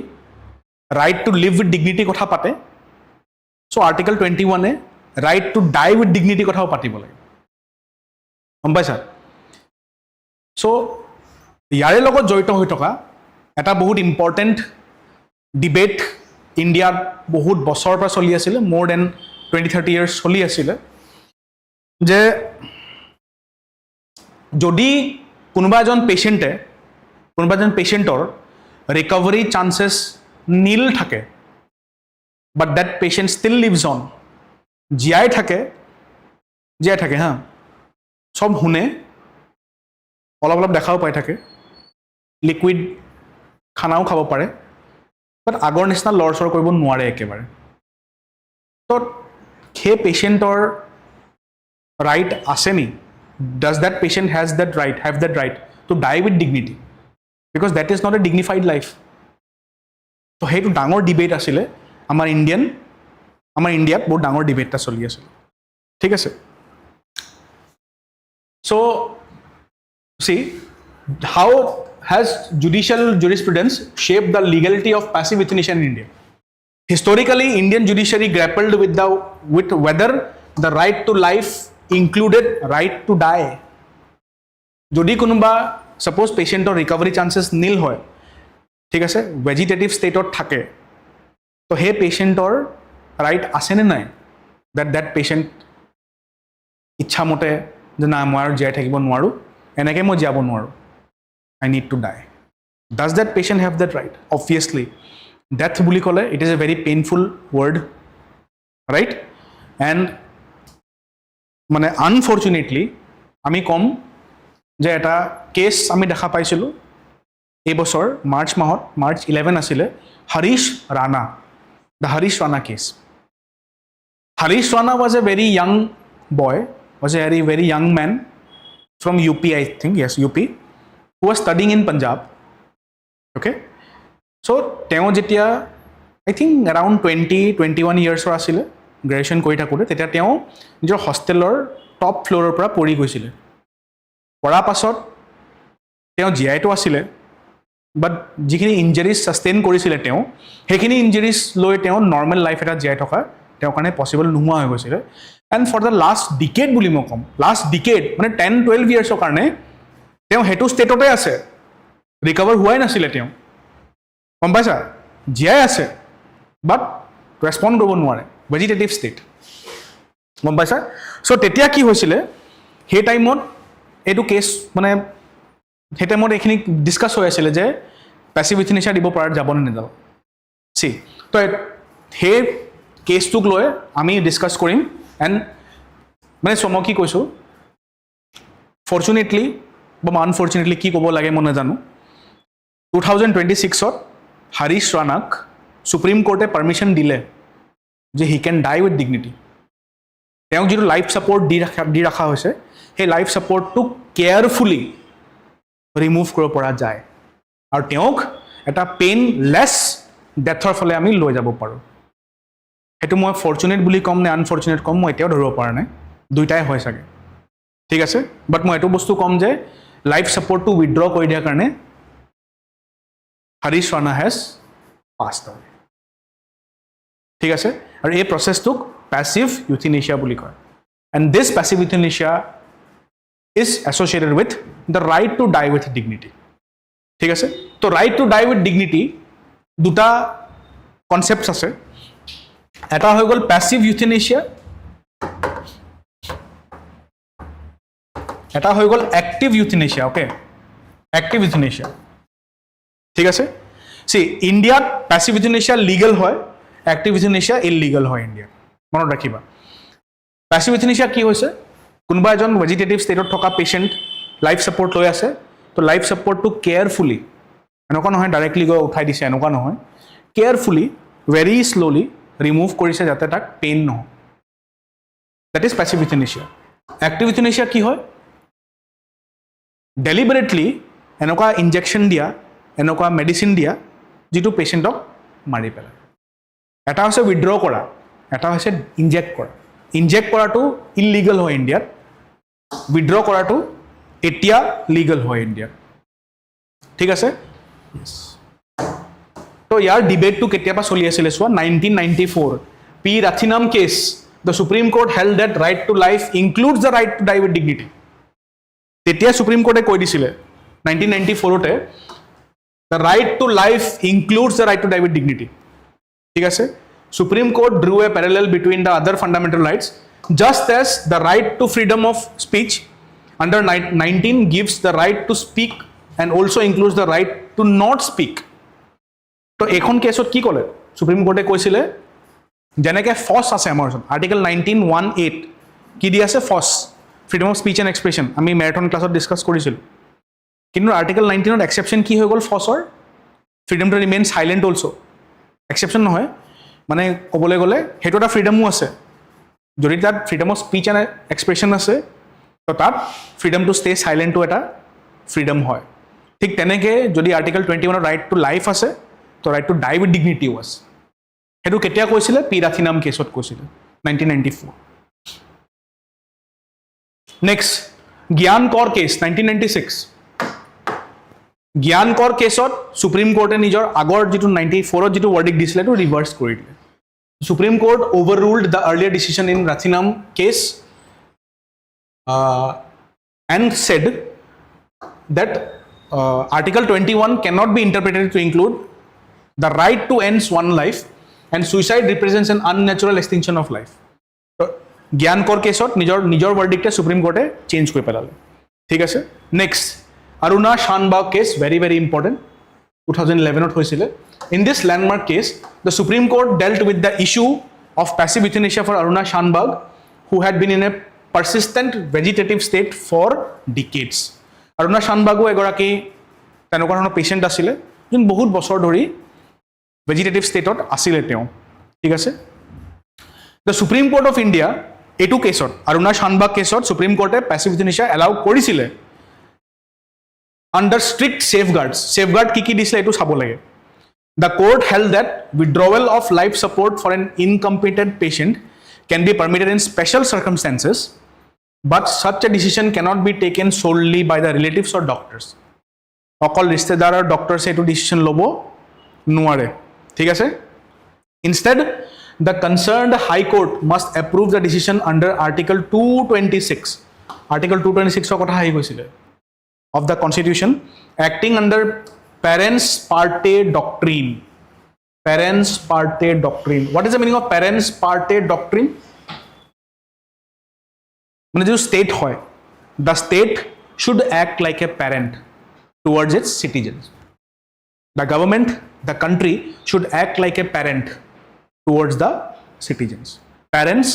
right to live with dignity কথা পাতে, so Article 21 A right to die with dignity কথাও পাতিব লাগে, গম পাইছা? so ইয়াৰে লগত জড়িত হৈ থকা এটা বহুত ইম্পৰ্টেণ্ট ডিবেট ইণ্ডিয়াত বহুত বছৰৰ পৰা চলি আছিলে, more than 20-30 years চলি আছিলে, যে যদি কোনোবা এজন পেশেণ্টৰ ৰিকভাৰী চান্সেছ নীল থাকে, বাট দ্যাট পেশেণ্ট ষ্টিল লিভছ অন, জীয়াই থাকে হা, চব শুনে, অলপ অলপ দেখাও পাই থাকে, লিকুইড খানাও খাব পাৰে, বাট আগৰ নিচিনা লৰচৰ কৰিব নোৱাৰে একেবাৰে। তো সেই পেশেণ্টৰ ৰাইট আছে নি? Does that patient have that right to die with dignity? Because that is not a dignified life. So সেইটো ডাঙৰ ডিবেট আছিলে আমাৰ ইণ্ডিয়াত বহুত ডাঙৰ ডিবেট এটা চলি আছিল, ঠিক আছে। So see, how has judicial jurisprudence shaped the legality of passive euthanasia in India? Historically, Indian judiciary grappled with whether the right to life included right to die. যদি কোনোবা suppose পেশেণ্টৰ ৰিকভাৰী চান্সেছ নীল হয়, ঠিক আছে, ভেজিটেটিভ ষ্টেটত থাকে, তো সেই পেশেণ্টৰ right আছেনে নাই that পেশেণ্ট ইচ্ছামতে যে না মই আৰু জীয়াই থাকিব নোৱাৰোঁ, এনেকৈ মই জীয়াব নোৱাৰোঁ, I need to die. Does that patient have that right? Obviously. Death বুলি ক'লে it is a very painful word, right? And মানে আনফৰ্চুনেটলি আমি কম যে এটা কেছ আমি দেখা পাইছিলোঁ এই বছৰ মাৰ্চ 11 আছিলে, Harish Rana, the Harish Rana case. Harish Rana was a very young boy, was a very young man from UP, I think, yes, UP, who was studying in Punjab. Okay, so তেওঁ যেতিয়া I think around 20-21 years আছিলে, graduation কৰি থাকোঁতে তেতিয়া তেওঁ নিজৰ হোষ্টেলৰ টপ ফ্ল'ৰৰ পৰা পৰি গৈছিলে পৰাৰ পাছত তেওঁ জীয়াইতো আছিলে বাট যিখিনি ইঞ্জুৰিজ ছাষ্টেইন কৰিছিলে তেওঁ সেইখিনি ইঞ্জুৰিজ লৈ তেওঁ নৰ্মেল লাইফ এটা জীয়াই থকা তেওঁৰ কাৰণে পচিবল নোহোৱা হৈ গৈছিলে and for the last decade বুলি মই ক'ম লাষ্ট ডিকেড মানে 10-12 ইয়াৰ্ছৰ কাৰণে তেওঁ সেইটো ষ্টেটতে আছে ৰিকভাৰ হোৱাই নাছিলে তেওঁ গম পাইছা জীয়াই আছে বাট ৰেছপণ্ড কৰিব নোৱাৰে ভেজিটেটিভ ষ্টেট গম পাইছা চ' তেতিয়া কি হৈছিলে সেই টাইমত এইটো কেছ মানে সেই টাইমত এইখিনি ডিছকাছ হৈ আছিলে যে পেছিভ ইউথেনেচিয়া দিব পৰা যাব নে নাযাব চি তো সেই কেছটোক লৈ আমি ডিছকাছ কৰিম এণ্ড মানে মই কি কৈছোঁ ফৰ্চুনেটলি বা আনফৰ্চুনেটলি কি ক'ব লাগে মই নাজানো 2026ত হৰিশ ৰাণাক সুপ্ৰিম কোৰ্টে পাৰ্মিশ্যন দিলে যে হি কেন ডাই উইথ ডিগনিটি তেওঁক যিটো লাইফ ছাপৰ্ট দি ৰখা হৈছে সেই লাইফ ছাপৰ্টটোক কেয়াৰফুলি ৰিমুভ কৰিব পৰা যায় আৰু তেওঁক এটা পেইনলেছ ডেথৰ ফালে আমি লৈ যাব পাৰোঁ সেইটো মই ফৰ্চুনেট বুলি ক'ম নে আনফৰ্চুনেট ক'ম মই এতিয়াও ধৰিব পৰা নাই দুইটাই হয় চাগে ঠিক আছে বাট মই এইটো বস্তু ক'ম যে লাইফ ছাপৰ্টটো উইথড্ৰ কৰি দিয়াৰ কাৰণে Harish Rana has passed out ঠিক আছে আৰু এই প্ৰচেছটোক পেছিভ ইউথেনেচিয়া বুলি কয় and this passive euthanasia is associated with the right to die with dignity ঠিক আছে so right to die with dignity দুটা কনচেপ্টছ আছে এটা হৈ গ'ল পেছিভ ইউথেনেচিয়া এটা হৈ গ'ল active euthanasia okay active euthanasia ঠিক আছে চি ইণ্ডিয়াত পেছিভ ইউথেনেচিয়া লিগেল হয় এক্টিভ ইউথেনেচিয়া ইললিগেল হয় ইণ্ডিয়াত মনত ৰাখিবা পেছিভ ইউথেনেচিয়া কি হৈছে কোনোবা এজন ভেজিটেটিভ ষ্টেটত থকা পেচেণ্ট লাইফ ছাপৰ্ট লৈ আছে তো লাইফ ছাপৰ্টটো কেয়াৰফুলি এনেকুৱা নহয় ডাইৰেক্টলি গৈ উঠাই দিছে এনেকুৱা নহয় কেয়াৰফুলি ভেৰি শ্ল'লি ৰিমুভ কৰিছে যাতে তাক পেইন নহয় দেট ইজ পেছিভ ইউথেনেচিয়া এক্টিভ ইউথেনেচিয়া কি হয় ডেলিবাৰেটলি এনেকুৱা ইনজেকশ্যন দিয়া এনেকুৱা মেডিচিন দিয়া যিটো পেচেণ্টক মাৰি পেলায় এটা হৈছে উইথড্ৰ কৰা এটা হৈছে ইনজেক্ট কৰা ইনজেক্ট কৰাটো ইললিগেল হয় ইণ্ডিয়াত উইথড্ৰ কৰাটো এতিয়া লিগেল হয় ইণ্ডিয়াত ঠিক আছে তো ইয়াৰ ডিবেটটো কেতিয়াবা চলি আছিলে চোৱা 1994 P Rathinam case the supreme court held that right to life includes the right to die with dignity তেতিয়া সুপ্ৰিম কোৰ্টে কৈ দিছিলে 1994তে the right to life includes the right to die with dignity ঠিক আছে Supreme Court drew a parallel between the other fundamental rights just as the right to freedom of speech under 19 gives the right to speak and also includes the right to not speak তো এখন কেছত কি ক'লে supreme কোৰ্টে কৈছিলে যেনেকৈ ফছ আছে আমাৰ article 19(1)(8) কি দি আছে ফছ freedom of speech and expression আমি মেৰাথন ক্লাছত ডিছকাছ কৰিছিলোঁ কিন্তু আৰ্টিকল 19ত এক্সেপশ্যন কি হৈ গ'ল ফছৰ freedom to remain silent also' exception নহয় মানে ক'বলৈ গ'লে সেইটো এটা ফ্ৰীডমো আছে যদি তাত freedom of speech and expression আছে তো তাত ফ্ৰীডম টু ষ্টে চাইলেণ্টটো এটা ফ্ৰীডম হয় ঠিক তেনেকৈ যদি আৰ্টিকল 21ৰ ৰাইট টু লাইফ আছে so right to die with ডিগনিটিও আছে সেইটো কেতিয়া কৈছিলে পি ৰাথিনাম কেছত কৈছিলে 1994 নেক্সট জ্ঞান কৰ কেছ 1996 জ্ঞান কৰ কেছত সুপ্ৰিম কোৰ্টে নিজৰ আগৰ যিটো 94ত যিটো ৱৰ্ডিক দিছিলে সেইটো ৰিভাৰ্চ কৰি দিলে supreme court overruled the earlier decision in Rathinam case and said that Article 21 cannot be interpreted to include the right to end one's life and suicide represents an unnatural extinction of life. So, জ্ঞান কৰ কেছত নিজৰ ভাৰ্ডিক্টে supreme কোৰ্টে change কৰি পেলালে ঠিক আছে next Aruna Shanbaug case very very important 2011ত হৈছিলে in this landmark case the supreme Court dealt with the issue of passive euthanasia for Aruna Shanbaug who had been in a persistent vegetative state for decades Aruna শানবাগো এগৰাকী তেনেকুৱা ধৰণৰ পেচেণ্ট আছিলে যোন বহুত বছৰ ধৰি ভেজিটেটিভ ষ্টেটত আছিলে তেওঁ ঠিক আছে the supreme court of India এইটো কেছত Aruna Shanbhag কেছত supreme কোৰ্টে passive ইউথেনেচিয়া allow কৰিছিলে under strict safeguards safeguard কি দিছিলে এইটো চাব লাগে the court held that withdrawal of life support for an incompetent patient can be permitted in special circumstances, but such a decision cannot be taken solely by the relatives or doctors. অকল ৰিষ্টেদাৰ আৰু ডক্টৰছে এইটো decision ল'ব নোৱাৰে ঠিক আছে instead the concerned high court must approve the decision under article 226 article 226 কথা আহি গৈছিলে of the constitution acting under parens parte doctrine. Parens parte doctrine. What is the meaning of parens parte doctrine? মানে যে state হয় the state should act like a parent towards its citizens. The government, the country should act like a parent towards the citizens. Parents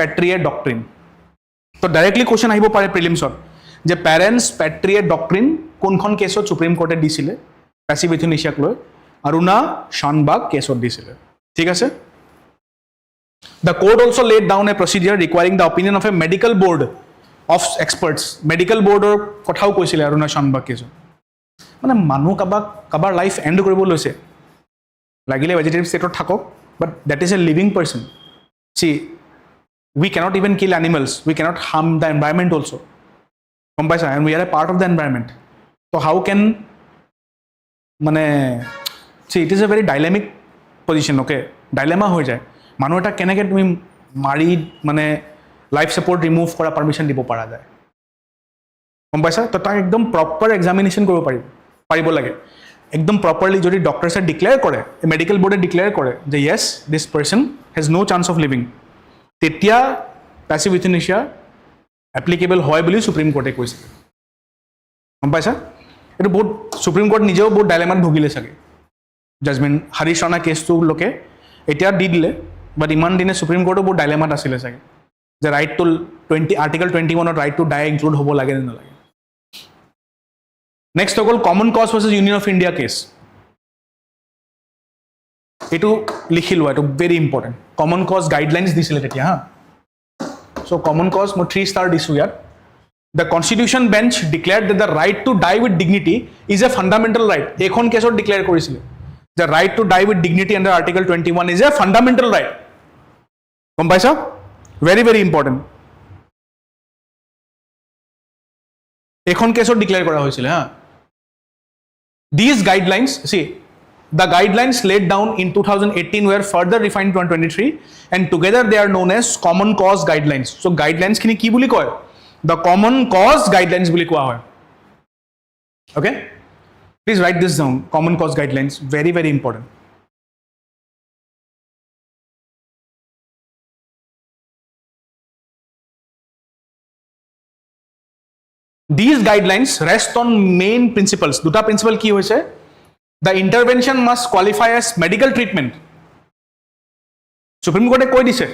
patriae doctrine. So directly question আহিব পাৰে প্ৰিলিমছত যে parents patriae doctrine কোনখন কেছত supreme কোৰ্টে দিছিলে passive euthanasia লৈ অৰুণা শানবাগ কেছত দিছিলে ঠিক আছে The court also laid down a procedure requiring the opinion of a medical board of experts. Medical board or kothao koisile Aruna Shanbag keso. Mane manu kabar life end koribo loise. Lagile vegetative state thakok, but that is a living person. See, we cannot even kill animals. We cannot harm the environment also. And we are a part of the environment. So how can see, it is a very dilemmic position, okay? Dilemma hoy jay. মানুহ এটা কেনেকৈ তুমি মাৰি মানে life support remove কৰা permission দিব পৰা যায় গম পাইছা তো তাক একদম প্ৰপাৰ এক্সামিনেশ্যন কৰিব পাৰিব লাগে একদম প্ৰপাৰলি যদি ডক্টৰছে ডিক্লেয়াৰ কৰে মেডিকেল বৰ্ডে ডিক্লেয়াৰ কৰে যে yes this person has no chance of living তেতিয়া পেছিভ ইউথেনেচিয়া এপ্লিকেবল হয় বুলি সুপ্ৰিম কোৰ্টে কৈছে গম পাইছা এইটো বহুত সুপ্ৰিম কোৰ্ট নিজেও বহুত ডাইলেমাত ভুগিলে চাগে জাজমেণ্ট হৰিশ ৰাণা কেছটো লোকে এতিয়া দি দিলে But iman dine Supreme Court বহুত ডাইলেমাত আছিলে চাগে যে right to 20 article 21 right to die include হ'ব লাগে না লাগে নেক্সট হল Common Cause versus Union of India case এটু লিখিলো এটু very important Common Cause guidelines দিছিলে তেতিয়া হা সো কমন কজ মই 3 স্টার দিছো ইয়াত The Constitution Bench declared that the right to die with dignity is a fundamental right. এখন কেছত ডিক্লেয়াৰ কৰিছিলে The right to die with dignity under Article 21 is a fundamental right. গম পাইছা? Very, very important. এখন কেছত declare কৰা হৈছিল হা These guidelines, see, the guidelines laid down in 2018 were further refined in 2023 and together they are known as common cause guidelines. So guidelines খিনি কি বুলি কয়? The common cause guidelines বুলি কোৱা হয়. Okay? Please write this down. Common cause guidelines, very, very important. These guidelines rest on main principles. Duta principle ki hoise? The intervention must qualify as medical treatment. Supreme Court koi dise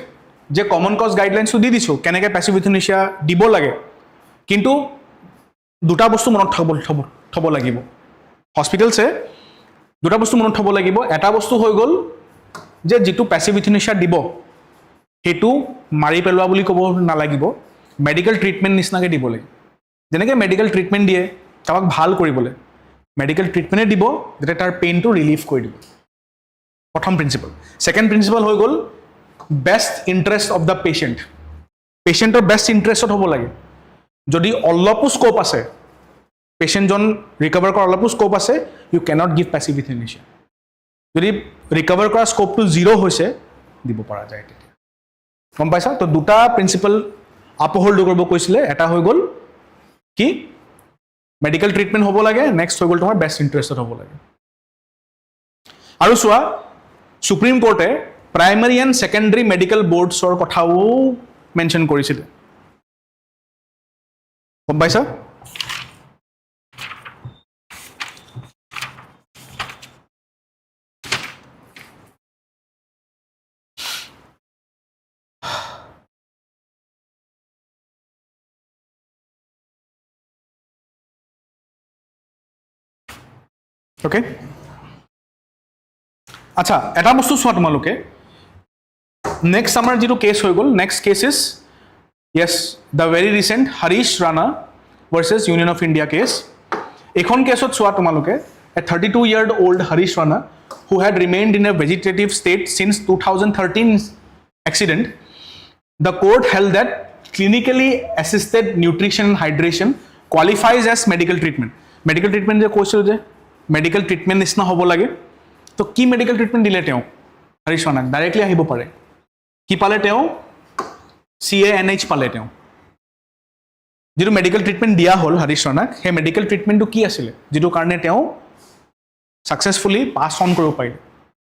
je common cause guidelines to di diso keneke passive euthanasia dibo lage kintu duta bostu monot thobo lagibo হস্পিটেলছে দুটা বস্তু মনত থব লাগিব এটা বস্তু হৈ গল যে যেটো প্যাসিভ ইউথেনেচিয়া দিব হেতু মাৰি পেলোৱা বুলি কব নালাগিব মেডিকেল ট্ৰিটমেন্ট নিছনাকে দিব লাগে যেনেকৈ মেডিকেল ট্ৰিটমেন্ট দিয়ে কাবাক ভাল কৰিবলে মেডিকেল ট্ৰিটমেন্টে দিব যেটা তাৰ পেইনটো ৰিলিফ কৰি দিব প্ৰথম প্ৰিন্সিপল সেকেন্ড প্ৰিন্সিপল হৈ গল best interest of the পেশেন্টৰ best ইন্টারেস্টত হ'ব লাগে যদি অলপো স্কোপ আছে patient জন recover কৰাৰ অলপ স্কোপ আছে you cannot give passive euthanasia যদি recover কৰা স্কোপটো 0 হৈছে দিব পৰা যায় তেতিয়া গম পাইছা তো দুটা প্ৰিন্সিপল আপহোল্ড কৰিব কৈছিলে এটা হৈ গল কি মেডিকেল ট্ৰিটমেন্ট হ'ব লাগে নেক্সট হৈ গল তোমাৰ বেস্ট ইন্টাৰেস্টত হ'ব লাগে আৰু চোৱা সুপ্ৰিম কোৰ্টে প্ৰাইমাৰী এণ্ড সেকেন্ডাৰী মেডিকেল বোৰ্ডছৰ কথাও মেনশন কৰিছিল গম পাইছা Okay. আচ্ছা এটা বস্তু চোৱা তোমালোকে নেক্সট আমাৰ যেটো কেস হৈ গল next case is yes the very recent Harish Rana versus Union of India case এখন কেছত চোৱা তোমালোকে a 32-year-old Harish Rana who had remained in a vegetative state since 2013 accident, the court held that clinically assisted nutrition and hydration qualifies as medical treatment. Medical treatment je কৈছিল যে medical treatment নিচিনা হ'ব লাগে, তো কি medical treatment দিলে তেওঁ Harish ৰাণাক directly আহিব পাৰে, কি পালে তেওঁ CANH পালে তেওঁ, যেটো মেডিকেল ট্ৰিটমেণ্ট দিয়া হ'ল হৰিশ ৰাণাক, সেই মেডিকেল ট্ৰিটমেণ্টটো কি আছিলে যেটো কাৰণে তেওঁ সাকসেসফুলি পাস অন কৰিব পাৰিলে,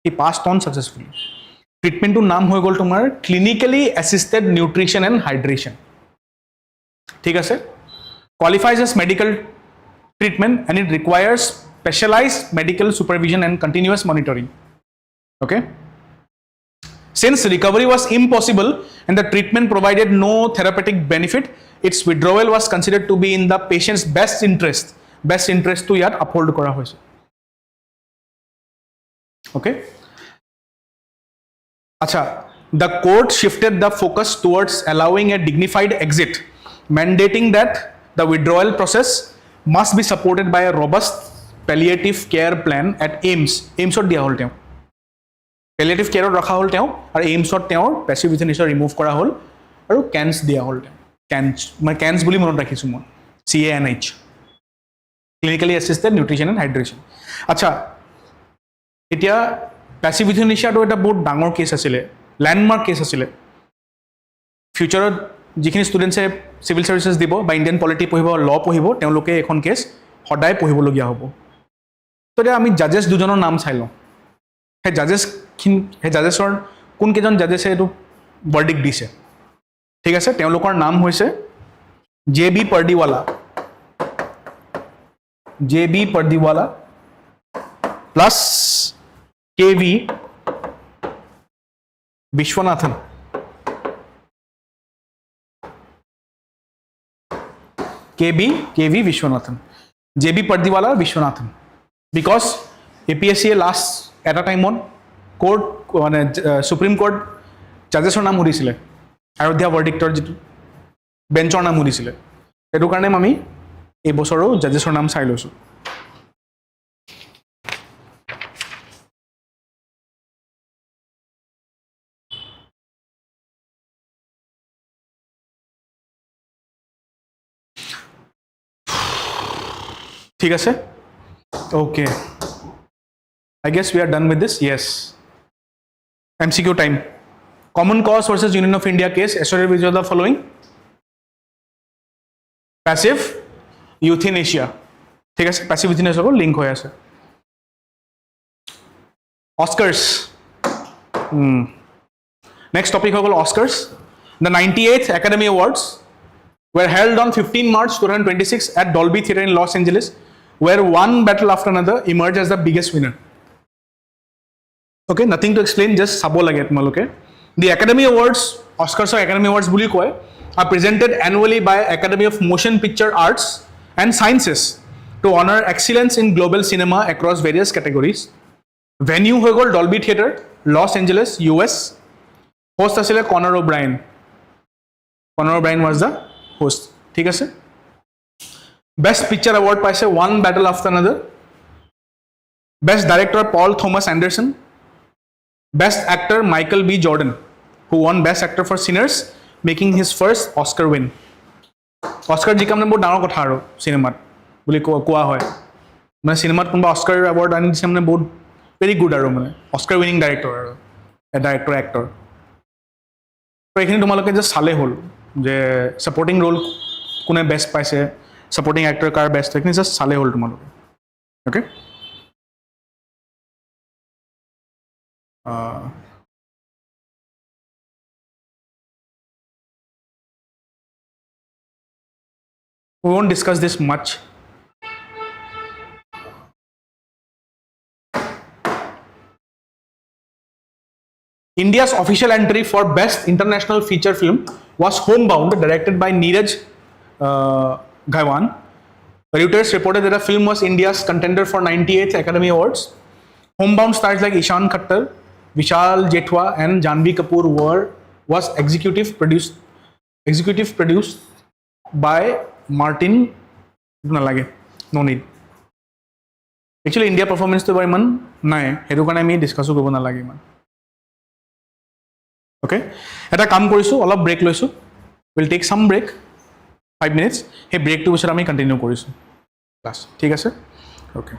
হি পাসড অন সাকসেসফুলি। ট্ৰিটমেণ্টটোৰ নাম হৈ গ'ল তোমাৰ clinically assisted nutrition and hydration, ঠিক আছে। qualifies as medical treatment and it requires specialized medical supervision and continuous monitoring. Okay, since recovery was impossible and the treatment provided no therapeutic benefit, its withdrawal was considered to be in the patient's best interest to yet uphold kora hoise. Okay, acha, the court shifted the focus towards allowing a dignified exit, mandating that the withdrawal process must be supported by a robust palliative care plan at AIMS ot dia hol teo palliative care ot rakha hol teo aru AIMS ot teor passive euthanasia remove kora hol aru CANS dia hol teo CANS boli monot rakhisu mon CANH clinically assisted nutrition and hydration. acha etia passive euthanasia to eta bahut dangor case asile, landmark case asile, future যিখিনি ষ্টুডেণ্টছে civil সাৰ্ভিচেছ দিব বা Indian polity পঢ়িব ল পঢ়িব তেওঁলোকে এখন cash সদায় পঢ়িবলগীয়া হ'ব। তো এতিয়া আমি জাজেছ দুজনৰ নাম চাই লওঁ, সেই জাজেছৰ কোনকেইজন জাজেছে এইটো ভাৰ্ডিক্ট দিছে, ঠিক আছে। তেওঁলোকৰ নাম হৈছে JB Pardiwala plus KV Viswanathan. KV Vishwanathan, JB Pardiwala Vishwanathan, because APSC last at a time on court Supreme Court judges or naam hurisile Ayodhya verdict or bench or naam hurisile, etu karone ami ei bosoro judges or naam sai loisu। ঠিক আছে, okay, I guess we are done with this. Yes, MCQ time. Common cause versus Union of India case, associated with the following: passive euthanasia, ঠিক আছে, passive euthanasia ko link hoy ase। Oscars, next topic hogol Oscars. The 98th Academy Awards were held on 15 March 2026 at Dolby Theatre in Los Angeles, where one battle after another emerged as the biggest winner. Okay, nothing to explain, just sabo lage tumaloke. The Academy Awards, Oscars or Academy Awards buli koy, are presented annually by Academy of Motion Picture Arts and Sciences to honor excellence in global cinema across various categories. Venue hoy gol Dolby Theatre, Los Angeles, US. Host asile Conor O'Brien was the host, ঠিক আছে। Best Picture Award পাইছে One Battle After Another, Best Director Paul Thomas Anderson, Best Actor Michael B. Jordan, who won Best Actor for Sinners, making his first Oscar win. Oscar জিকা মানে বহুত ডাঙৰ কথা আৰু চিনেমাত বুলি কোৱা হয়, মানে চিনেমাত কোনোবা অস্কাৰ এৱাৰ্ড আনি দিছে মানে বহুত ভেৰি গুড আৰু মানে অস্কাৰ উইনিং ডাইৰেক্টৰ আৰু ডাইৰেক্টৰ এক্টৰ। তো এইখিনি তোমালোকে জাষ্ট চালে হ'ল যে ছাপৰ্টিং ৰোল কোনে বেষ্ট পাইছে, ছাপৰ্টিং এক্টৰ কাৰ বেষ্ট, এইখিনি জাষ্ট চালে হ'ল তোমালোকে। Okay, we won't discuss this much. India's official entry for Best International Feature Film was Homebound, directed by Neeraj Ghaiwan. Reuters reported that the film was India's contender for 98th Academy Awards. Homebound stars like Ishan Khattar, Vishal Jethwa and Janhvi Kapoor was executive produced by Martin, no need. Actually India পাৰফৰ্মেঞ্চটো বাৰু ইমান নাই, সেইটো কাৰণে আমি ডিছকাছো কৰিব নালাগে ইমান। অ'কে, এটা কাম কৰিছোঁ, অলপ ব্ৰেক লৈছোঁ, উইল টেক চাম ব্ৰেক 5 minutes, সেই ব্ৰেকটোৰ পিছত আমি কণ্টিনিউ কৰিছোঁ ক্লাছ, ঠিক আছে? Okay.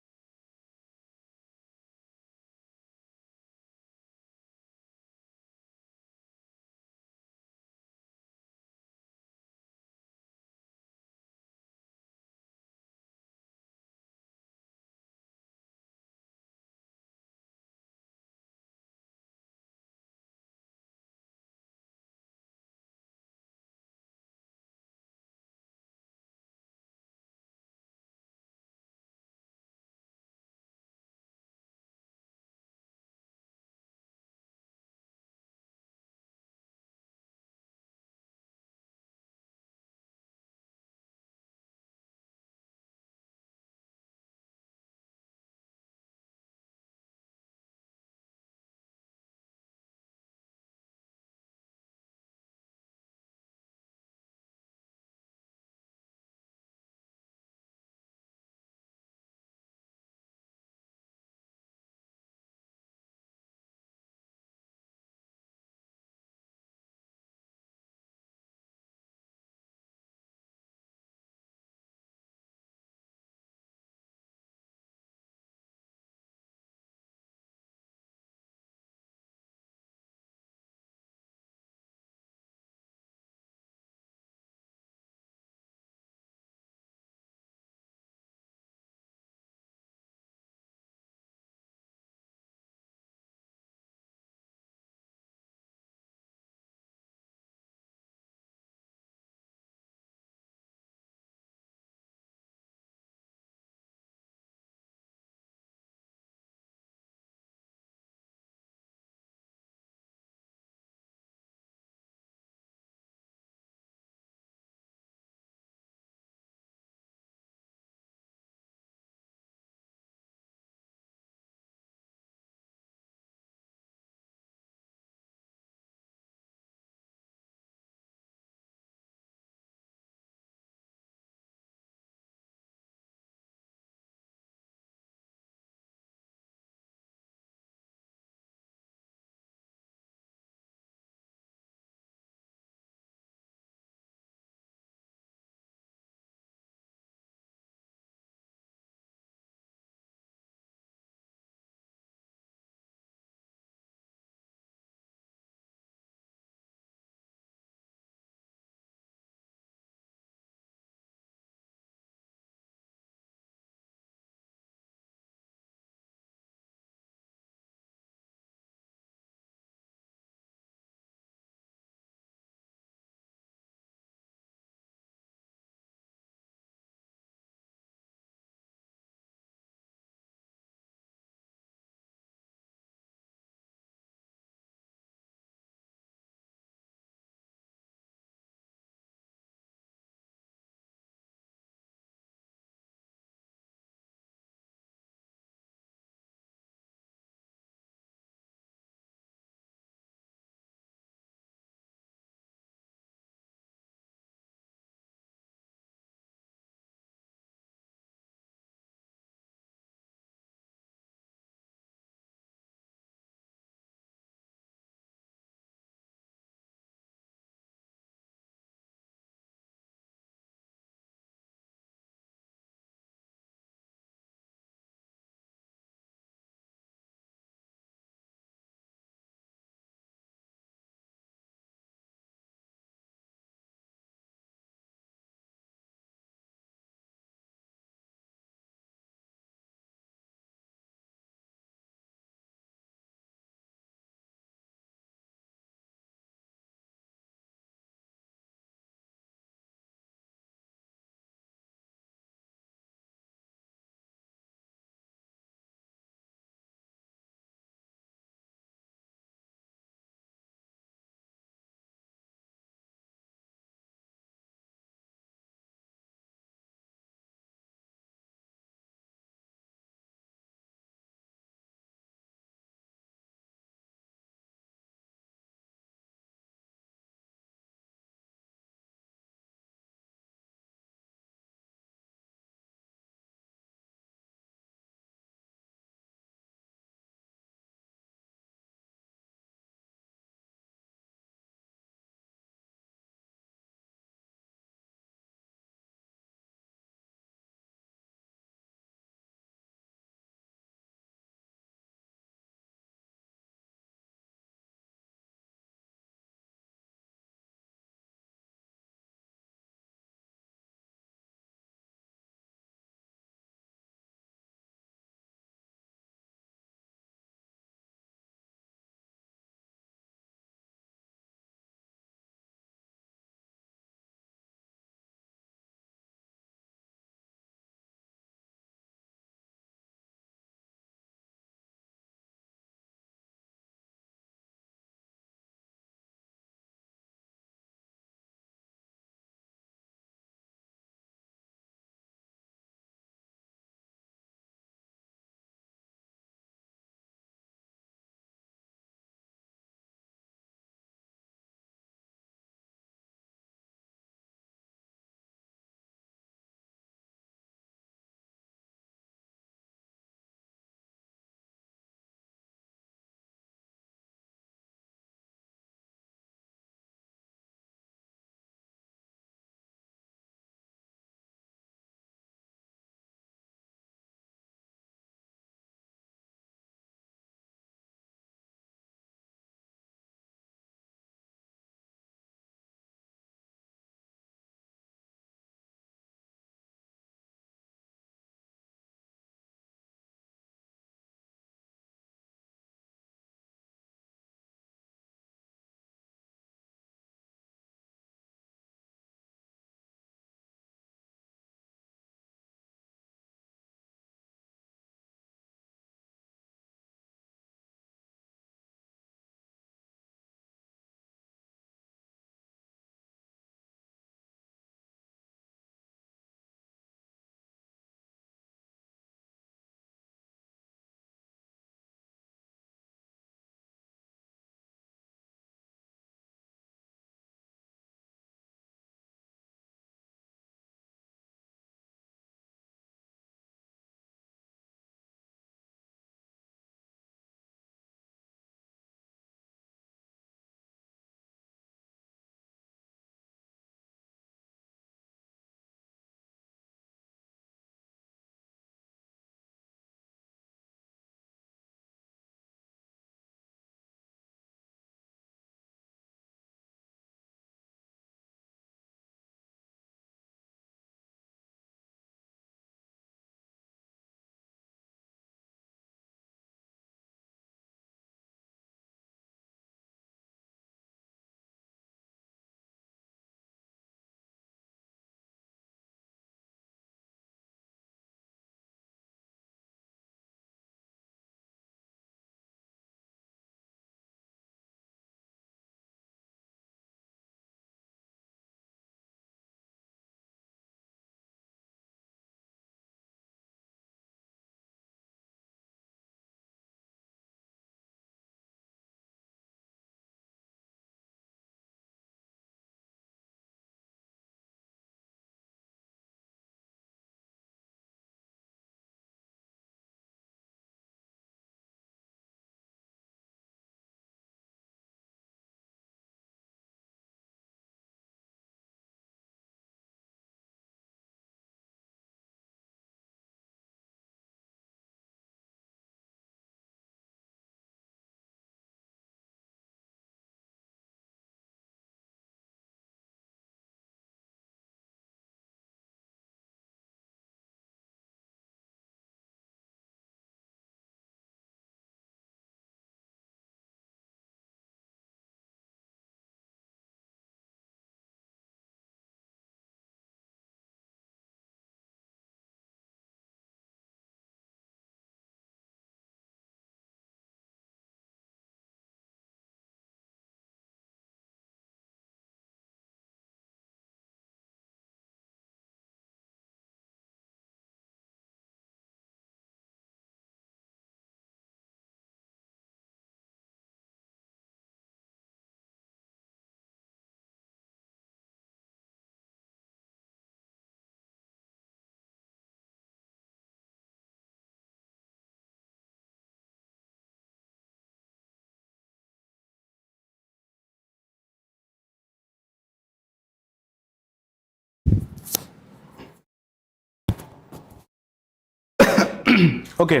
Okay,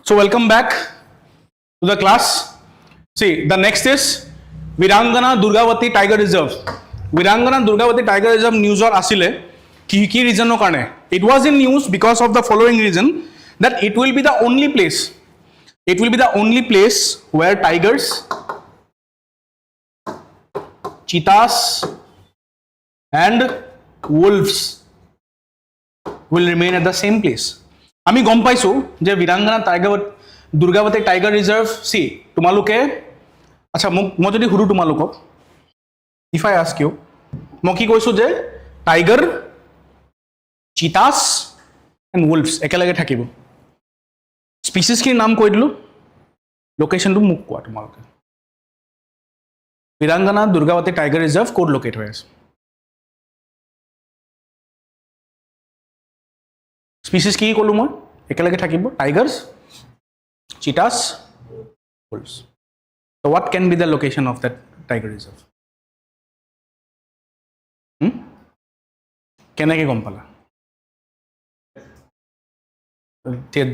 so welcome back to the class. See, the next is Virangana Durgavati Tiger Reserve. Virangana Durgavati Tiger Reserve news or asile ki reason no karne. It was in news because of the following reason, that it will be the only place. It will be the only place where tigers, cheetahs and wolves will remain at the same place. আমি গম পাইছো যে বিৰাংগনা Durgavati tiger reserve সি তোমালোকে আচ্ছা মই যদি সুধো তোমালোকক ইফ আই আস্ক ইউ মই কি কৈছো যে টাইগাৰ চিতাস এণ্ড wolves একেলগে থাকিব স্পিচিছখিনিৰ নাম কৈ দিলো লোকেশ্যনটো মোক কোৱা তোমালোকে বিৰাংগনা দুৰ্গাৱতী টাইগাৰ ৰিজাৰ্ভ ক'ত লোকেট হৈ আছে স্পিচিছ কি ক'লো মই একেলগে থাকিব Tigers চিতাস wolves so what can be the location of that tiger reserve কেনেকৈ গম পালা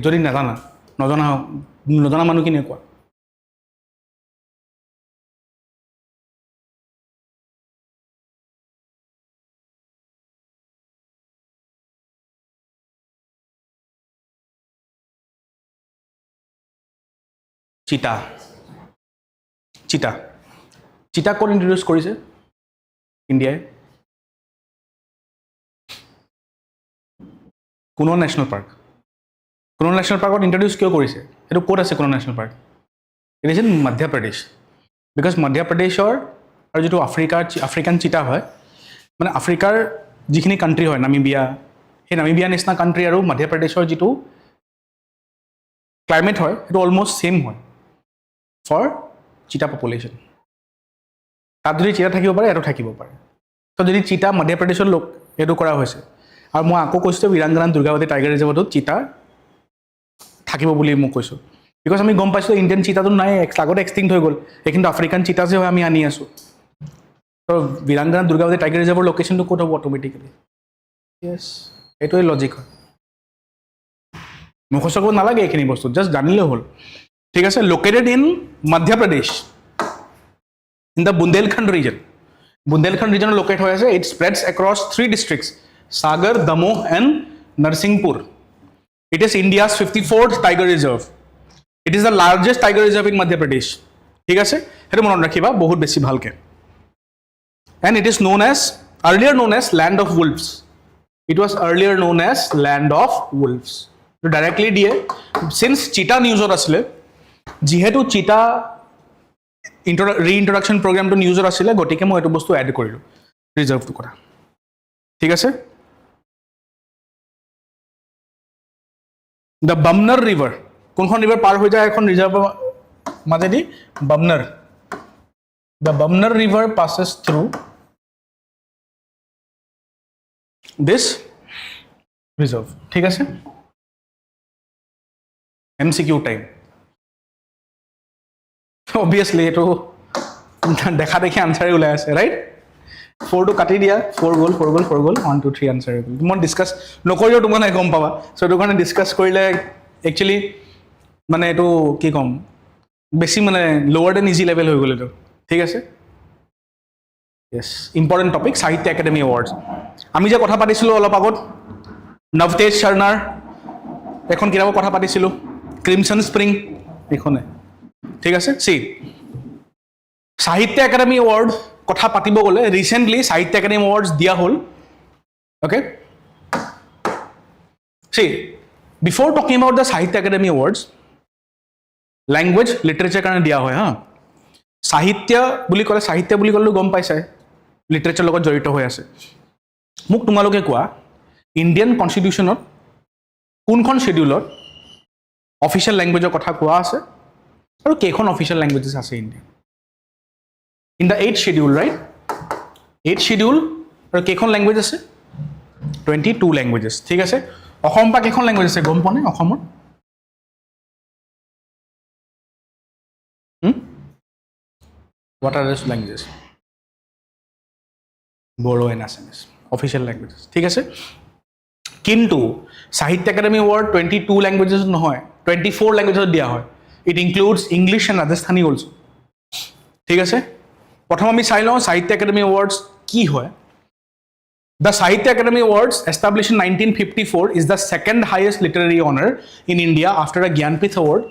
যদি নজনা মানুহ কিনে কোৱা চিতা ক'ত ইন্ট্ৰডিউচ কৰিছে ইণ্ডিয়াই কোনো নেশ্যনেল পাৰ্কত ইন্ট্ৰডিউচ কিয় কৰিছে এইটো ক'ত আছে কোনো national park it is in Madhya Pradesh because মধ্য প্ৰদেশৰ আৰু যিটো আফ্ৰিকান চিতা হয় মানে আফ্ৰিকাৰ যিখিনি কাণ্ট্ৰি হয় নামিবিয়া সেই নামিবিয়া নিচিনা কাণ্ট্ৰি আৰু মধ্য প্ৰদেশৰ যিটো ক্লাইমেট হয় সেইটো অলমষ্ট ছেইম হয় ফৰ চিতা পপুলেশ্যন তাত যদি চিতা থাকিব পাৰে এইটো থাকিব পাৰে তো যদি চিতা মধ্য প্ৰদেশৰ লোক এইটো কৰা হৈছে আৰু মই আকৌ কৈছোঁ বিৰাংগনা দুৰ্গাৱতী টাইগাৰ ৰিজাৰ্ভতো চিতা থাকিব বুলি মই কৈছোঁ বিকজ আমি গম পাইছোঁ ইণ্ডিয়ান চিতাটো নাই আগতে এক্সটিংক্ট হৈ গ'ল কিন্তু আফ্ৰিকান চিতা যে হয় আমি আনি আছোঁ তো বিৰাংগনা দুৰ্গাৱতী টাইগাৰ ৰিজাৰ্ভৰ লোকেশ্যনটো ক'ত হ'ব অট'মেটিকেলি য়েছ এইটোৱে লজিক হয় মুখস্থ কৰিব নালাগে এইখিনি বস্তু জাষ্ট জানিলেই হ'ল ঠিক আছে located in Madhya Pradesh in the Bundelkhand ৰিজনত লোকেট হৈ আছে it spreads across 3 districts Sagar Damoh and Narsinghpur it is India's 54th tiger reserve it is the largest tiger reserve in Madhya Pradesh ঠিক আছে সেইটো মনত ৰাখিবা বহুত বেছি ভালকৈ and it is earlier known as land of wolves it was earlier known as land of wolves to directly দিয়ে since cheetah newsত আছিলে যিহেতু চিতা ৰিইন্ট্ৰডাকশ্যন প্ৰগ্ৰামটো নিউজত আছিলে গতিকে মই এইটো বস্তু এড কৰিলোঁ ৰিজাৰ্ভটো কৰা ঠিক আছে দ্য বামনাৰ ৰিভাৰ কোনখন ৰিভাৰ পাৰ হৈ যায় এখন ৰিজাৰ্ভৰ মাজেদি the Bamner river passes through this reserve ঠিক আছে MCQ টাইম obviously এটো দেখা দেখি আনসাৰে ওলাই আছে ৰাইট 4 টো কাটি দিয়া 4 গ'ল 1 2 3 আনসাৰ মই ডিসকাস নকৰিও তোমাক নাই গম পাবা সো এটো কাৰণে ডিসকাস কৰিলে একচুয়ালি মানে এটো কি কম বেছি মানে লোৱাৰ দেন ইজি লেভেল হৈ গ'ল এটো ঠিক আছে yes important topic সাহিত্য একাডেমি অ্যাওয়ার্ডস আমি যে কথা পাতিছিলো অলপ আগত নৱতেজ শৰ্মাৰ এখন কিতাপৰ কথা পাতিছিলো ক্ৰিমসন স্প্ৰিং এখনে ঠিক আছে সি সাহিত্য একাডেমি অ্যাওয়াৰ্ড কথা পাতিব গলে ৰিসেন্টলি সাহিত্য একাডেমি অ্যাওয়াৰ্ডস দিয়া হল okay see before talking about the Sahitya Akademi awards language literature কাৰণে দিয়া হয় হা সাহিত্য বুলি ক'লে গম পাইছাই লিটাৰেচাৰ লগত জড়িত হৈ আছে মোক তোমালোকে কোৱা ইণ্ডিয়ান কনষ্টিটিউশ্যনত কোনখন শিডিউলত অফিচিয়েল ল্যাঙ্গুৱেজৰ কথা কোৱা আছে আৰু কেইখন অফিচিয়েল ল্যাঙ্গুৱেজেছ আছে India in the 8th schedule right 8th schedule আৰু কেইখন ল্যাঙ্গুৱেজ আছে 22 ল্যাঙ্গুৱেজেছ ঠিক আছে অসম পা কেইখন ল্যাঙ্গুৱেজ আছে গম পোৱা নে অসমত what are those languages Bodo and Assamese official languages ঠিক আছে কিন্তু সাহিত্য একাডেমি এৱাৰ্ড 22 ল্যাঙ্গুৱেজেছ নহয় 24 ল্যাঙ্গুৱেজত দিয়া হয় it includes English and Rajasthani also ঠিক আছে প্ৰথম আমি চাই লওঁ সাহিত্য একাডেমি এৱাৰ্ডছ কি হয় The Sahitya Academy Awards, established in 1954, is the second highest literary honor in India after a Gyanpith Award.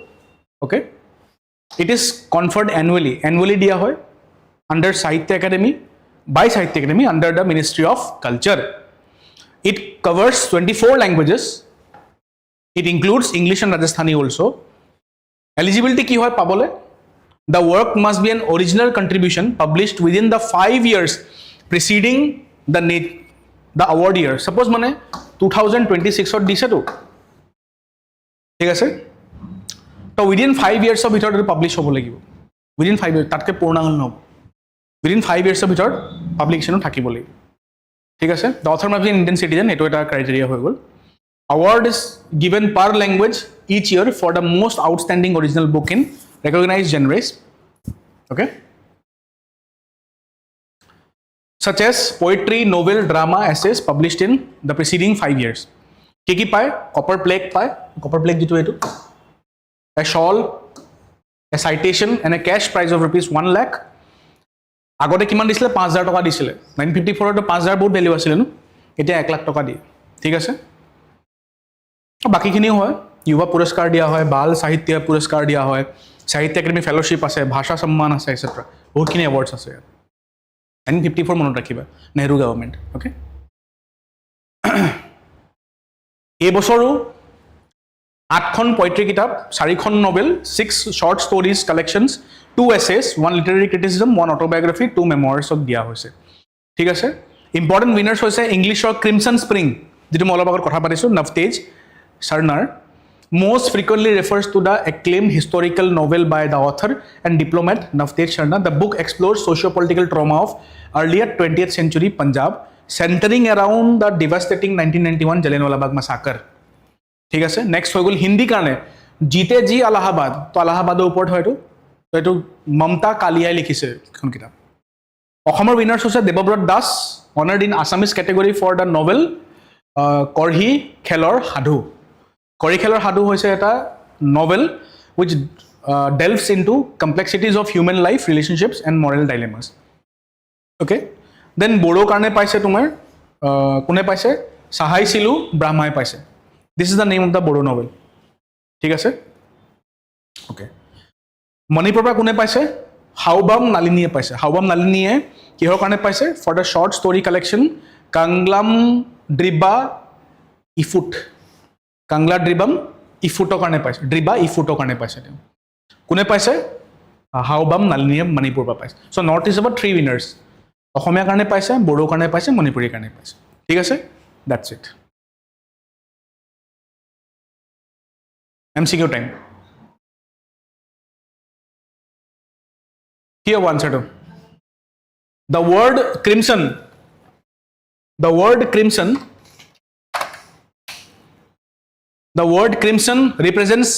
Okay, it is conferred annually. Annually diya hoy under Sahitya Academy by Sahitya Academy under the Ministry of Culture. It covers 24 languages. It includes English and Rajasthani also. Eligibility ki hoy pabole. The work must be an original contribution published within the 5 years preceding the award year. Suppose mane 2026 ot dise to ঠিক আছে তো within 5 years of ভিতৰত publish হ'ব লাগিব within 5 years তাতকে পূৰ্ণাঙ্গ নহব within 5 years of ভিতৰত পাবলিকেশন থাকিব লাগিব ঠিক আছে the author must be an Indian citizen এটো এটা ক্ৰাইটেৰিয়া হৈ গল award is given per language each year for the most outstanding original book in recognized genres okay such as poetry, novel, drama, essays published in the preceding 5 years. Ki paye? Copper plaque paye. Copper plaque jitu etu. A shawl, a citation, and a cash prize of rupees 1 lakh. Agote kiman disile 5000 toka disile. 954 to 5000 বহুত value আছিল ন এতিয়া 1 লাখ টকা দিয়ে ঠিক আছে বাকি খিনি হয় युवा पुरस्कार দিয়া হয় बाल साहित्य पुरस्कार দিয়া হয় साहित्य एकेडमी फेलोशिप আছে भाषा सम्मान আছে एटसेट्रा বহুত খিনি अवार्ड्स আছে 1954 মনত ৰাখিবা নেহৰু গভৰ্ণমেণ্ট ওকে এই বছৰো 8খন পোয়েট্ৰি কিতাপ 4খন novel 6 short stories collections 2 essays 1 literary criticism 1 autobiography 2 memoirs of দিয়া হৈছে ঠিক আছে ইম্পৰ্টেন্ট উইনাৰ্স হৈছে ইংলিছৰ ক্ৰিমসন স্প্ৰিং যেটো মই অলপ আগত কথা পাতিছো Navtej সাৰনাৰ most frequently refers to the acclaimed historical novel by the author and diplomat Navtej Sharma. The book explores socio-political trauma of earlier 20th century Punjab, centering around the devastating 1991 Jallianwala Bagh massacre. ঠিক আছে next হৈ গল হিন্দি কাৰণে জিতে G Allahabad তো আলাহাবাদৰ ওপৰত হয়তো তো এটো মমতা কালিয়াই লিখিছে এখন কিতাপ অসমৰ উইনাৰ্স হৈছে Debabrata Das honored in Assamese category for the novel কৰহি খেলৰ সাধু Kori Khelar Hadu hoise eta novel which delves into complexities of human life, relationships and moral dilemmas. Okay? Then Bodo karne paise tumar kune paise Sahai Silu Brahmai paise. This is the name of the Bodo novel. ঠিক আছে? Okay. Manipur pa kune paise Haubam Naliniye paise. Haubam Naliniye kihor karne paise for the short story collection Kanglam Driba Ifut. Kangla ড্ৰিবাম ইফুটো কাৰণে পাইছে ড্ৰিবা ইফুটো কাৰণে পাইছে কোনে পাইছে হাওবাম নালিনিয়ে মণিপুৰ পৰা পাইছে সো নৰ্থ ইষ্ট অফ 3 উইনাৰ্স অসমীয়া কাৰণে পাইছে বড়ো কাৰণে পাইছে মণিপুৰী কাৰণে পাইছে ঠিক আছে that's it MCQ time here one answer to the word crimson The word crimson represents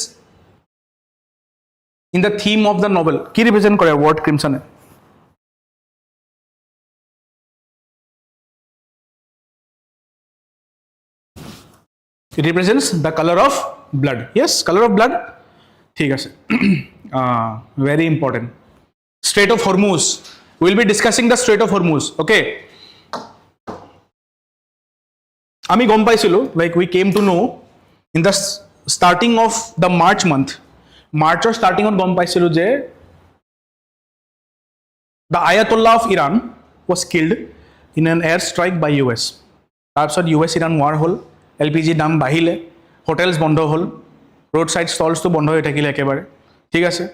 in the theme of the novel. Ki represent kore word crimson? It represents the color of blood. Yes, color of blood. ठीक है very important. Strait of Hormuz. We will be discussing the Strait of Hormuz. Okay. আমি গম পাইছিলো like we came to know in the starting of the March month, March or starting on gom paisilu je the Ayatollah of Iran was killed in an air strike by US. Tarpsot US Iran war hol, LPG dam bahile, hotels bondo hol, roadside stalls to bondo hoy thakile ekebare. ঠিক আছে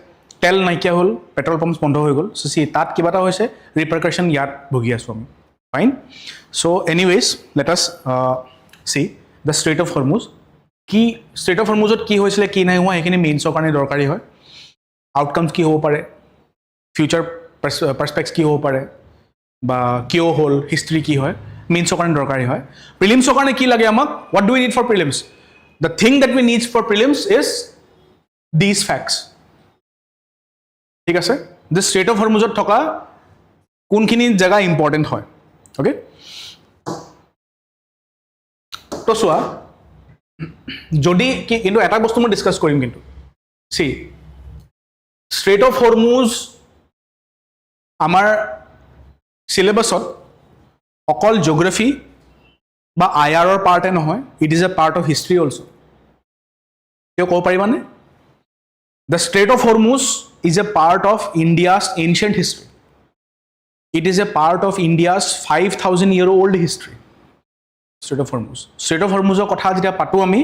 তেল নাইকিয়া হল petrol pumps বন্ধ হৈ গল so সি তাত কিবা এটা হৈছে ৰিপাৰকাশন ইয়াত ভগি আছো আমি fine so anyways let us see the Strait of Hormuz কি Strait of Hormuz কি হৈছিলে কি নাই হোৱা এখিনি মেইনছৰ কাৰণে দৰকাৰী হয় আউটকামস কি হ'ব পাৰে ফিউচাৰ পাৰ্সপেক্টস কি হ'ব পাৰে বা কিয় হল হিষ্ট্ৰি কি হয় মেইনছৰ কাৰণে দৰকাৰী হয় প্ৰিলিমছৰ কাৰণে কি লাগে আমাক what do we need for prelims the thing that we need for prelims is these facts ঠিক আছে the Strait of Hormuz থকা কোনখিনি জায়গা ইম্পৰ্টেন্ট হয় ওকে তো চোৱা যদি কিন্তু এটা বস্তু মই ডিছকাছ কৰিম কিন্তু সি ষ্ট্ৰেইট অফ হৰমুজ আমাৰ চিলেবাছত অকল জিঅ'গ্ৰাফি বা আইআৰৰ পাৰ্টে নহয় it is a part of history also' কিয় ক'ব পাৰিবানে the Strait of Hormuz is a part of India's ancient history it is a part of India's 5,000 year old history Strait of Hormuz Strait of হৰমুজৰ কথা যেতিয়া পাতোঁ আমি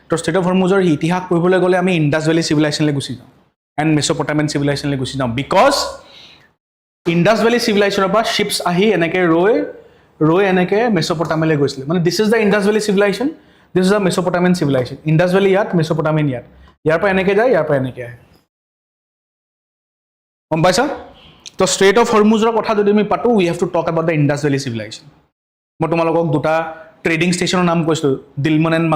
তো straight of হৰমুজৰ ইতিহাস পঢ়িবলৈ গ'লে আমি ইণ্ডাছ ভেলী চিভিলাইজেশ্যনলৈ গুচি যাওঁ এণ্ড মেছ'পটামিয়ান চিভিলাইজেশ্যনলৈ গুচি যাওঁ বিকজ ইণ্ডাছ ভেলী চিভিলাইজেশ্যনৰ পৰা শ্বিপছ আহি এনেকৈ ৰৈ এনেকৈ মেছ'পটামিয়ালৈ গৈছিলে মানে this is the Indus Valley civilisation this is the Mesopotamian civilisation Indus Valley ইয়াত মেছ'পটামিয়ান ইয়াত ইয়াৰ পৰা এনেকৈ যায় ইয়াৰ পৰা এনেকৈ আহে গম পাইছা তো ষ্ট্ৰেইট অফ হৰমুজৰ কথা যদি আমি পাতোঁ we have to talk about the Indus Valley civilisation মই তোমালোকক দুটা ট্ৰেডিং ষ্টেচনৰ নাম কৈছিলোঁ দিলমন এণ্ড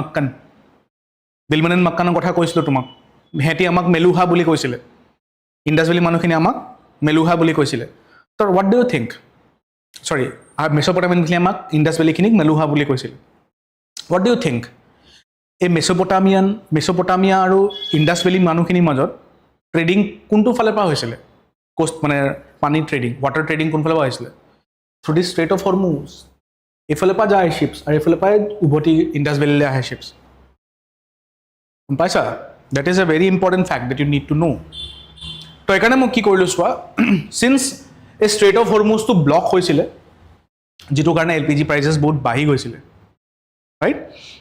মাক্কানৰ কথা কৈছিলোঁ তোমাক সিহঁতি আমাক মেলুহা বুলি কৈছিলে ইণ্ডাছ ভেলী মানুহখিনি আমাক মেলুহা বুলি কৈছিলে তো হোৱাট ডু ইউ থিংক চৰি মেছ'পটামিয়ানখিনি আমাক ইণ্ডাছ ভেলীখিনিক মেলুহা বুলি কৈছিলে হোৱাট ডু ইউ থিংক এই মেছ'পটামিয়া আৰু ইণ্ডাছ ভেলী মানুহখিনিৰ মাজত ট্ৰেডিং কোনটো ফালৰ পৰা হৈছিলে কোষ্ট মানে পানী ট্ৰেডিং ৱাটাৰ ট্ৰেডিং কোনফালৰ পৰা হৈছিলে through the Strait of Hormuz এইফালৰ পৰা যায় শ্বিপছ আৰু এইফালৰ পৰাই উভতি ইণ্ডাছ ভেলীলৈ আহে শ্বিপছ গম পাইছা that is a very important fact that you need to know' তো সেইকাৰণে মই কি কৰিলোঁ চোৱা চিন্স এই ষ্ট্ৰেইট অফ হৰমুজটো ব্লক হৈছিলে যিটো কাৰণে LPG প্ৰাইচেছ বহুত বাঢ়ি গৈছিলে ৰাইট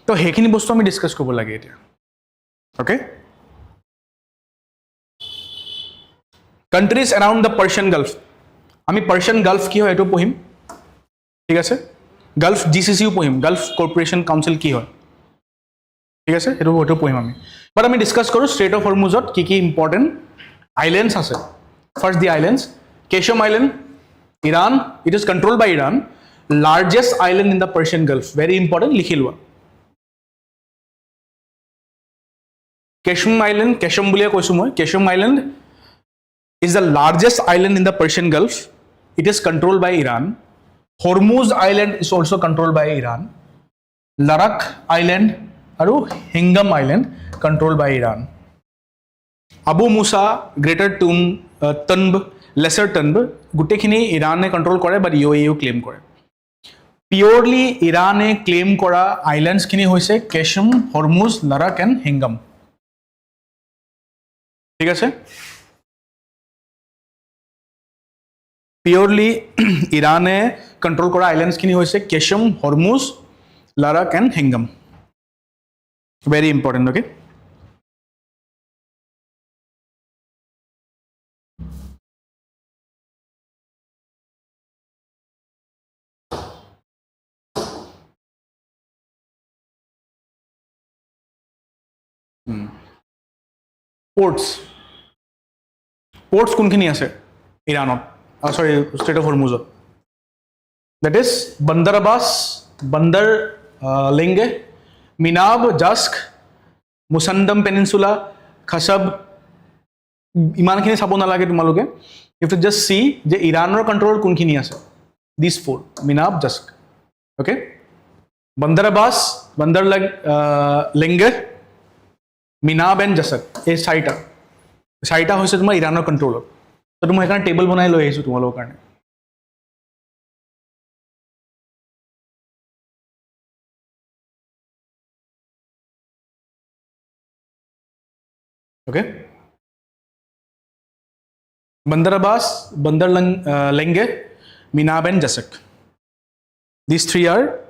তো সেইখিনি বস্তু আমি ডিছকাছ কৰিব লাগে এতিয়া okay countries around the Persian gulf আমি পাৰ্চিয়ান গাল্ফ কি হয় এইটো পঢ়িম ঠিক আছে গাল্ফ GCCও পঢ়িম গাল্ফ কৰ্পৰেশ্যন কাউন্সিল কি হয় ঠিক আছে সেইটো পঢ়িম আমি বাট আমি ডিছকাছ কৰোঁ ষ্ট্ৰেইট অফ হৰমুজত কি কি ইম্পৰ্টেণ্ট আইলেণ্ডছ আছে first the islands Qeshm island Iran it is control by Iran largest island in the Persian Gulf very important লিখি লোৱা কেশম বুলিয়ে কৈছোঁ মই Qeshm island is the largest island in the Persian Gulf it is control by Iran Hormuz island is also' control by Iran Larak island আৰু Hengam island control by Iran Abu Musa Greater Tunb Lesser Tunb গোটেইখিনি ইৰাণে control কৰে but UAEও claim কৰে purely ইৰাণে claim কৰা আইলেণ্ডছখিনি হৈছে Qeshm Hormuz Larak and Hengam ঠিক আছে পিয়ৰলি ইৰাণে কণ্ট্ৰল কৰা আইলেণ্ডছখিনি হৈছে Qeshm Hormuz Larak and Hengam very important okay ports কোনখিনি আছে ইৰাণত চৰি ষ্ট্ৰেইট অফ হৰমুজত দেট ইজ বন্দৰ আব্বাছ বন্দৰ লিংগে মিনাব জাস্ক মুছাণ্ডম পেনিনচুলা খচব ইমানখিনি চাব নালাগে তোমালোকে ইউ টু জাষ্ট চি যে ইৰাণৰ কণ্ট্ৰল কোনখিনি আছে দিছ ফ'ৰ মিনাব জাস্ক অ'কে বন্দৰ আব্বাছ বন্দৰ লিংগে মিনাব এণ্ড জাছক এই চাৰিটা হৈছে তোমাৰ ইৰাণৰ কণ্ট্ৰলত তো মই সেইকাৰণে টেবল বনাই লৈ আহিছোঁ তোমালোকৰ কাৰণে okay Bandar Abbas, Bandar Lenge, Minab and Jasak. These three are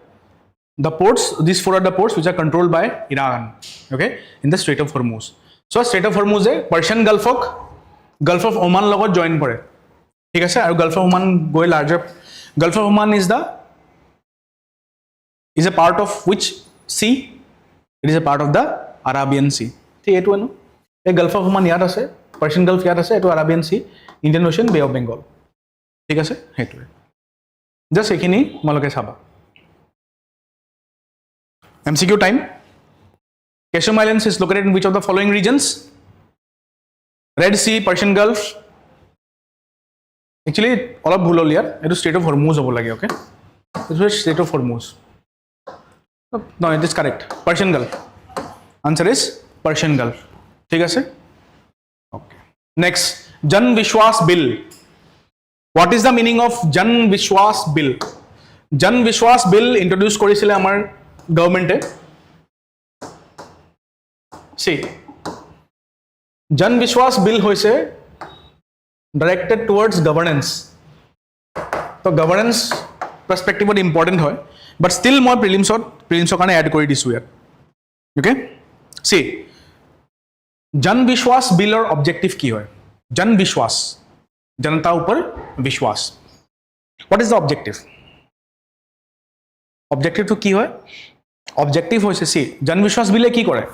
the ports, these four are the ports which are controlled by Iran, okay, in the Strait of Hormuz. So Strait of Hormuz is Persian Gulf of Oman logot join kore. ঠিক আছে আৰু Gulf of Oman go larger. Gulf of Oman is a part of which sea? It is a part of the Arabian Sea. ঠিক এইটো এনো এই Gulf of Oman ইয়াত আছে Persian Gulf ইয়াত আছে এটো Arabian Sea Indian Ocean Bay of Bengal ঠিক আছে হেতুৱে জাস্ট এখিনি তোমালোকে চাবা MCQ time Kashmir Islands is located in which of the following regions Red Sea Persian Gulf actually অলপ ভুল হ'ল ইয়াৰ এটো Strait of Hormuz হ'ব লাগে okay this is Strait of Hormuz No, it is correct. Persian Gulf. Answer is Persian Gulf. ठीक है से? Okay. Next, Jan Vishwas Bill. What is the meaning of Jan Vishwas Bill? Jan Vishwas Bill introduce কৰিছিলে আমাৰ গভৰ্ণমেণ্টে। See, Jan Vishwas Bill হৈছে directed towards governance. তো governance perspective important হয়, but still মই প্ৰিলিমছৰ কাৰণে add কৰি দিছোঁ ইয়াত। Okay? See, Jan Vishwas Billৰ objective কি হয়? Jan Vishwas, জনতা ওপৰ বিশ্বাস। What is the objective? Objective to কি হয়? Objective হৈছে see, Jan Vishwas Bill কি কৰে?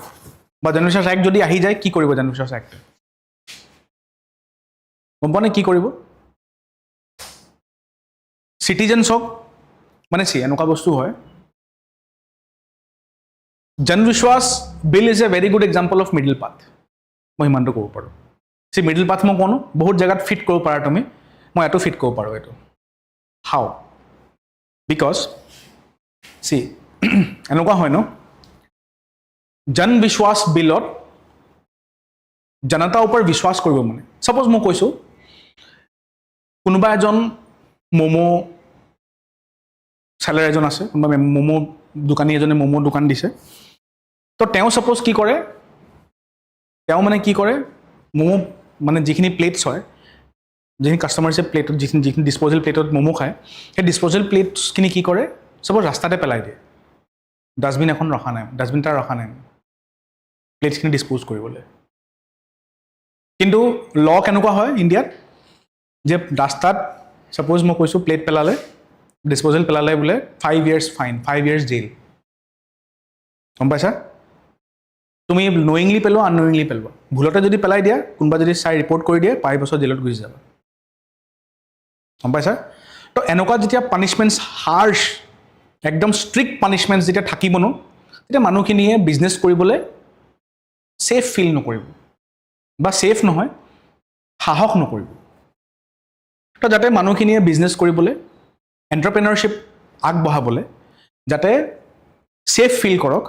বা Jan Vishwas Act যদি আহি যায় কি কৰিব Jan Vishwas Act? গম পোৱা নে কি কৰিব? সিটিজেনছক মানে see এনেকুৱা বস্তু হয়। Jan Vishwas Bill is a very good example of middle path. মই ইমানটো ক'ব পাৰোঁ। See, middle path মই কোনো বহুত জায়গাত ফিট কৰিব পাৰা তুমি, মই এটো ফিট কৰিব পাৰোঁ এটো। How? Because see, এনেকুৱা হয় ন, Jan Vishwas Billত জনতাৰ ওপৰত বিশ্বাস কৰিব মানে। সাপোজ মই কৈছোঁ কোনোবা এজন মমো সেলাৰ এজন আছে, কোনোবা মমো দোকানী এজনে মমো দোকান দিছে। তো তেওঁ সাপোজ কি কৰে, তেওঁ মানে কি কৰে, মমো মানে যিখিনি প্লেটছ হয়, যিখিনি কাষ্টমাৰ্ছে প্লেটত যিখিনি ডিছপ'জেল প্লেটত মমো খায়, সেই ডিছপ'জেল প্লেটছখিনি কি কৰে, সাপোজ ৰাস্তাতে পেলাই দিয়ে। ডাষ্টবিন এখন ৰখা নাই, ডাষ্টবিন এটা ৰখা নাই প্লেটছখিনি ডিছপ'জ কৰিবলৈ। কিন্তু ল কেনেকুৱা হয় ইণ্ডিয়াত, যে ৰাস্তাত সাপোজ মই কৈছোঁ প্লেট পেলালে, ডিছপ'জেল পেলালে বোলে 5 years ফাইন, 5 years জেইল। গম পাইছা? তুমি নয়িংলি পেলোৱা আননয়িংলি পেলোৱা, ভুলতে যদি পেলাই দিয়া, কোনোবা যদি চাই ৰিপৰ্ট কৰি দিয়ে 5 বছৰ জেলত গুচি যাবা। গম পাইছা? তো এনেকুৱা যেতিয়া পানিছমেণ্টছ হাৰ্ছ, একদম ষ্ট্ৰিক্ট পানিছমেণ্টছ যেতিয়া থাকিব ন, তেতিয়া মানুহখিনিয়ে বিজনেছ কৰিবলৈ ছেফ ফিল নকৰিব, বা ছেফ নহয়, সাহস নকৰিব। তো যাতে মানুহখিনিয়ে বিজনেছ কৰিবলৈ, এণ্টাৰপ্ৰেনাৰশ্বিপ আগবঢ়াবলৈ যাতে ছেফ ফিল কৰক,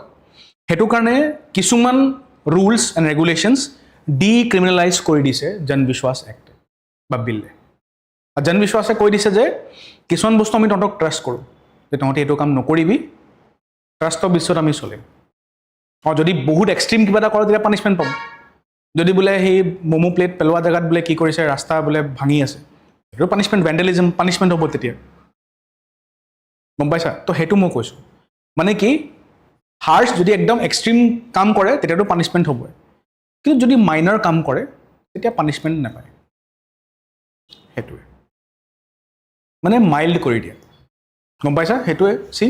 সেইটো কাৰণে কিছুমান ৰুলছ এণ্ড ৰেগুলেশ্যনছ ডিক্ৰিমিনেলাইজ কৰি দিছে জন বিশ্বাস এক্ট বা বিলে। আৰু জন বিশ্বাসে কৈ দিছে যে কিছুমান বস্তু আমি তহঁতক ট্ৰাষ্ট কৰোঁ, যে তহঁতে এইটো কাম নকৰিবি, ট্ৰাষ্টৰ বিশ্বত আমি চলিম। আৰু যদি বহুত এক্সট্ৰিম কিবা এটা কৰে তেতিয়া পানিছমেণ্ট পাম। যদি বোলে সেই মমো প্লেট পেলোৱা জেগাত বোলে কি কৰিছে, ৰাস্তা বোলে ভাঙি আছে, সেইটো পানিছমেণ্ট, ভেণ্ডেলিজম পানিছমেণ্ট হ'ব তেতিয়া। গম পাইছা? তো সেইটো মই কৈছোঁ মানে কি, হাৰ্ছ যদি একদম এক্সট্ৰিম কাম কৰে তেতিয়াতো পানিছমেণ্ট হ'বই, কিন্তু যদি মাইনাৰ কাম কৰে তেতিয়া পানিছমেণ্ট নাপায়। সেইটোৱে মানে মাইল্ড কৰি দিয়ে। গম পাইছা? সেইটোৱে see,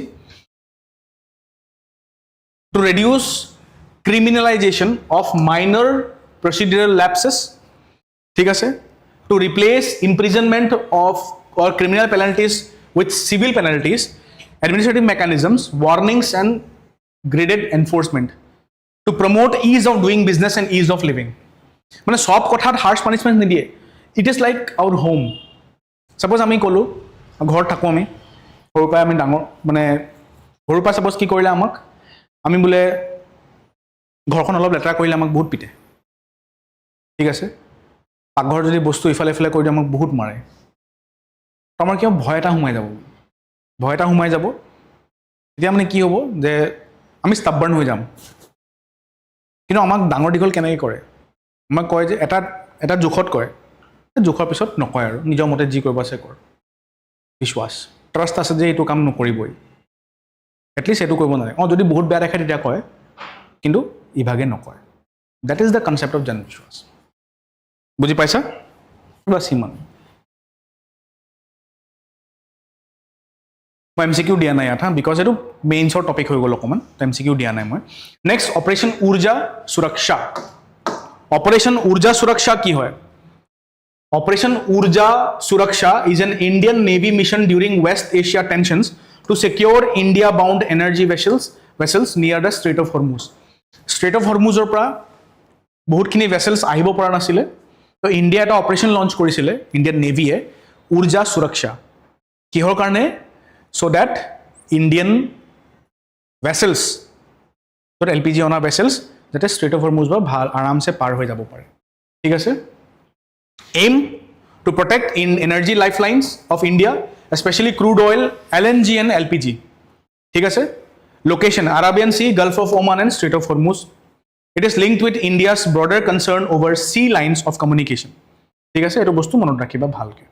to reduce criminalisation of minor procedural lapses, ঠিক আছে, to replace imprisonment of or criminal penalties with civil penalties, administrative mechanisms, warnings and graded enforcement to promote ease of doing business and ease of living. মানে সব কথাত harsh punishment নিদিয়ে। It is like our home. Suppose আমি ক'লোঁ ঘৰত থাকোঁ, আমি সৰুৰ পৰাই আমি ডাঙৰ মানে সৰুৰ পৰা ছাপোজ কি কৰিলে আমাক, আমি বোলে ঘৰখন অলপ লেতেৰা কৰিলে আমাক বহুত পিটে, ঠিক আছে, পাকঘৰ যদি বস্তু ইফালে ইফালে কৰি দিয়ে আমাক বহুত মাৰে। তো আমাৰ কিয় ভয় এটা সোমাই যাব, ভয় এটা সোমাই যাব। তেতিয়া মানে কি হ'ব যে আমি ষ্টাববাৰ্ণ হৈ যাম। কিন্তু আমাক ডাঙৰ দীঘল কেনেকৈ কৰে, আমাক কয় যে এটা জোখত কৰে, জোখৰ পিছত নকয় আৰু নিজৰ মতে যি কৰিব আছে কৰ। বিশ্বাস, ট্ৰাষ্ট আছে যে এইটো কাম নকৰিবই, এটলিষ্ট এইটো কৰিব নালাগে। অঁ, যদি বহুত বেয়া দেখে তেতিয়া কয়, কিন্তু ইভাগে নকয়। That is the concept of Jan বিশ্বাস। বুজি পাইছা? বাছ সিমান। মই MCQ দিয়া নাই ইয়াত, বিকজ এইটো মেইনছৰ টপিক হৈ গ'ল অকণমান, MCQ দিয়া নাই মই। নেক্সট, অপাৰেশ্যন উৰ্জা সুৰক্ষা। অপাৰেশ্যন উৰ্জা সুৰক্ষা কি হয়? Operation Urja Suraksha is an Indian navy mission during West Asia tensions to secure India bound energy vessels near the Strait of Hormuz. Strait of হৰমুজৰ পৰা বহুতখিনি ভেছেলছ আহিব পৰা নাছিলে, তো ইণ্ডিয়া এটা অপাৰেশ্যন লঞ্চ কৰিছিলে ইণ্ডিয়ান নেভিয়ে, উৰ্জা সুৰক্ষা। কিহৰ কাৰণে? so that Indian ভেসেলছ য'ত LPG অনা ভেসেলছ যাতে ষ্ট্ৰেইট অফ হৰমুজ বা ভাল আৰামছে পাৰ হৈ যাব পাৰে ঠিক আছে aim to protect in energy lifelines of India especially crude oil LNG and LPG ঠিক আছে location Arabian Sea Gulf of Oman and Strait of Hormuz it is linked with India's broader concern over sea lines of communication ঠিক আছে এটো বস্তু মনত ৰাখিবা ভালকে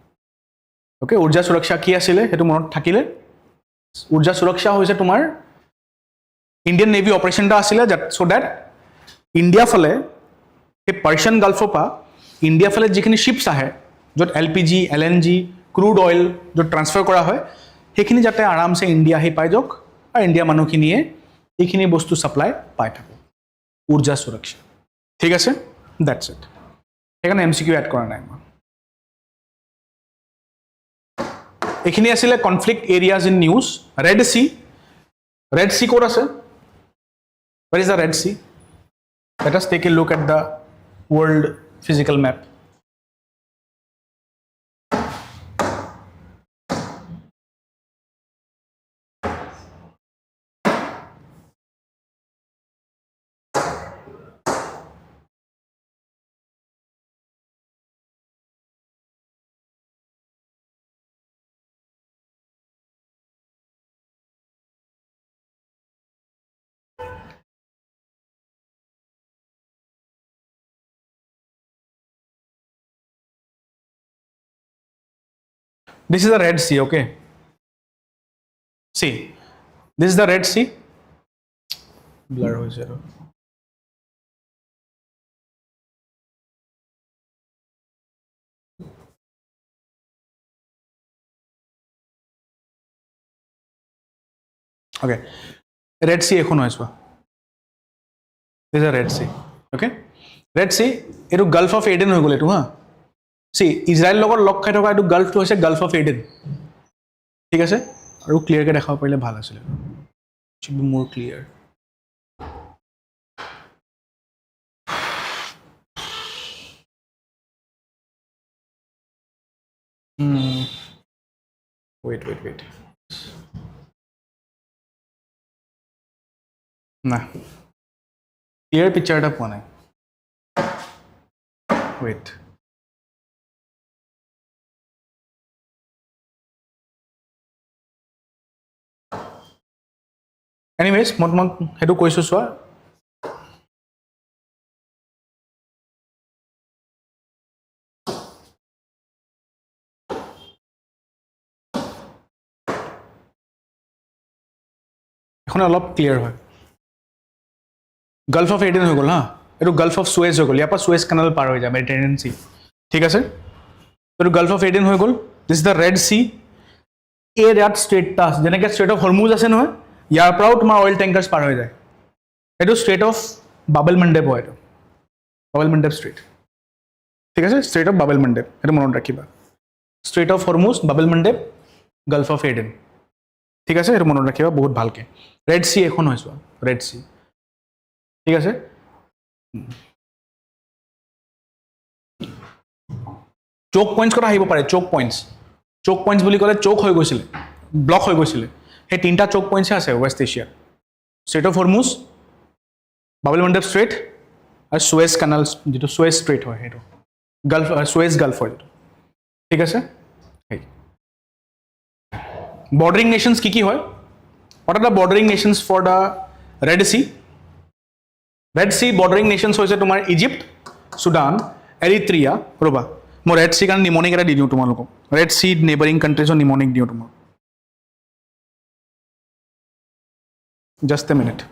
okay উৰ্জা সুৰক্ষা কি আছিল হেতু মনত থাকিলে উৰ্জা সুৰক্ষা হৈছে তোমাৰ ইণ্ডিয়ান নেভি অপাৰেশনটা আছিল সো দ্যাট ইণ্ডিয়া ফলে এই পাৰ্সিয়ান গালফৰ পৰা ইণ্ডিয়া ফলে যিখিনি শিপছ আহে য'ত LPG LNG ক্ৰুড অইল য'ত ট্ৰান্সফাৰ কৰা হয় সেইখিনি যাতে আৰামছে ইণ্ডিয়া আহি পাই যাওক আৰু ইণ্ডিয়া মানুহখিনিয়ে এইখিনি বস্তু সাপ্লাই পাই থাকক উৰ্জা সুৰক্ষা ঠিক আছে দ্যাটস ইট সেইকাৰণে MCQ এড কৰা নাই মই এইখিনি আছিল conflict areas in news Red Sea ক'ত আছে where is the Red Sea let us take a look at the world physical map this is the Red Sea okay see this is the Red Sea blur hoise aro okay Red Sea এখন hoise this is a Red Sea okay Red Sea etu Gulf of Aden হৈ গল etu ha see Israel লগত লগ খাই থকা এটো গালফটো হৈছে Gulf of Aden ঠিক আছে আৰু ক্লিয়াৰ কে দেখাব পাৰিলে ভাল আছিল should be more clear wait না ক্লিয়াৰ পিকচাৰ এটা পোৱা নাই wait anyways মই তোমাক হেতু কৈছো চোৱা এখন অলপ ক্লিয়াৰ হয় গালফ অফ এডেন হৈ গল হা এটো গালফ অফ সুয়েজ হৈ গল ইয়াৰ পৰা সুয়েজ কানাল পাৰ হৈ যায় মেডিটেৰিয়ান সি ঠিক আছে এটো গালফ অফ এডেন হৈ গল this is the Red Sea a Red ষ্ট্ৰেটটা যেনেকৈ ষ্ট্ৰেট অফ হৰমুজ আছে নহয় ইয়াৰ পৰাও তোমাৰ অইল ট্যাঙ্কাৰ্স পাৰ হৈ যায় এটো ষ্ট্ৰেট অফ বাবেল মণ্ডেপ হয় এটো বাবেল মণ্ডেপ ষ্ট্ৰেট ঠিক আছে ষ্ট্ৰেট অফ বাবেল মণ্ডেপ এটো মনত ৰাখিবা Strait of Hormuz Bab el Mandeb Gulf of Aden ঠিক আছে এটো মনত ৰাখিবা বহুত ভালকে ৰেড সি এখন হৈছে ৰেড সি ঠিক আছে চোক পয়েন্টস কথা আহিব পাৰে চোক পয়েন্টস বুলি ক'লে চোক হৈ গৈছিল ব্লক হৈ গৈছিল সেই তিনটা চোক পয়েন্টস আছে West Asia Strait of Hormuz Bab el Mandeb strait আৰু সুয়েজ কানাল যেটো সুয়েজ ষ্ট্ৰেট হয় হেটো গালফ সুয়েজ গালফ হয় ঠিক আছে বৰ্ডাৰিং নেশনস কি হয় what are the bordering nations for the Red Sea bordering nations হৈছে তোমাৰ ইজিপ্ট সুদান এৰিট্ৰিয়া ৰবা মই ৰেড সি কাৰণ নিমনিক এটা দি দিওঁ তোমালোকক ৰেড সি নেবাৰিং কান্ট্ৰিজৰ নিমনিক দিওঁ তোমাক just a minute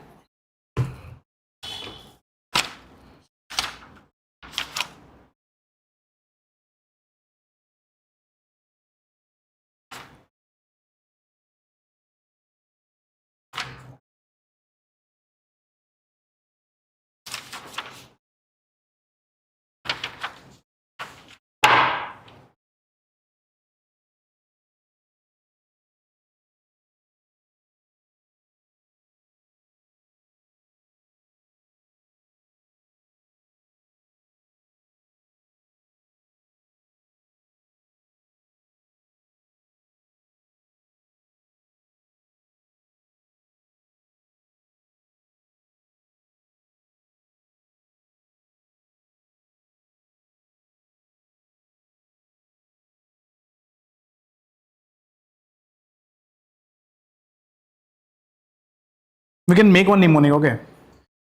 We can make one mnemonic, okay?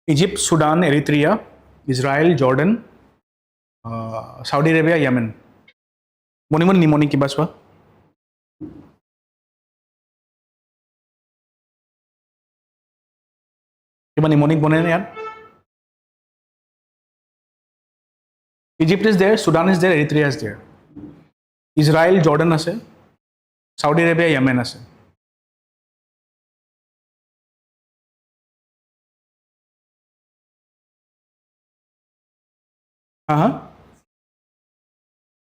Egypt, Sudan, Eritrea, Israel, Jordan, Saudi Arabia, Yemen. One mnemonic kiba chwa. Kiba mnemonic bone ne yaar. Egypt is there, Sudan is there, Eritrea is there. Israel, Jordan ase, Saudi Arabia, Yemen ase.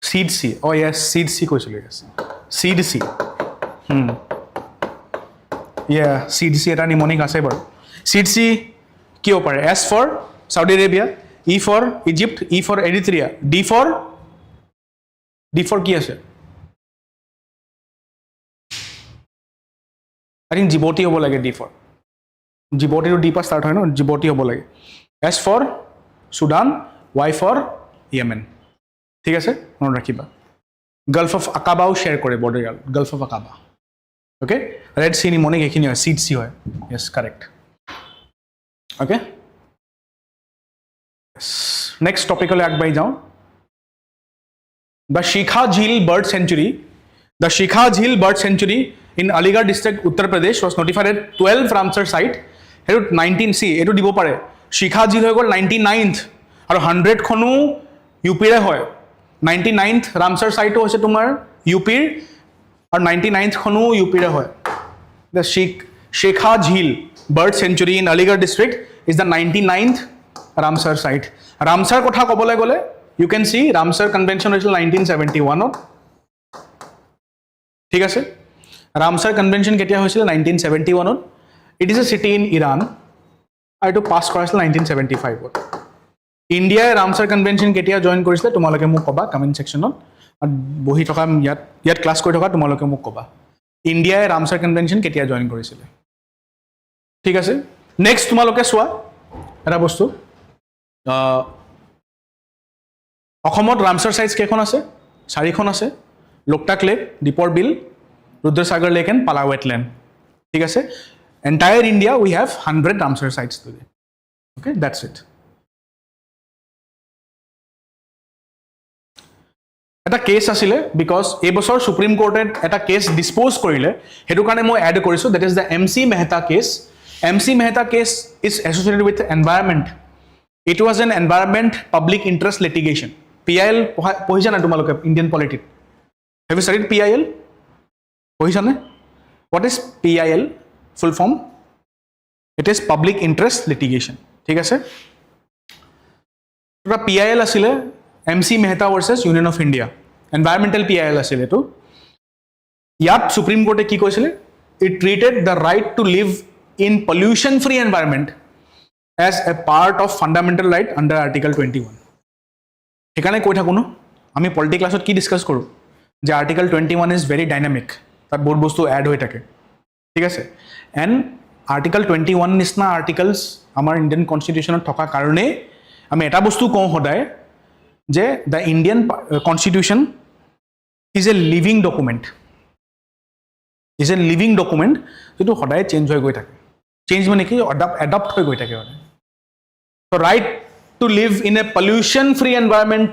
Seed C. Oh yes, Seed C koisilo, yes. Seed C. Yeah, Seed C eta mnemonic ase bar. Seed C ki opare? S for Saudi Arabia, E for Egypt, E for Eritrea, D for ki ase? I think Djibouti hobo lage D for. Djibouti to D pa start hoy no, Djibouti hobo lage. S for Sudan, Y for Yemen. ঠিক আছে মনত ৰাখিবা Gulf of আকাবাও share কৰে border Gulf of Aqaba okay Red Sea মনিক এখিনি হয় সিড সি হয় ইয়েস কারেক্ট ওকে নেক্সট টপিকলৈ আগবাঢ়ি যাওঁ The Shikha Jheel Bird Sanctuary. The Shikha Jheel Bird Sanctuary in Aligarh district, Uttar Pradesh was notified at 12 Ramsar site. Here 19 C. Eto dibo pare. Shikha Jheel hoy gol 99th aru 100 khonu UP re hoy. 99th Ramsar site hoise tumar UP aru 99th khonu UP re hoy. The Shikha Jheel Bird Sanctuary in Aligarh district is the 99th Ramsar site. Ramsar kotha kobole gole you can see Ramsar Convention হৈছিল 1971 ত ঠিক আছে Ramsar Convention কেতিয়া হৈছিল 1971 ত it is a city in Iran আৰু এটো pass কৰাছিল 1975 ত India Ramsar Convention কেতিয়া join কৰিছিল তোমালোকে মোক কবা কমেন্ট সেকশনত আৰু বহি থকা ইয়াত ক্লাস কৰি থকা তোমালোকে মোক কবা ইন্ডিয়া Ramsar Convention কেতিয়া জয়েন কৰিছিল ঠিক আছে নেক্সট তোমালোকে চোৱা এটা বস্তু অসমত ৰামসাৰ সাইটস কেখন আছে চাৰিখন আছে Loktak lake Deepor Beel Rudrasagar lake and Pala wetland ঠিক আছে entire India we have 100 Ramsar sites today okay that's it এটা কেস আছিলে বিকজ এই বছৰ সুপ্ৰিম কোৰ্টে এটা কেস ডিসপোজ কৰিলে হেতু কাৰণে মই এড কৰিছো that is the MC Mehta case MC Mehta case is associated with environment it was an environment public interest litigation PIL পঢ়িছা না তোমালোকে Indian politic have you studied PIL পঢ়িছা নে what is PIL full form it is public interest litigation ঠিক আছে পুরা PIL আছিল MC Mehta versus Union of India environmental PIL আছিল এটো ইয়াত সুপ্রিম কোর্টে কি কৈছিল it treated the right to live in pollution free environment as a part of fundamental right under article 21 এখানে কই থাকো ন আমি পলিটি ক্লাসত কি ডিসকাস করব যে আর্টিকেল 21 ইজ ভেরি ডাইনামিক তার বহুত বস্তু এড হয়ে থাকে ঠিক আছে এন্ড আর্টিকেল 21 নিসনা আর্টিকেলস আমার ইন্ডিয়ান কনস্টিটিউশনত থকা কারণে আমি এটা বস্তু কও হদায় যে the Indian constitution is a living document যেটো হদায় চেঞ্জ হৈ গৈ থাকে চেঞ্জ মানে কি অ্যাডাপ্ট হৈ গৈ থাকে মানে তো right to live in a pollution free environment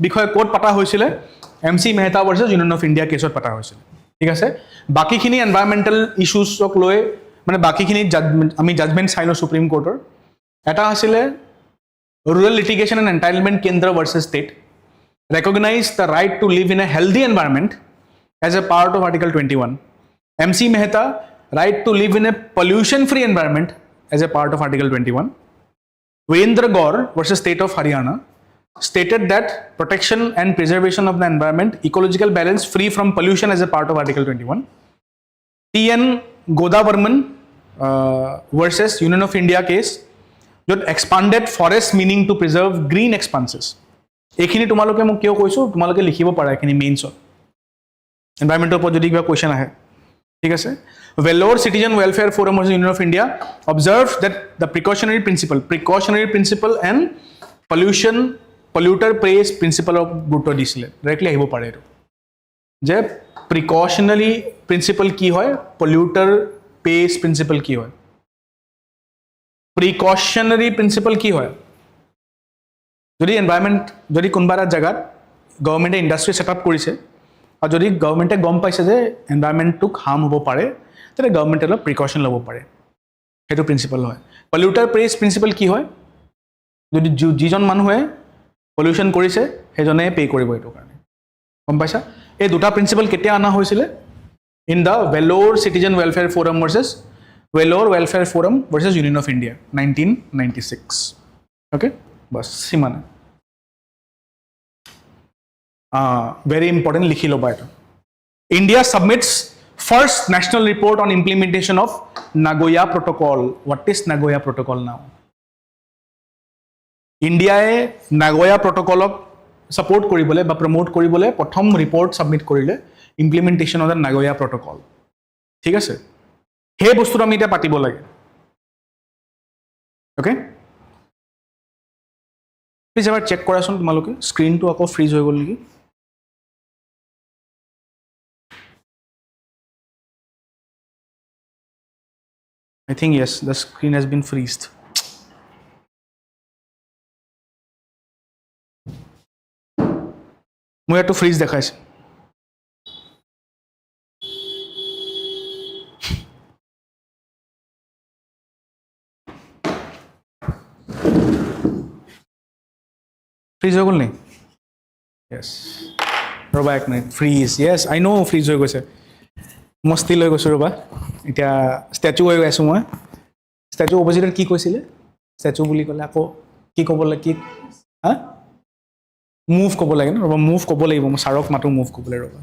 বিষয় কোড পাতা হৈছিল MC Mehta versus Union of India কেছত পাতা হৈছিল ঠিক আছে বাকিখিনি এনভায়রনমেন্টাল ইস্যুসক লৈ মানে বাকিখিনি আমি জাজমেন্ট চাইলো সুপ্রিম কোৰ্টৰ এটা আছিল rural litigation and entitlement কেন্দ্র versus state recognize the right to live in a healthy environment as a part of article 21 MC Mehta right to live in a pollution free environment as a part of article 21 Virendra Gaur versus State of Haryana stated that protection and preservation of the environment, ecological balance free from pollution as a part of Article 21. T.N. Godavarman versus Union of India case that expanded forest meaning to preserve green expanses. এখিনি তোমালোকে মোক কিয় কৈছো তোমালোকে লিখিব পাৰা এখিনি মেইনছত এনভায়ৰনমেন্টৰ ওপৰত যদি কিবা কোৱেশ্চন আহে ঠিক আছে Vellore Citizen Welfare Forum versus Union of India observed that the precautionary principle and polluter pays principle of গুৰুত্ব দিছিলে ডাইৰেক্টলি আহিব পাৰে এটো যে precautionary principle কি হয় polluter pays principle কি হয় প্ৰিকশ্যনাৰী প্ৰিন্সিপাল কি হয় যদি এনভাইৰনমেণ্ট যদি কোনোবা এটা জেগাত গভৰ্ণমেণ্টে ইণ্ডাষ্ট্ৰী ছেটআপ কৰিছে আৰু যদি গভৰ্ণমেণ্টে গম পাইছে যে এনভাইৰনমেণ্টটোক হাৰ্ম হ'ব পাৰে তেতিয়া গভৰ্ণমেণ্টে অলপ প্ৰিকশ্যন ল'ব পাৰে সেইটো প্ৰিন্সিপাল হয় পলিউটাৰ পেজ প্ৰিন্সিপাল কি হয় যদি যিজন মানুহে পলিউশ্যন কৰিছে সেইজনে পে' কৰিব এইটো কাৰণে গম পাইছা এই দুটা প্ৰিন্সিপাল কেতিয়া অনা হৈছিলে in the Vellore citizen welfare forum versus Vellore welfare forum versus union of India 1996 okay bus সিমানে very important likhi lo ba eta India submits first national report on implementation of Nagoya Protocol what is Nagoya Protocol now India e Nagoya Protocol of support koribole ba promote koribole prothom report submit korile implementation of the Nagoya Protocol thik ase he bostu ami eta patibo lage okay please ever check korason tumaloke screen to ako freeze hoy gol niki I think yes, the screen has been freezed. We have to freeze the guys. Freeze ho gol nahi? Yes. Roba ek minute. Freeze. Yes, I know freeze ho goise. Mosti loi goisu roba. Etia statue hoi gaisu moi. Statue opposite ki koisile? Statue buli kole ako ki kobole ki ha? Move kobo lage na roba move kobo lagibo mo sarok matu move kobole roba.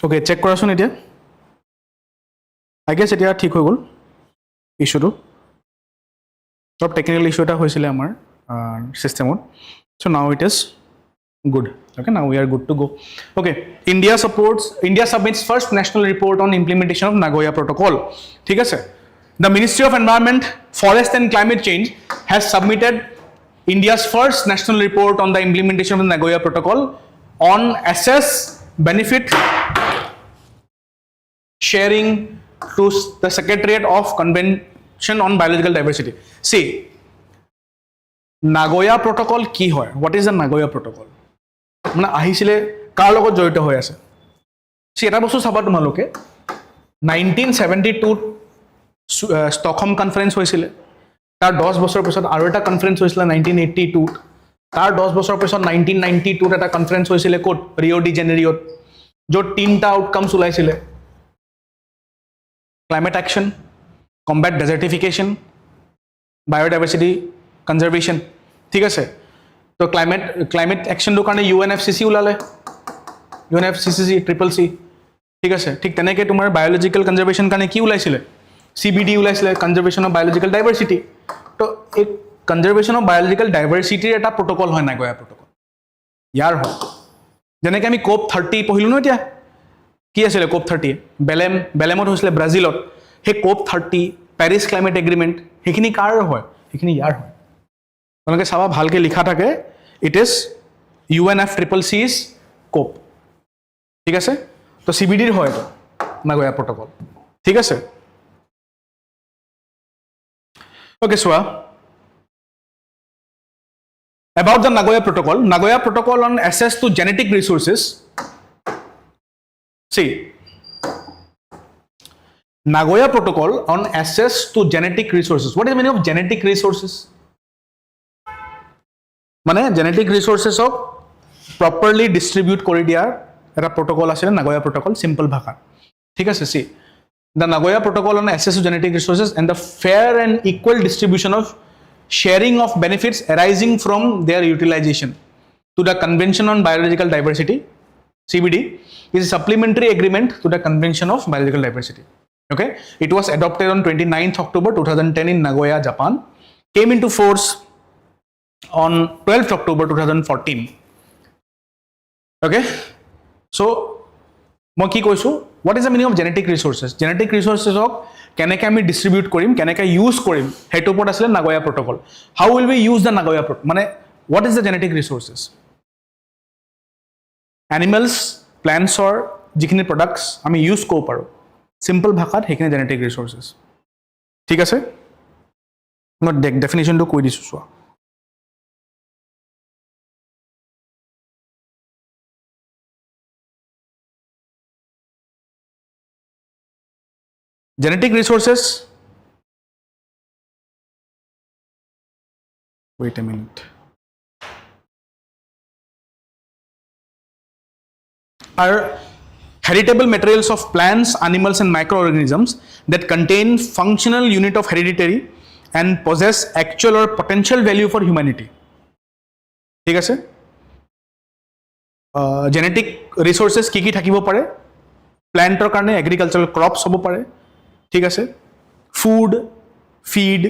Okay, check কৰাচোন এতিয়া I guess এতিয়া ঠিক হৈ গ'ল ইস্যুটো সব technical issue এটা হৈছিলে আমাৰ সিস্টেমত so now it is good. Okay, now we are good to go. Okay, India submits first national report on implementation of Nagoya Protocol. ठीक है sir. The Ministry of Environment, Forest and Climate Change has submitted India's first national report on the implementation of the Nagoya Protocol on assess benefit sharing to the Secretariat of Convention on Biological Diversity. See, Nagoya Protocol কি হয়? What is the Nagoya Protocol? মানে আহিছিলে কাৰ লগত জড়িত হৈ আছে সি এটা বস্তু চাবা তোমালোকে 1972 ষ্টকহোম কনফাৰেন্স হৈছিলে তাৰ 10 বছৰ পিছত আৰু এটা কনফাৰেন্স হৈছিলে 1982 তাৰ 10 বছৰ পিছত 1992 এটা কনফাৰেন্স হৈছিলে কোট ৰিও ডি জেনেৰিঅত য'ত তিনটা আউটকামছ ওলাইছিলে ক্লাইমেট একশ্যন কম্বেট ডেজাৰ্টিফিকেশ্যন বায়োডাইভাৰ্চিটি কনজাৰ্ভেশ্যন ঠিক আছে तो क्लाइमेट एक्शन টো কাৰণে UNFCCC ওলালে UNFCCC CCC ঠিক আছে ঠিক তেনেকৈ তোমাৰ বায়োলজিক্যাল কনজাৰ্ভেশ্যন কাৰণে কি ওলাইছিলে CBD ওলাইছিলে কনজাৰ্ভেশ্যন অফ বায়োলজিক্যাল ডাইভাৰ্চিটি তো এই কনজাৰ্ভেশ্যন অফ বায়োলজিক্যাল ডাইভাৰ্চিটিৰ এটা প্ৰটোকল হয় নাগোয়া প্ৰটোকল ইয়াৰ হয় যেনেকৈ আমি COP 30 পঢ়িলো ন এতিয়া কি আছিলে COP 30 বেলেমত হৈছিলে ব্ৰাজিলত সেই COP 30 পেৰিছ ক্লাইমেট এগ্ৰিমেণ্ট সেইখিনি কাৰ হয় সেইখিনি ইয়াৰ হয় তোমালোকে চাবা ভালকে লিখা থাকে ইট ইজ UNFCCC's COP ঠিক আছে তো CBDৰ হয় তো নাগোয়া প্ৰটোকল ঠিক আছে okay soya about the Nagoya Protocol on access to genetic resources. See, Nagoya Protocol on access to genetic resources. What is the meaning of genetic resources? মানে genetic resources of properly distribute কৰি দিয়াৰ এটা protocol আছে Nagoya Protocol simple ভাষা ঠিক আছে see the Nagoya Protocol on access to genetic resources and the fair and equal distribution of sharing of benefits arising from their utilization to the Convention on Biological Diversity CBD is a supplementary agreement to the Convention of Biological Diversity. Okay, it was adopted on 29th October 2010 in Nagoya, Japan, came into force on 12th October 2014. Okay, so মই কি কৈছো what is the meaning of genetic resources? Genetic resources of কেনেকৈ আমি distribute কৰিম কেনেকৈ use কৰিম সেইটো ওপৰত আছিলে Nagoya protocol how will we use the Nagoya মানে what is the genetic resources? Animals প্লান্টছৰ যিখিনি প্ৰডাক্টছ আমি ইউজ কৰিব পাৰোঁ সিম্পল ভাষাত সেইখিনি জেনেটিক ৰিসোৰ্সেস ঠিক আছে মই ডেফিনিশনটো কৈ দিছো চোৱা genetic resources wait a minute are heritable materials of plants animals and microorganisms that contain functional unit of hereditary and possess actual or potential value for humanity ঠিক আছে genetic resources কি কি থাকিব পাৰে প্ল্যান্টৰ কাৰণে এগ্ৰিকালচাৰাল ক্ৰপছ হ'ব পাৰে ঠিক আছে ফুড ফিড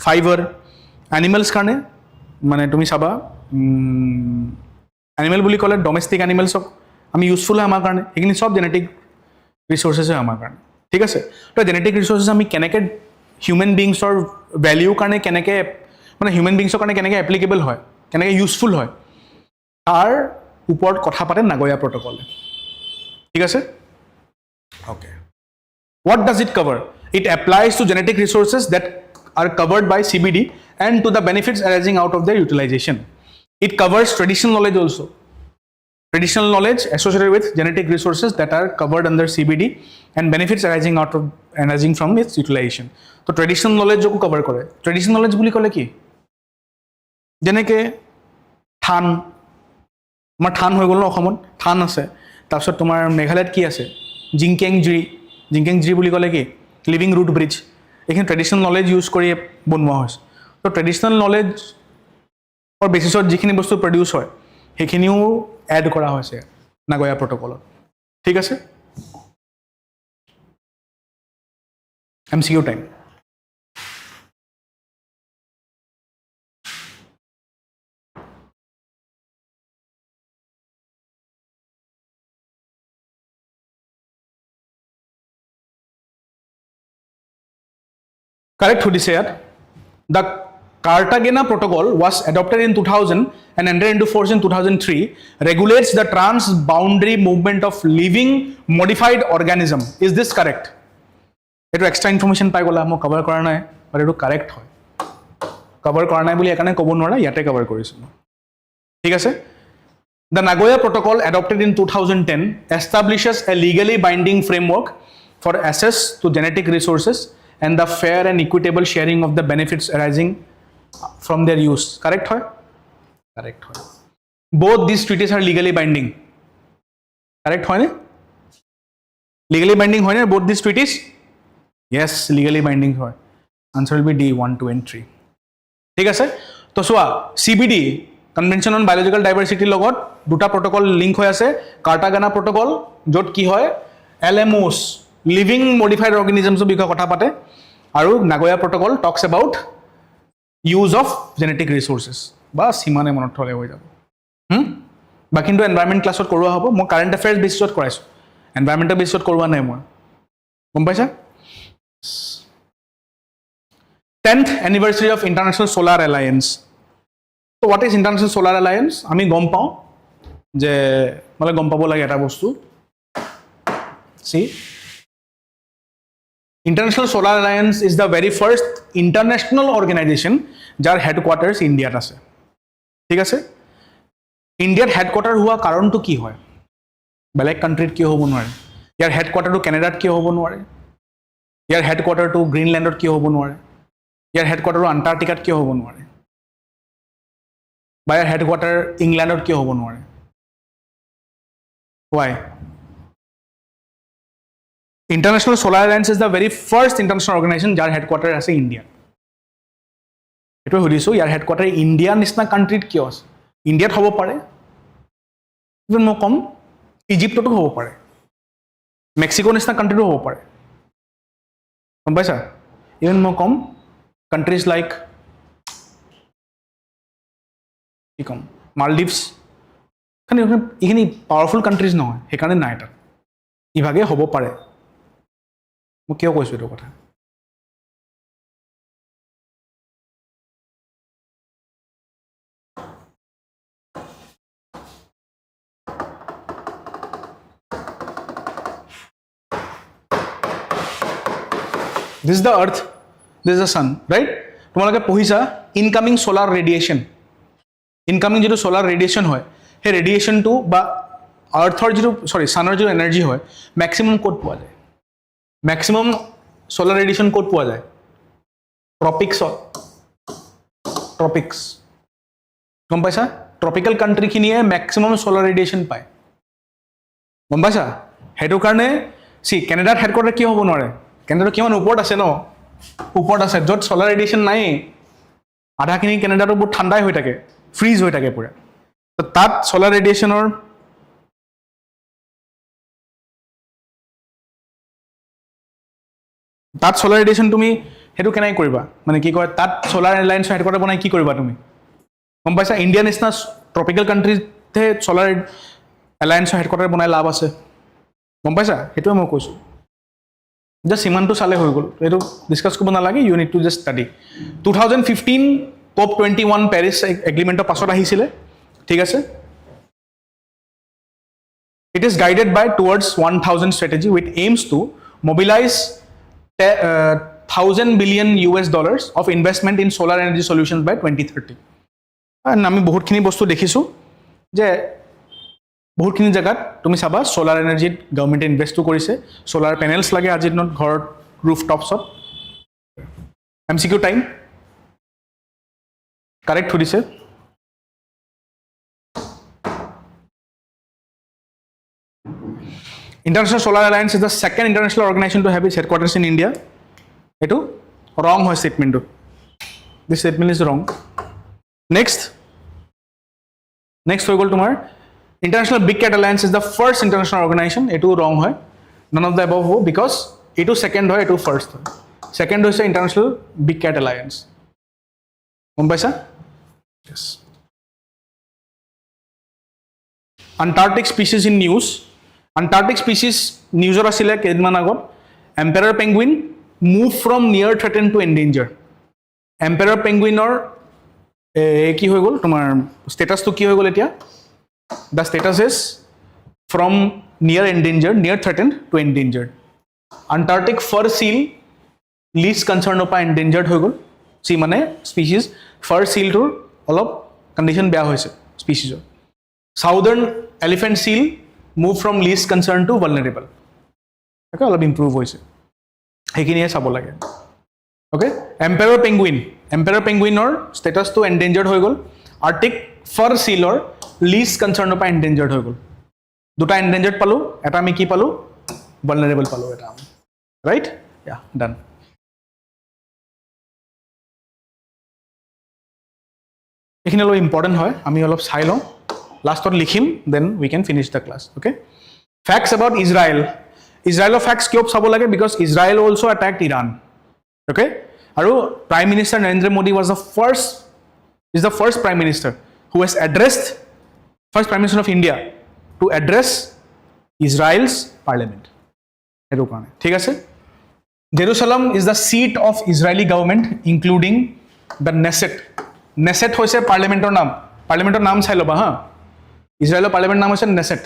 ফাইবাৰ এনিমেলস কাৰণে মানে তুমি চাবা এনিমেল বুলি ক'লে ডমেষ্টিক এনিমেলছক আমি ইউজফুল হয় আমাৰ কাৰণে এইখিনি সব জেনেটিক ৰিসোৰ্সেস হয় আমাৰ কাৰণে ঠিক আছে তো জেনেটিক ৰিসোৰ্সেস আমি কেনেকৈ হিউম্যান বিংছৰ ভ্যালু কাৰণে কেনেকৈ মানে হিউম্যান বিংছৰ কাৰণে কেনেকৈ এপ্লিকেবল হয় কেনেকৈ ইউজফুল হয় তাৰ ওপৰত কথা পাতে নাগোয়া প্ৰটোকল ঠিক আছে okay what does it cover it applies to genetic resources that are covered by CBD and to the benefits arising out of their utilization it covers traditional knowledge also traditional knowledge associated with genetic resources that are covered under CBD and benefits arising from its utilization so traditional knowledge jo cover kore traditional knowledge buli kole ki jeneke than mar than hoy gol no okhomot than ase tar pisot tomar meghalayat ki ase জিংকেংজৰি বুলি ক'লে কি living root bridge এইখিনি traditional knowledge use কৰি বনোৱা হৈছে তো traditional নলেজৰ বেচিছত যিখিনি বস্তু প্ৰডিউচ হয় সেইখিনিও এড কৰা হৈছে নাগোয়া প্ৰটোকলত ঠিক আছে MCQ time. Correct সুধিছে ইয়াত the Cartagena Protocol was adopted in 2000 and entered into force in 2003 regulates the transboundary movement of living modified organism. Is this correct? Eto extra information পাই গলা মই কভাৰ কৰা নাই আৰু এটো কাৰেক্ট হয় কভাৰ কৰা নাই বুলি একানে ক'ব নোৱাৰা ইয়াতে কভাৰ কৰিছো ঠিক আছে The Nagoya Protocol adopted in 2010 establishes a legally binding framework for access to genetic resources and the fair and equitable sharing of the benefits arising from their use. Correct hoy? Correct hoy. Both these treaties are legally binding. Correct hoy ne? Legally binding hoy ne both these treaties? Yes, legally binding hoy. Answer will be D 1, 2 and 3. ঠিক আছে তো সোয়া CBD Convention on Biological Diversity লগত দুটা protocol link হৈ আছে Cartagena Protocol যত কি হয় LMOs living modified organisms বিষয়ে কথা পাতে আৰু Nagoya Protocol talks about use of genetic resources বা সিমানে মনত থলে হৈ যাব বাকিটো এনভায়ৰনমেন্ট ক্লাছত কৰোৱা হ'ব মই কাৰেন্ট এফেয়াৰ্স বেসিছত কৰাইছো এনভায়ৰনমেন্টৰ বেসিছত কৰোৱা নাই মই গম পাইছা 10th anniversary of International Solar Alliance. So what is International Solar Alliance? আমি গম পাওঁ যে মানে গম পাব লাগে এটা বস্তু see International Solar Alliance is the very first international organization যাৰ হেডকোয়াৰ্টাৰ্স ইন্ডিয়াত আছে ঠিক আছে ইন্ডিয়াত হেডকোয়াৰ্টাৰ হোৱা কাৰণটো কি হয় বেলেগ কান্ট্ৰিত কি হ'ব নোৱাৰে ইয়াৰ হেডকোয়াৰ্টাৰটো কানাডাত কি হ'ব নোৱাৰে ইয়াৰ হেডকোয়াৰ্টাৰটো গ্ৰীনল্যান্ডত কি হ'ব নোৱাৰে ইয়াৰ হেডকোয়াৰ্টাৰটো আন্টাৰ্কটিকাত কি হ'ব নোৱাৰে বা ইয়াৰ হেডকোয়াৰ্টাৰ ইংল্যান্ডত কি হ'ব নোৱাৰে why International Solar Alliance is the very first international organization যাৰ হেডকোয়াৰ্টাৰ আছে ইন্ডিয়া এটো হদিছো ইয়াৰ হেডকোয়াৰ্টাৰ ইন্ডিয়া নিচিনা কান্ট্ৰিত কিয় আছে ইন্ডিয়াত হ'ব পাৰে ইভেন মই কম ইজিপ্টতো হ'ব পাৰে মেক্সিকো নিচিনা কান্ট্ৰিতো হ'ব পাৰে গম পাইছা ইভেন মই কম countries like Maldives এখানে পাওয়াৰফুল কান্ট্ৰিজ নহয় সেইকাৰণে নাই এটা ইভাগে হ'ব পাৰে মই কিয় কৈছো এইটো কথা This is the earth this is the sun right তোমালোকে পঢ়িছা ইনকামিং সোলার রেডিয়েশন ইনকামিং যেটো সোলার রেডিয়েশন হয় হে রেডিয়েশন টু বা আৰ্থৰ যেটো সৰি সানৰ যেটো এনাৰ্জি হয় ম্যাক্সিমাম কোড পোৱা যায় ম্যাক্সিমাম সোলাৰ ৰেডিয়েশন কোড পোৱা যায় ট্ৰপিক্স গম পাইছা ট্ৰপিক্যাল কান্ট্ৰি খিনিয়ে ম্যাক্সিমাম সোলাৰ ৰেডিয়েশন পায় গম পাইছা হেতু কাৰণে সি কানাডাৰ হেডকোয়াৰ্টাৰ কি হ'ব নোৱাৰে কানাডাৰ কিমান ওপৰত আছে ন ওপৰত আছে যত সোলার রেডিয়েশন নাই আধাখিনি কানাডাটো বহুত ঠাণ্ডাই হৈ থাকে ফ্রিজ হৈ থাকে পুৰা তো তাত সোলাৰ ৰেডিয়েশনৰ তাত সোলাৰ ৰেডিয়েশন তুমি হেতু কেনাই কৰিবা মানে কি কয় তাত সোলাৰ এলায়েন্স হেডকোয়াৰ্টাৰ বনাই কি কৰিবা তুমি গম পাইছা ইন্ডিয়া নিচিনা ট্ৰপিক্যাল কান্ট্ৰিতে সোলাৰ এলায়েন্স হেডকোয়াৰ্টাৰ বনাই লাভ আছে গম পাইছা হেতুৱে মই কৈছো just সিমানটো চালে হৈ গল এটো ডিসকাস কৰিব নালাগে you need to just study 2015 COP21 Paris এগ্ৰিমেন্টৰ পাছত আহিছিলে ঠিক আছে it is guided by towards 1000 strategy which aims to mobilize $1,000 billion of investment in solar energy solutions by 2030 and আমি বহুতখিনি বস্তু দেখিছো যে বহুতখিনি জায়গাত তুমি চাবা সোলার এনার্জি গভর্নমেন্টে ইনভেস্ট কৰিছে সোলাৰ প্যানেলস লাগে আজিৰ দিনত ঘৰত রুফটপছত MCQ টাইম কারেক্ট সুধিছে International Solar Alliance is the second international organization to have its headquarters in India etu wrong hoy statement this statement is wrong next hoy gol tomar International Big Cat Alliance is the first international organization. Etu wrong hoy. None of the above ho because etu second hoy, etu first hoy. Second হৈছে International Big Cat Alliance. গম পাইছা? Yes. Antarctic species in news. Antarctic species newsৰ আছিলে কেইদিনমান আগত. Emperor penguin move from near threatened to endanger. Emperor penguinৰ কি হৈ গ'ল তোমাৰ ষ্টেটাছটো কি হৈ গ'ল এতিয়া? The status is from near endangered, near threatened to endangered. Antarctic fur seal least concern of endangered হৈ গ'ল. সি মানে স্পিচিজ ফাৰ চিলটোৰ অলপ কণ্ডিশ্যন বেয়া হৈছে স্পিচিজৰ. Southern elephant seal move from least concern to vulnerable. Okay, অলপ ইম্প্ৰুভ হৈছে. সেইখিনিয়ে চাব লাগে. Okay, Emperor penguinৰ ষ্টেটাছটো endangered হৈ গ'ল. Arctic fur sealৰ least concern of endangered হৈ গ'ল. দুটা endangered পালো, এটা আমি কি পালো? Vulnerable পালো এটা. Right? Yeah, done. এইখিনি অলপ ইম্পৰ্টেণ্ট হয়, আমি অলপ চাই লওঁ. লাষ্টত লিখিম, then we can finish the class. Okay, facts about Israel. ইজৰাইলৰ ফেক্টছ কিয় চাব লাগে? Because Israel also' attacked Iran. Okay, আৰু prime minister Narendra Modi is the first prime minister who has addressed, first prime minister of India to address Israel's parliament. সেইটো কাৰণে ঠিক আছে. Jerusalem is the seat of Israeli government including the Knesset. Knesset হৈছে পাৰ্লিয়ামেণ্টৰ নাম. পাৰ্লিয়ামেণ্টৰ নাম চাই ল'বা হা. ইজৰাইলৰ পাৰ্লিয়ামেণ্টৰ নাম হৈছে নেছেট.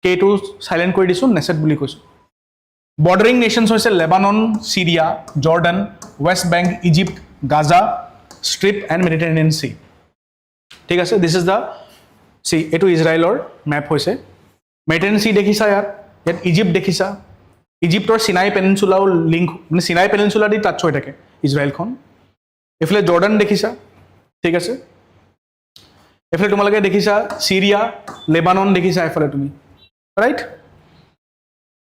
কেটো চাইলেণ্ট কৰি দিছোঁ, নেছেট বুলি কৈছোঁ. বৰ্ডাৰিং নেশ্যনছ হৈছে Lebanon, Syria, Jordan, West Bank, Egypt, Gaza Strip and Mediterranean Sea. ঠিক আছে, দিছ ইজ দ্য চি. এইটো ইজৰাইলৰ মেপ হৈছে. মেডিটেৰেনিয়ান চি দেখিছা ইয়াত ইজিপ্ট দেখিছা. ইজিপ্টৰ চিনাই পেনিনচুলাও লিংক, মানে চিনাই পেনিনচুলা দি টাচ হৈ থাকে ইজৰাইলখন. এইফালে জৰ্ডান দেখিছা. ঠিক আছে, এইফালে তোমালোকে দেখিছা চিৰিয়া, লেবানন দেখিছা এইফালে তুমি. ৰাইট,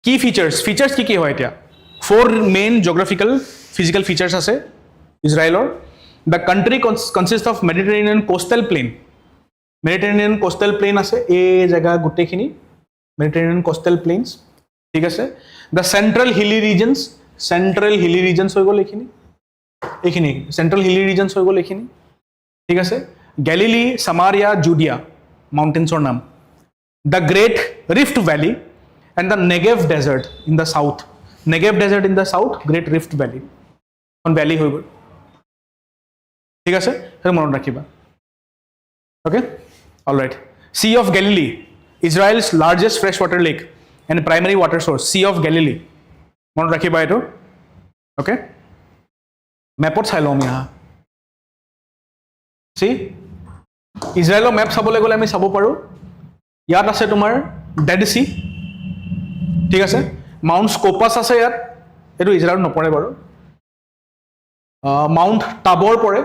কি ফিচাৰ্ছ কি হয় এতিয়া? 4 মেইন জিঅ'গ্ৰাফিকেল ফিজিকেল ফিচাৰ্ছ আছে ইজৰাইলৰ. The country consist of Mediterranean coastal plain. Mediterranean coastal plain আছে, এই জেগা গোটেইখিনি মেডিটেৰেনিয়ান কোষ্টেল প্লেইনছ. ঠিক আছে, দ্য চেণ্ট্ৰেল হিলি ৰিজনছ হৈ গ'ল এইখিনি চেণ্ট্ৰেল হিলি ৰিজনছ হৈ গ'ল এইখিনি. ঠিক আছে, গেলিলি, সামাৰিয়া, জুডিয়া মাউণ্টেইনছৰ নাম. The Great Rift Valley and the Negev desert in the south. Great Rift Valley এখন ভেলী হৈ গ'ল. ঠিক আছে, সেইটো মনত ৰাখিবা. Okay, all right. Sea of Galilee, Israel's largest fresh water lake and primary water source. Sea of Galilee মনত ৰাখিবা এইটো. অ'কে, মেপত চাই লওঁ আমি হা. চি, ইজৰাইলৰ মেপ চাবলৈ গ'লে আমি চাব পাৰোঁ, ইয়াত আছে তোমাৰ ডেড চি. ঠিক আছে, মাউণ্ট স্কোপাছ আছে ইয়াত, এইটো ইজৰাইলত নপৰে বাৰু. মাউণ্ট টাবৰ পৰে.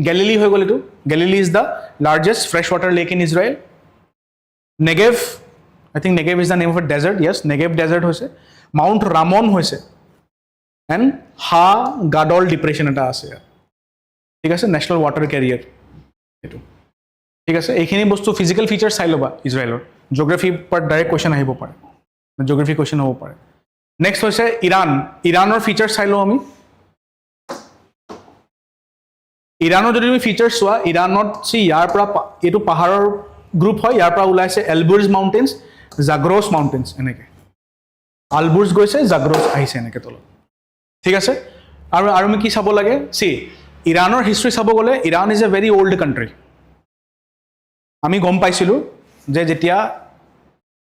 গেলিলি হৈ গ'ল এইটো. Galilee is the largest fresh water lake in Israel. Negev, I think Negev is the name of a desert. Yes, Negev desert হৈছে. মাউণ্ট ৰামন হৈছে. এণ্ড হা গাডল ডিপ্ৰেশ্যন এটা আছে ইয়াত. ঠিক আছে, নেশ্যনেল ৱাটাৰ কেৰিয়াৰ এইটো. ঠিক আছে, এইখিনি বস্তু ফিজিকেল ফিচাৰ চাই ল'বা ইজৰাইলৰ. জিঅ'গ্ৰাফিৰ পৰা ডাইৰেক্ট কুৱেশ্যন আহিব পাৰে, জিঅ'গ্ৰাফি কুৱেশ্যন হ'ব পাৰে. নেক্সট হৈছে ইৰাণৰ ফিচাৰ চাই লওঁ আমি. ইৰাণৰ যদি তুমি ফিচাৰ্ছ চোৱা, ইৰাণত ইয়াৰ পৰা এইটো পাহাৰৰ গ্ৰুপ হয়, ইয়াৰ পৰা ওলাইছে এলবুৰ্জ মাউণ্টেইনছ, জাগ্ৰছ মাউণ্টেইনছ, এনেকৈ আলবুৰ্জ গৈছে, জাগ্ৰছ আহিছে এনেকৈ তলত. ঠিক আছে, আৰু আমি কি চাব লাগে? ইৰাণৰ হিষ্ট্ৰী চাব গ'লে Iran is a very old country. আমি গম পাইছিলোঁ যে যেতিয়া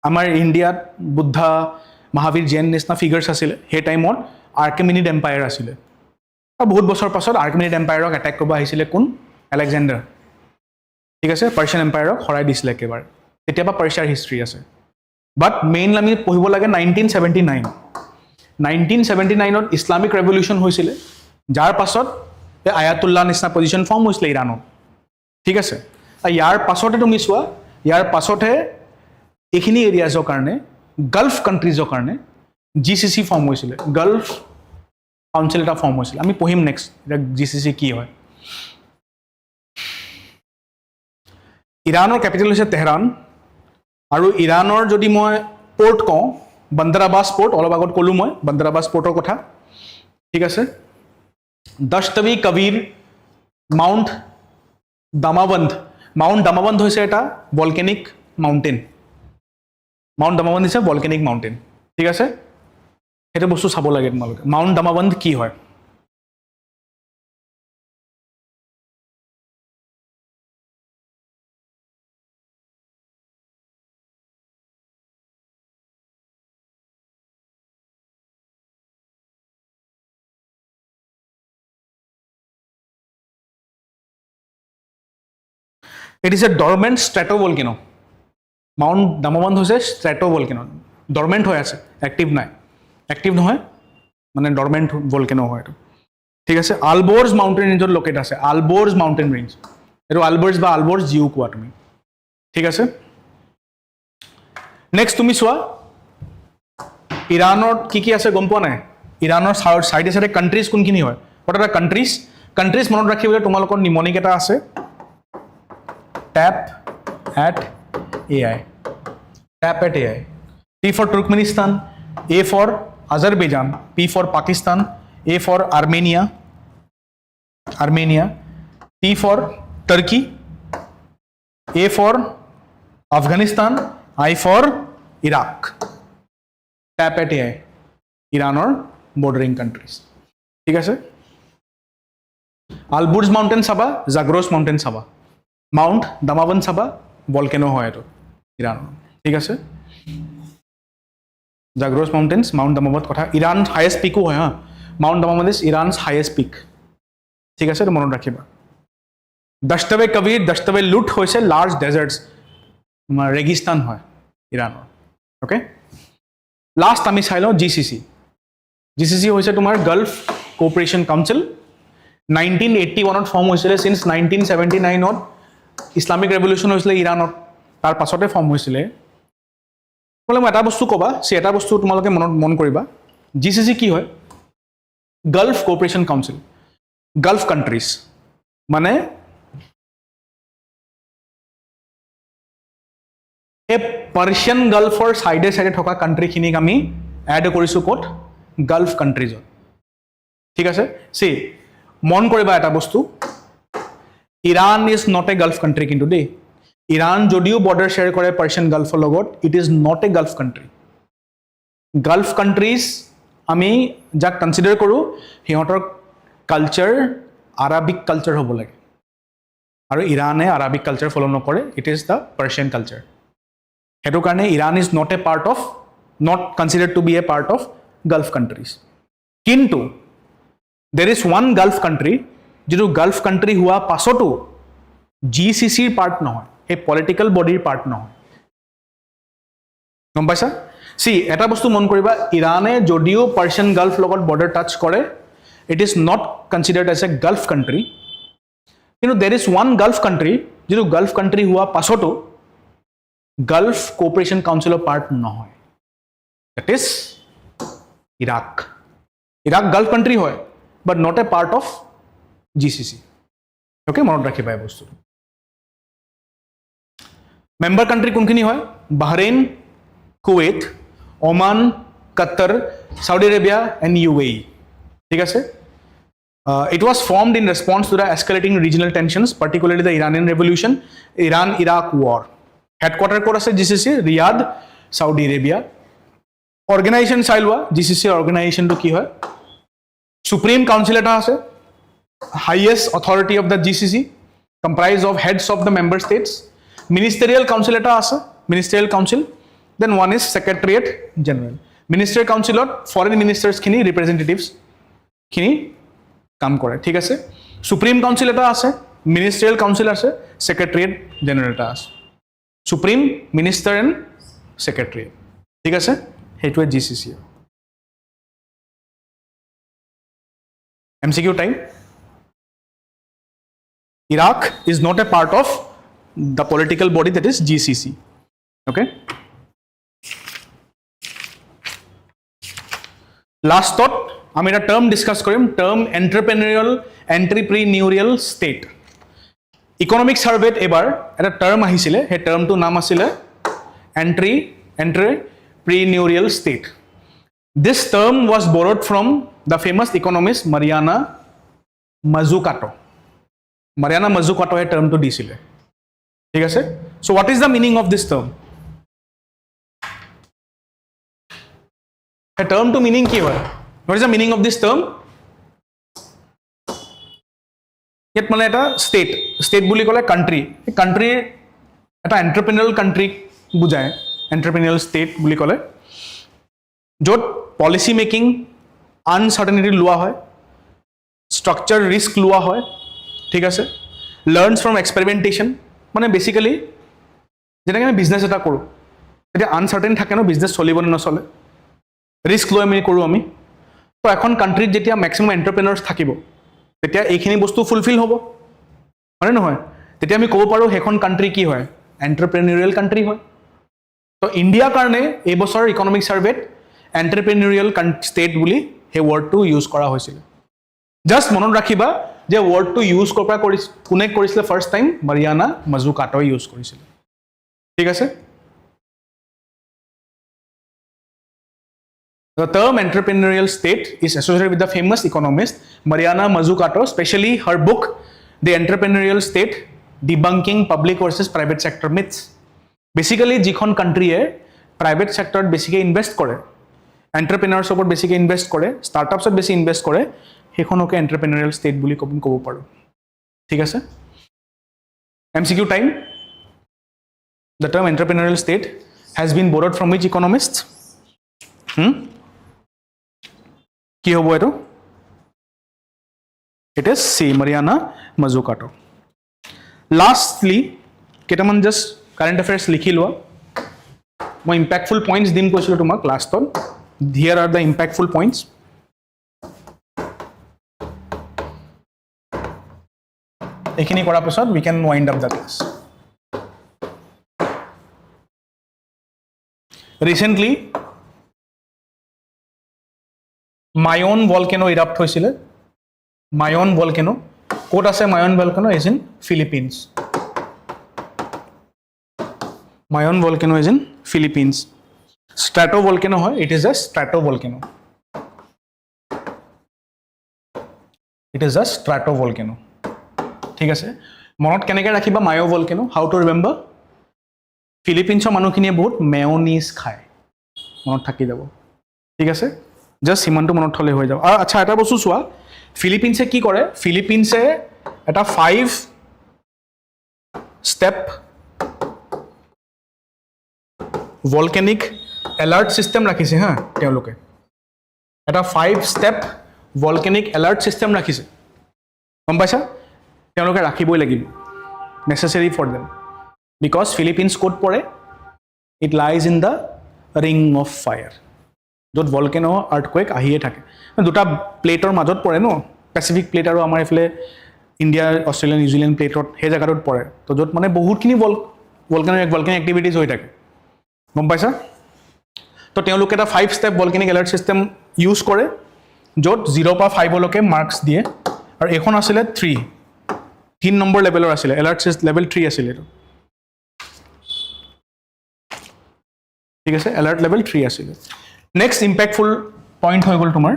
আমাৰ ইণ্ডিয়াত বুদ্ধা, মহাবীৰ, জৈন নিচিনা ফিগাৰ্ছ আছিলে, সেই টাইমত আৰ্কেমিনিড এম্পায়াৰ আছিলে. আৰু বহুত বছৰ পাছত আৰ্কেমিনিড এম্পায়াৰক এটেক কৰিব আহিছিলে কোন? আলেকজেণ্ডাৰ. ঠিক আছে, পাৰ্চিয়ান এম্পায়াৰক হৰাই দিছিলে একেবাৰে. তেতিয়াৰ পৰা পাৰ্চিয়াৰ হিষ্ট্ৰী আছে. বাট মেইনলি আমি পঢ়িব লাগে 1979. 1979ত ইছলামিক ৰেভলিউশ্যন হৈছিলে, যাৰ পাছত আয়াতুল্লাহ নিচিনা পজিশ্যন ফৰ্ম হৈছিলে ইৰাণত. ঠিক আছে, ইয়াৰ পাছতে তুমি চোৱা, ইয়াৰ পাছতহে এইখিনি এৰিয়াজৰ কাৰণে, গাল্ফ কাণ্ট্ৰিজৰ কাৰণে GCC ফৰ্ম হৈছিলে, গাল্ফ কাউন্সিল এটা ফৰ্ম হৈছিলে. আমি পঢ়িম নেক্সট এতিয়া GCC কি হয়. ইৰাণৰ কেপিটেল হৈছে তেহৰান. আৰু ইৰাণৰ যদি মই পৰ্ট কওঁ, বন্দৰ আব্বাছ পৰ্ট, অলপ আগত ক'লোঁ মই বন্দৰ আব্বাছ পৰ্টৰ কথা. ঠিক আছে দশতবি কবির মাউন্ট দামাবন্ধ হৈছে এটা ভলকেনিক মাউণ্টেইন মাউণ্ট দামাবন্ধ হৈছে ভলকেনিক মাউণ্টেইন ঠিক আছে সেইটো বস্তু চাব লাগে তোমালোকে মাউণ্ট দামাবন্ধ কি হয় It is a dormant stratovolcano. Mount Damavand হৈছে stratovolcano. Dormant হৈ আছে, active নাই. Active নহয়, মানে dormant volcano হয় এইটো। ঠিক আছে, Alborz mountain range লোকেট আছে, Alborz mountain range. এইটো Alborz বা Alborz জিও কোৱা তুমি। ঠিক আছে? নেক্সট তুমি চোৱা ইৰানৰ কি আছে গম পোৱা নাই? ইৰানৰ সাইডে সাইডে কান্ট্ৰিজ কোনখিনি হয়? What are the countries? Countries মনত ৰাখিবলৈ তোমালোকৰ নিমনিক এটা আছে। Tap at AI. Tap at AI. T for Turkmenistan, A for Azerbaijan, P for Pakistan, A for Armenia, T for Turkey, A for Afghanistan, I for Iraq. Tap at AI. Iran or bordering countries. ঠিক আছে? Alborz mountain saba, Zagros mountain saba. Mount Damavand চাবা volcano হয় এইটো ইৰানৰ ঠিক আছে Zagros mountains mount দামাবন্ধ কথা Iran highest পিকো হয় হা মাউণ্ট দামাবন্ধ ইজ ইৰানছ হাইয়েষ্ট পিক ঠিক আছে এইটো মনত ৰাখিবা দশতবে কবিৰ দশতবে লুট হৈছে লাৰ্জ ডেজাৰ্টছ তোমাৰ ৰেগিস্তান হয় ইৰানৰ অ'কে লাষ্ট আমি চাই লওঁ জিচিচি হৈছে তোমাৰ গাল্ফ কোঅপাৰেশ্যন কাউন্সিল 1981ত ফৰ্ম হৈছিলে সিন্স 1979ত ইছলামিক ৰেভলিউশ্যন হৈছিলে ইৰানত তাৰ পাছতে ফৰ্ম হৈছিলে বোলে মই এটা বস্তু ক'বা এটা বস্তু তোমালোকে মন কৰিবা জিচিচি কি হয় gulf cooperation council gulf countries মানে এই পাৰ্চিয়ান গাল্ফৰ চাইডে চাইডে থকা কাণ্ট্ৰিখিনিক আমি এড কৰিছোঁ ক'ত গাল্ফ কাণ্ট্ৰিজত ঠিক আছে চি মন কৰিবা এটা বস্তু Iran is not a Gulf country কিন্তু দেই Iran যদিও বৰ্ডাৰ শ্বেয়াৰ কৰে পাৰ্চিয়ান গাল্ফৰ লগত it is not A Gulf country gulf countries আমি যাক কনচিডাৰ কৰোঁ সিহঁতৰ কালচাৰ আৰবিক কালচাৰ হ'ব লাগে আৰু ইৰানে আৰবিক কালচাৰ ফ'ল' নকৰে it is the Persian culture সেইটো কাৰণে Iran is not considered to be a part of Gulf countries কিন্তু there is one Gulf country যিটো গাল্ফ কাণ্ট্ৰি হোৱা পাছতো জিচিচিৰ পাৰ্ট নহয় এই পলিটিকেল বডিৰ পাৰ্ট নহয় গম পাইছা চি এটা বস্তু মন কৰিবা ইৰাণে যদিও পাৰ্চিয়ান গাল্ফ লগত বৰ্ডাৰ টাচ কৰে it is not considered as a Gulf country কিন্তু there is one Gulf country যিটো গাল্ফ কাণ্ট্ৰি হোৱা পাছতো গাল্ফ কোঅপাৰেশ্যন কাউন্সিলৰ পাৰ্ট নহয় that is Iraq Gulf country হয় but not a part of GCC okay মনত ৰাখিবা এই বস্তুটো মেম্বাৰ কাণ্ট্ৰি কোনখিনি হয় Bahrain Kuwait Oman Qatar Saudi Arabia and UAE ঠিক আছে it was formed in response two the escalating regional tensions particularly the Iranian revolution Iran Iraq war headquarters ক'ত আছে GCC Riyadh Saudi Arabia organisation চাই লোৱা জিচিচিৰ অৰ্গেনাইজেশ্যনটো কি হয় supreme council এটা আছে highest authority of the GCC comprised of heads of the member states ministerial council eta ase ministerial council then one is secretariat general ministerial council ot foreign ministers khini representatives khini কাম কৰে ঠিক আছে supreme council এটা আছে ministerial council আছে secretariat general এটা আছে supreme minister and secretariat ঠিক আছে হেতুৱে GCC MCQ time Iraq is not a part of the political body that is GCC. Okay. Last thought, আমি এটা term discuss কৰিম term entrepreneurial state. Economic survey এবাৰ এটা term আহিছিলে সেই termটো নাম আছিলে entrepreneurial state. This term was borrowed from the famous economist Mariana Mazzucato. Mariana Mazzucato এই টার্মটো দিছিলে ঠিক আছে so what is the meaning of this term a term to meaning কি হয় what is the meaning of this term ইয়াত মানে এটা state বুলি ক'লে country এটা entrepreneurial country বুজায় entrepreneurial state বুলি ক'লে য'ত policy making uncertainty লোৱা হয় structure risk লোৱা হয় ঠিক আছে learns from experimentation মানে বেসিক্যালি যেটাকে আমি বিজনেস এটা কৰোঁ এটা আনসাৰ্টেন থাকে ন বিজনেস চলিব নে নচলে ৰিস্ক লৈ আমি কৰোঁ আমি তো এখন কান্ট্ৰিত যেতিয়া ম্যাক্সিমাম এন্টাৰপ্ৰেনাৰ্ছ থাকিব তেতিয়া এইখিনি বস্তু ফুলফিল হ'ব হয় নহয় তেতিয়া আমি ক'ব পাৰোঁ হেখন কান্ট্ৰি কি হয় এন্টাৰপ্ৰেনিউৰিয়েল কান্ট্ৰি হয় তো ইণ্ডিয়াৰ কাৰণে এই বছৰ ইকনমিক সাৰ্ভেত এন্টাৰপ্ৰেনিউৰিয়েল ষ্টেট বুলি হে ওয়াৰ্ডটো ইউজ কৰা হৈছিল জাস্ট মনত ৰাখিবা যে ওয়াৰ্ডটো ইউজ কৰা কোনে কৰিছিলে ফাৰ্স্ট টাইম মাৰিয়ানা মাজুকাটো ইউজ কৰিছিল ঠিক আছে The term entrepreneurial state is associated with the famous economist Mariana Mazzucato, especially her book The Entrepreneurial State Debunking Public versus Private Sector Myths. Basically jikhon country e private sector basically invest kore entrepreneurs opor basically invest kore startups ot beshi invest kore hekhonকে entrepreneurial state বুলি ক'ব পাৰো ঠিক আছে MCQ time the term entrepreneurial state has been borrowed from which economists কি হ'ব এটো it is C Mariana Mazzucato lastly কেটামান just current affairs লিখি লোৱা মই ইম্প্যাক্টফুল পয়েন্টস দিম কৈছিলো তোমাক লাষ্টত here are the impactful points এইখিনি কৰাৰ পিছত we can wind up the class recently Mayon volcano erupt হৈছিলে Mayon volcano ক'ত আছে Mayon volcano is in Philippines Mayon volcano is in Philippines stratovolcano হয় it is a stratovolcano ঠিক আছে মনত কেনেকৈ ৰাখিবা মায়ো ভলকেনো হাউ টু ৰিমেম্বাৰ ফিলিপিনছৰ মানুহখিনিয়ে বহুত মেয়নিজ খায় মনত থাকি যাব ঠিক আছে জাস্ট সিমানটো মনত থলে হৈ যাব আৰু আচ্ছা এটা বস্তু চোৱা ফিলিপিনছে কি কৰে ফিলিপিনছে এটা 5 ষ্টেপ ভলকেনিক এলাৰ্ট সিস্টেম ৰাখিছে হা তেওঁলোকে এটা 5 ষ্টেপ ভলকেনিক এলাৰ্ট সিস্টেম ৰাখিছে গম পাইছা তেওঁলোকে ৰাখিবই লাগিব necessary for them because Philippines কোড পৰে it lies in the ring of fire য'ত ভলকেনো আৰ্থকুৱেক আহিয়ে থাকে দুটা প্লেটৰ মাজত পৰে ন পেচিফিক প্লেট আৰু আমাৰ ইফালে ইণ্ডিয়া অষ্ট্ৰেলিয়া নিউজিলেণ্ড প্লেটত সেই জায়গাটোত পৰে তো য'ত মানে বহুতখিনি ভলকেনিক এক্টিভিটিজ হৈ থাকে গম পাইছা তো তেওঁলোকে এটা 5 ষ্টেপ ভলকেনিক এলাৰ্ট সিস্টেম ইউজ কৰে য'ত 0 পৰা 5 লৈকে মাৰ্কস দিয়ে আৰু এখন আছিল 3 নম্বৰ লেভেলৰ আছিল এলাৰ্ট লেভেল 3 আছিল এটো ঠিক আছে এলাৰ্ট লেভেল 3 আছিল নেক্সট ইম্প্যাক্টফুল পইণ্ট হৈ গ'ল তোমাৰ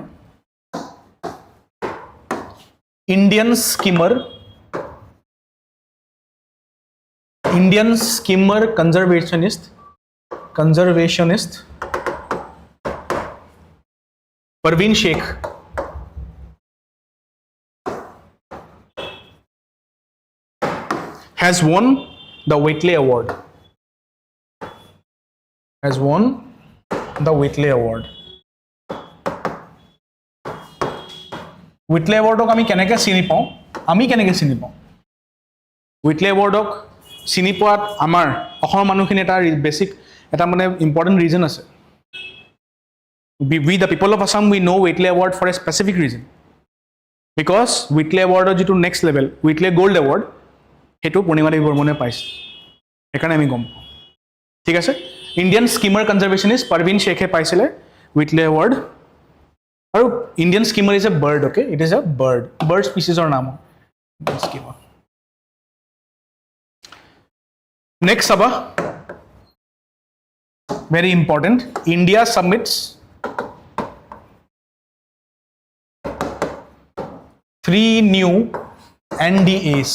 ইণ্ডিয়ান স্কিমাৰ conservationist Parveen Sheikh has won the Whitley Award. Whitley Award আমি কেনেকৈ চিনি পাওঁ Whitley Award চিনি পোৱাত আমাৰ অসমৰ মানুহখিনি এটা বেসিক এটা মানে ইম্পৰ্টেন্ট ৰিজন আছে we the people of Assam we know Whitley Award for a specific reason because Whitley Award jitu next level Whitley Gold Award hetu Purnima Devi Burmane paise ekane ami gom thik ase Indian skimmer conservationist Parveen Sheikh e paisile Whitley Award aru Indian skimmer is a bird okay it is a bird species or naam skimmer next aba very important India submits 3 new NDAs,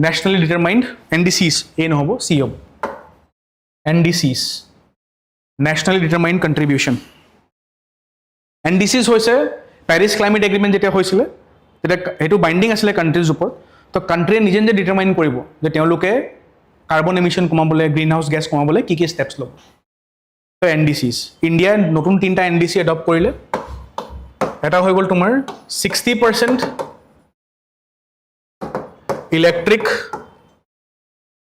nationally determined NDCs, A no hobo, C hobo, NDCs, nationally determined contribution. NDCs hoise Paris climate agreement jeta hoisile eta etu binding asile countries upor to country nije nije determine koribo je teoloke carbon emission komabole greenhouse gas komabole ki steps lobo to NDCs. India notun tinta NDC adopt korile eta hoy gol tumar 60% electric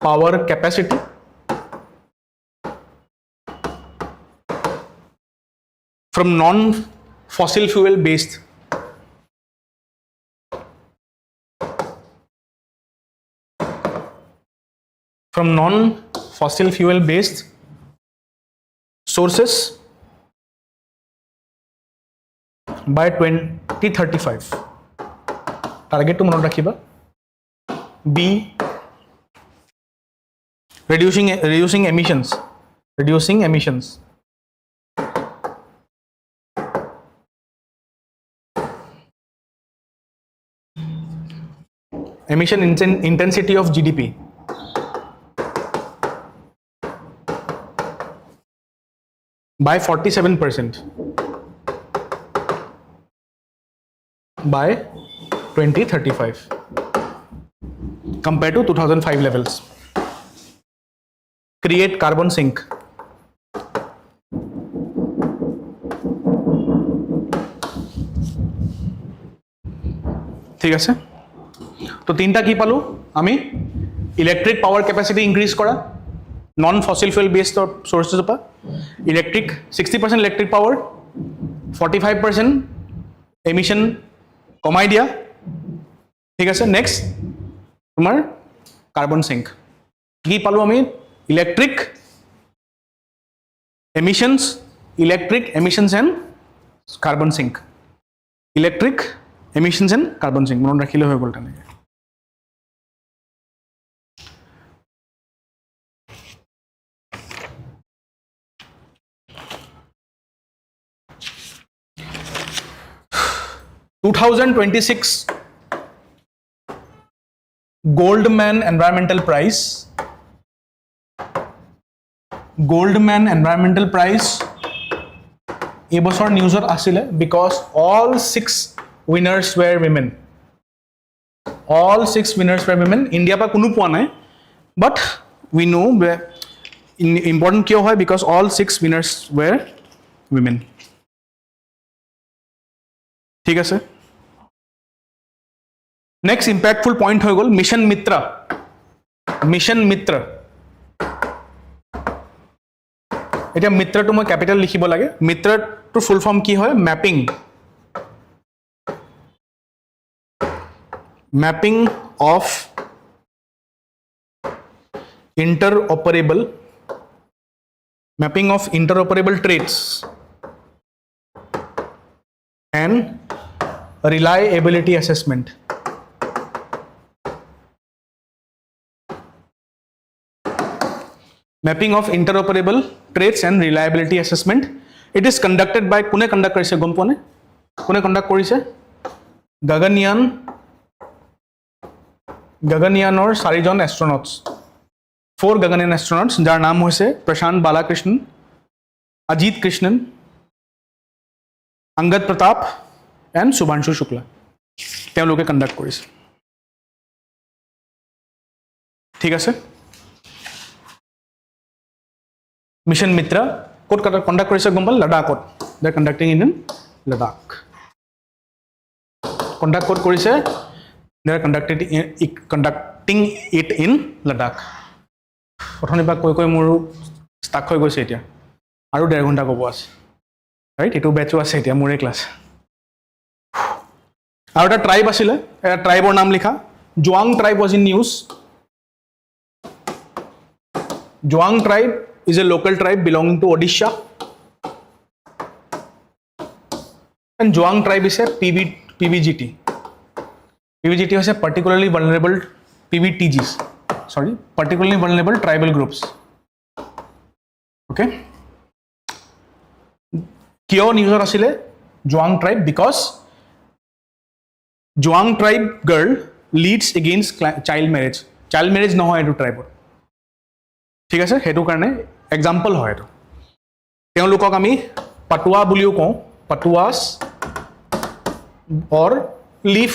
power capacity, from non-fossil fuel based sources by 2035. Target to mone rakhiba. B, reducing emissions. Emission intensity of GDP. By 47% by 2035 compared to 2005 levels. Create carbon sink. ঠিক আছে তো তিনটা কি পালো আমি electric power capacity increase করা non fossil fuel based sources পা electric 60% electric power 45% emission কমাই দিয়া ঠিক আছে নেক্সট তোমার কার্বন সিঙ্ক কি পালো আমি electric emissions and carbon sink electric emissions and carbon sink মনে রাখিলে হয়ে গ'ল তেনেকে 2026 Goldman Environmental Prize. Goldman Environmental Prize এবছৰ নিউজত আছিল because all 6 winners were women. All 6 winners were women. India pa কোনো পোৱা নাই, but we know important কিয় হয় because all 6 winners were women. ঠিক আছে, next impactful point হৈ গ'ল মিশন মিত্রা. মিশন মিত্রা এটা মিত্রাটো মই ক্যাপিটাল লিখিব লাগে. মিত্ৰাটো ফুল ফর্ম কি হয়? Mapping of interoperable traits and reliability assessment. Mapping of interoperable traits and reliability assessment. It is conducted by kune conduct karise gom pone? Kune conduct korise? Gaganyaan or 4 জন astronauts. 4 Gaganyaan astronauts jar naam hoise Prashant Balakrishnan, Ajit Krishnan, Angad Pratap and Subhanshu Shukla. তেওঁলোকে conduct কৰিছে. ঠিক আছে, mission Mitra coat conduct কৰিছে গম পাল? লাডাখত. they are conducting in Ladakh. Conduct কোট কৰিছে? they are conducting it in Ladakh. প্ৰথমে বা কৈ মোৰ ষ্টাক হৈ গৈছে এতিয়া আৰু 1.5 ঘণ্টা ক'ব আছে, ৰাইট? এইটো বেচো আছে এতিয়া মোৰে ক্লাছ. আৰু এটা ট্ৰাইব আছিলে, এটা ট্ৰাইবৰ নাম লিখা জোৱাং ট্ৰাইব was in news. জোৱাং tribe is a local tribe belonging to Odisha, and Zhuang tribe is a PVGT. PVGT is a particularly vulnerable particularly vulnerable tribal groups. Okay, kiyo news asile Zhuang tribe because জোৱাং tribe girl leads against child marriage নহয় এইটো ট্ৰাইবত, ঠিক আছে, সেইটো কাৰণে example হয় এইটো। তেওঁলোকক আমি পাটুৱা বুলিও কওঁ, পাটুৱাছ অৰ লিফ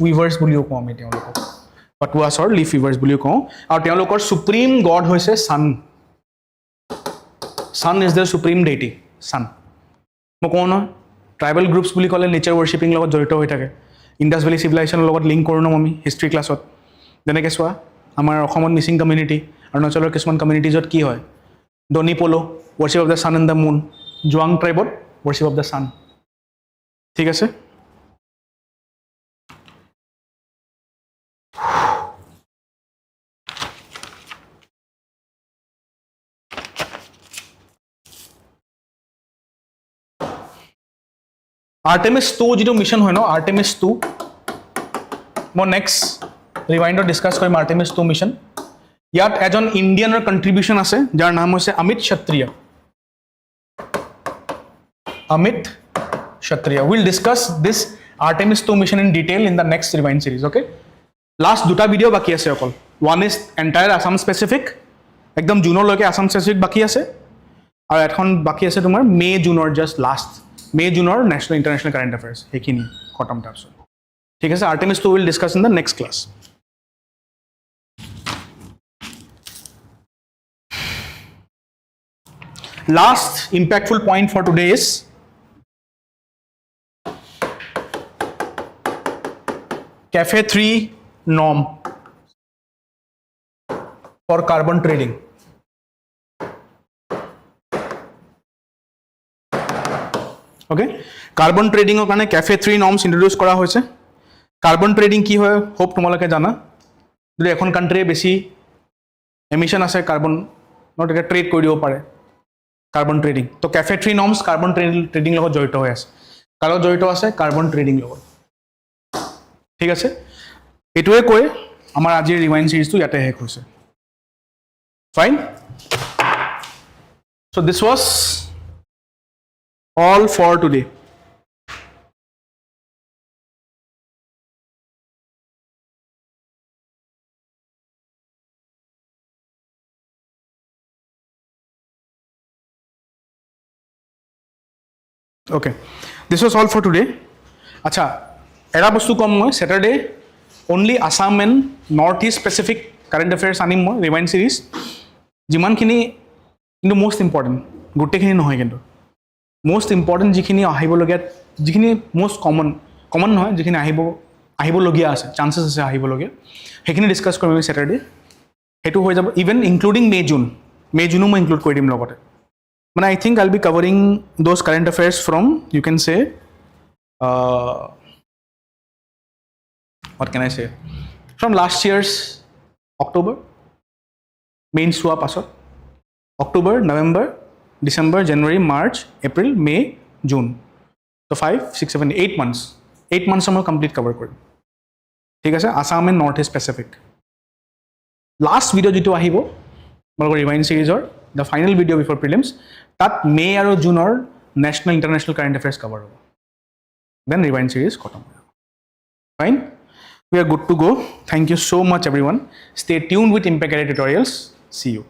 উইভাৰ্ছ বুলিও কওঁ আমি তেওঁলোকক, পাটুৱাছ অৰ লিফ উইভাৰ্ছ বুলিও কওঁ। আৰু তেওঁলোকৰ সুপ্ৰিম গড হৈছে sun is the supreme deity, sun. মই কওঁ নহয় ট্ৰাইবেল গ্ৰুপছ বুলি ক'লে নেচাৰ ৱৰ্শ্বিপিং লগত জড়িত হৈ থাকে। ইণ্ডাছ ভেলী চিভিলাইজেশ্যনৰ লগত লিংক কৰোঁ ন আমি হিষ্ট্ৰী ক্লাছত। যেনেকৈ চোৱা আমাৰ অসমত মিচিং কমিউনিটি, অৰুণাচলৰ কিছুমান কমিউনিটিজত কি হয়, Donyi Polo worship of the sun and the moon, জোৱাং ট্ৰাইবত ৱৰ্শ্বিপ অফ দ্য ছান, ঠিক আছে। আৰ্টেমিছ 2 যিটো মিছন হয় ন, আৰ্টেমিছ 2 মই নেক্সট ৰিৱাইণ্ডত ডিছকাছ কৰিম আৰ্টেমিছ 2 মিছন। ইয়াত এজন ইণ্ডিয়ানৰ কণ্ট্ৰিবিউশ্যন আছে যাৰ নাম হৈছে অমিত ক্ষত্ৰিয়। Will discuss this Artemis 2 mission in detail in the next rewind series, okay. Last দুটা ভিডিঅ' বাকী আছে অকল, one is entire Assam specific, একদম জুনলৈকে আছাম স্পেচিফিক বাকী আছে, আৰু এখন বাকী আছে তোমাৰ জুনৰ জাষ্ট লাষ্ট জুনৰ নেশ্যনেল ইণ্টাৰনেশ্যনেল কাৰেণ্ট এফেয়াৰ্ছ, সেইখিনি খতম তাৰপিছত, ঠিক আছে। Artemis 2 will discuss in the next class. Last impactful point for today is Cafe 3 norm for carbon trading. Okay, carbon trading or Cafe 3 norms introduce kora hoise. Carbon trading ki hoy hope tomaloke jana. Jodi ekhon country beshi emission ase carbon not eta trade koribo pare carbon trading. তো cafe 3 norms carbon trading লগত জড়িত হৈ আছে, কাৰ লগত জড়িত আছে, carbon trading লগত, ঠিক আছে। এইটোৱে কৈ আমাৰ আজিৰ ৰিৱাইণ্ড ছিৰিজটো ইয়াতে শেষ হৈছে, fine. So' this was all for today. Okay, this was all for today. আচ্ছা, এটা বস্তু কম মই Saturday only Assam and North East specific current affairs আনিম মই ৰিৱাইণ্ড ছিৰিজ, যিমানখিনি কিন্তু মষ্ট ইম্পৰ্টেণ্ট, গোটেইখিনি নহয় কিন্তু মষ্ট ইম্পৰ্টেণ্ট যিখিনি আহিবলগীয়া, যিখিনি মষ্ট কমন নহয়, যিখিনি আহিবলগীয়া আছে, চান্সেছ আছে আহিবলগীয়া, সেইখিনি ডিছকাছ কৰিম আমি Saturday। সেইটো হৈ যাব, ইভেন ইনক্লুডিং মে জুনো মই ইনক্লুড কৰি দিম লগতে। But I think I'll be covering those current affairs from, you can say, what can I say, from last year's October, main swap asot, October, November, December, January, March, April, May, June. So 5, 6, 7, 8 months. 8 months I'm complete cover kori. ঠিক আছে, Assam and North East Pacific. Last video jitu ahibo, malor rewind series or the final video before prelims, that May আৰু June national international current affairs cover hobo. Then rewind series khatam. Fine, we are good to go. Thank you so much everyone. Stay tuned with Impact Tutorials. See you.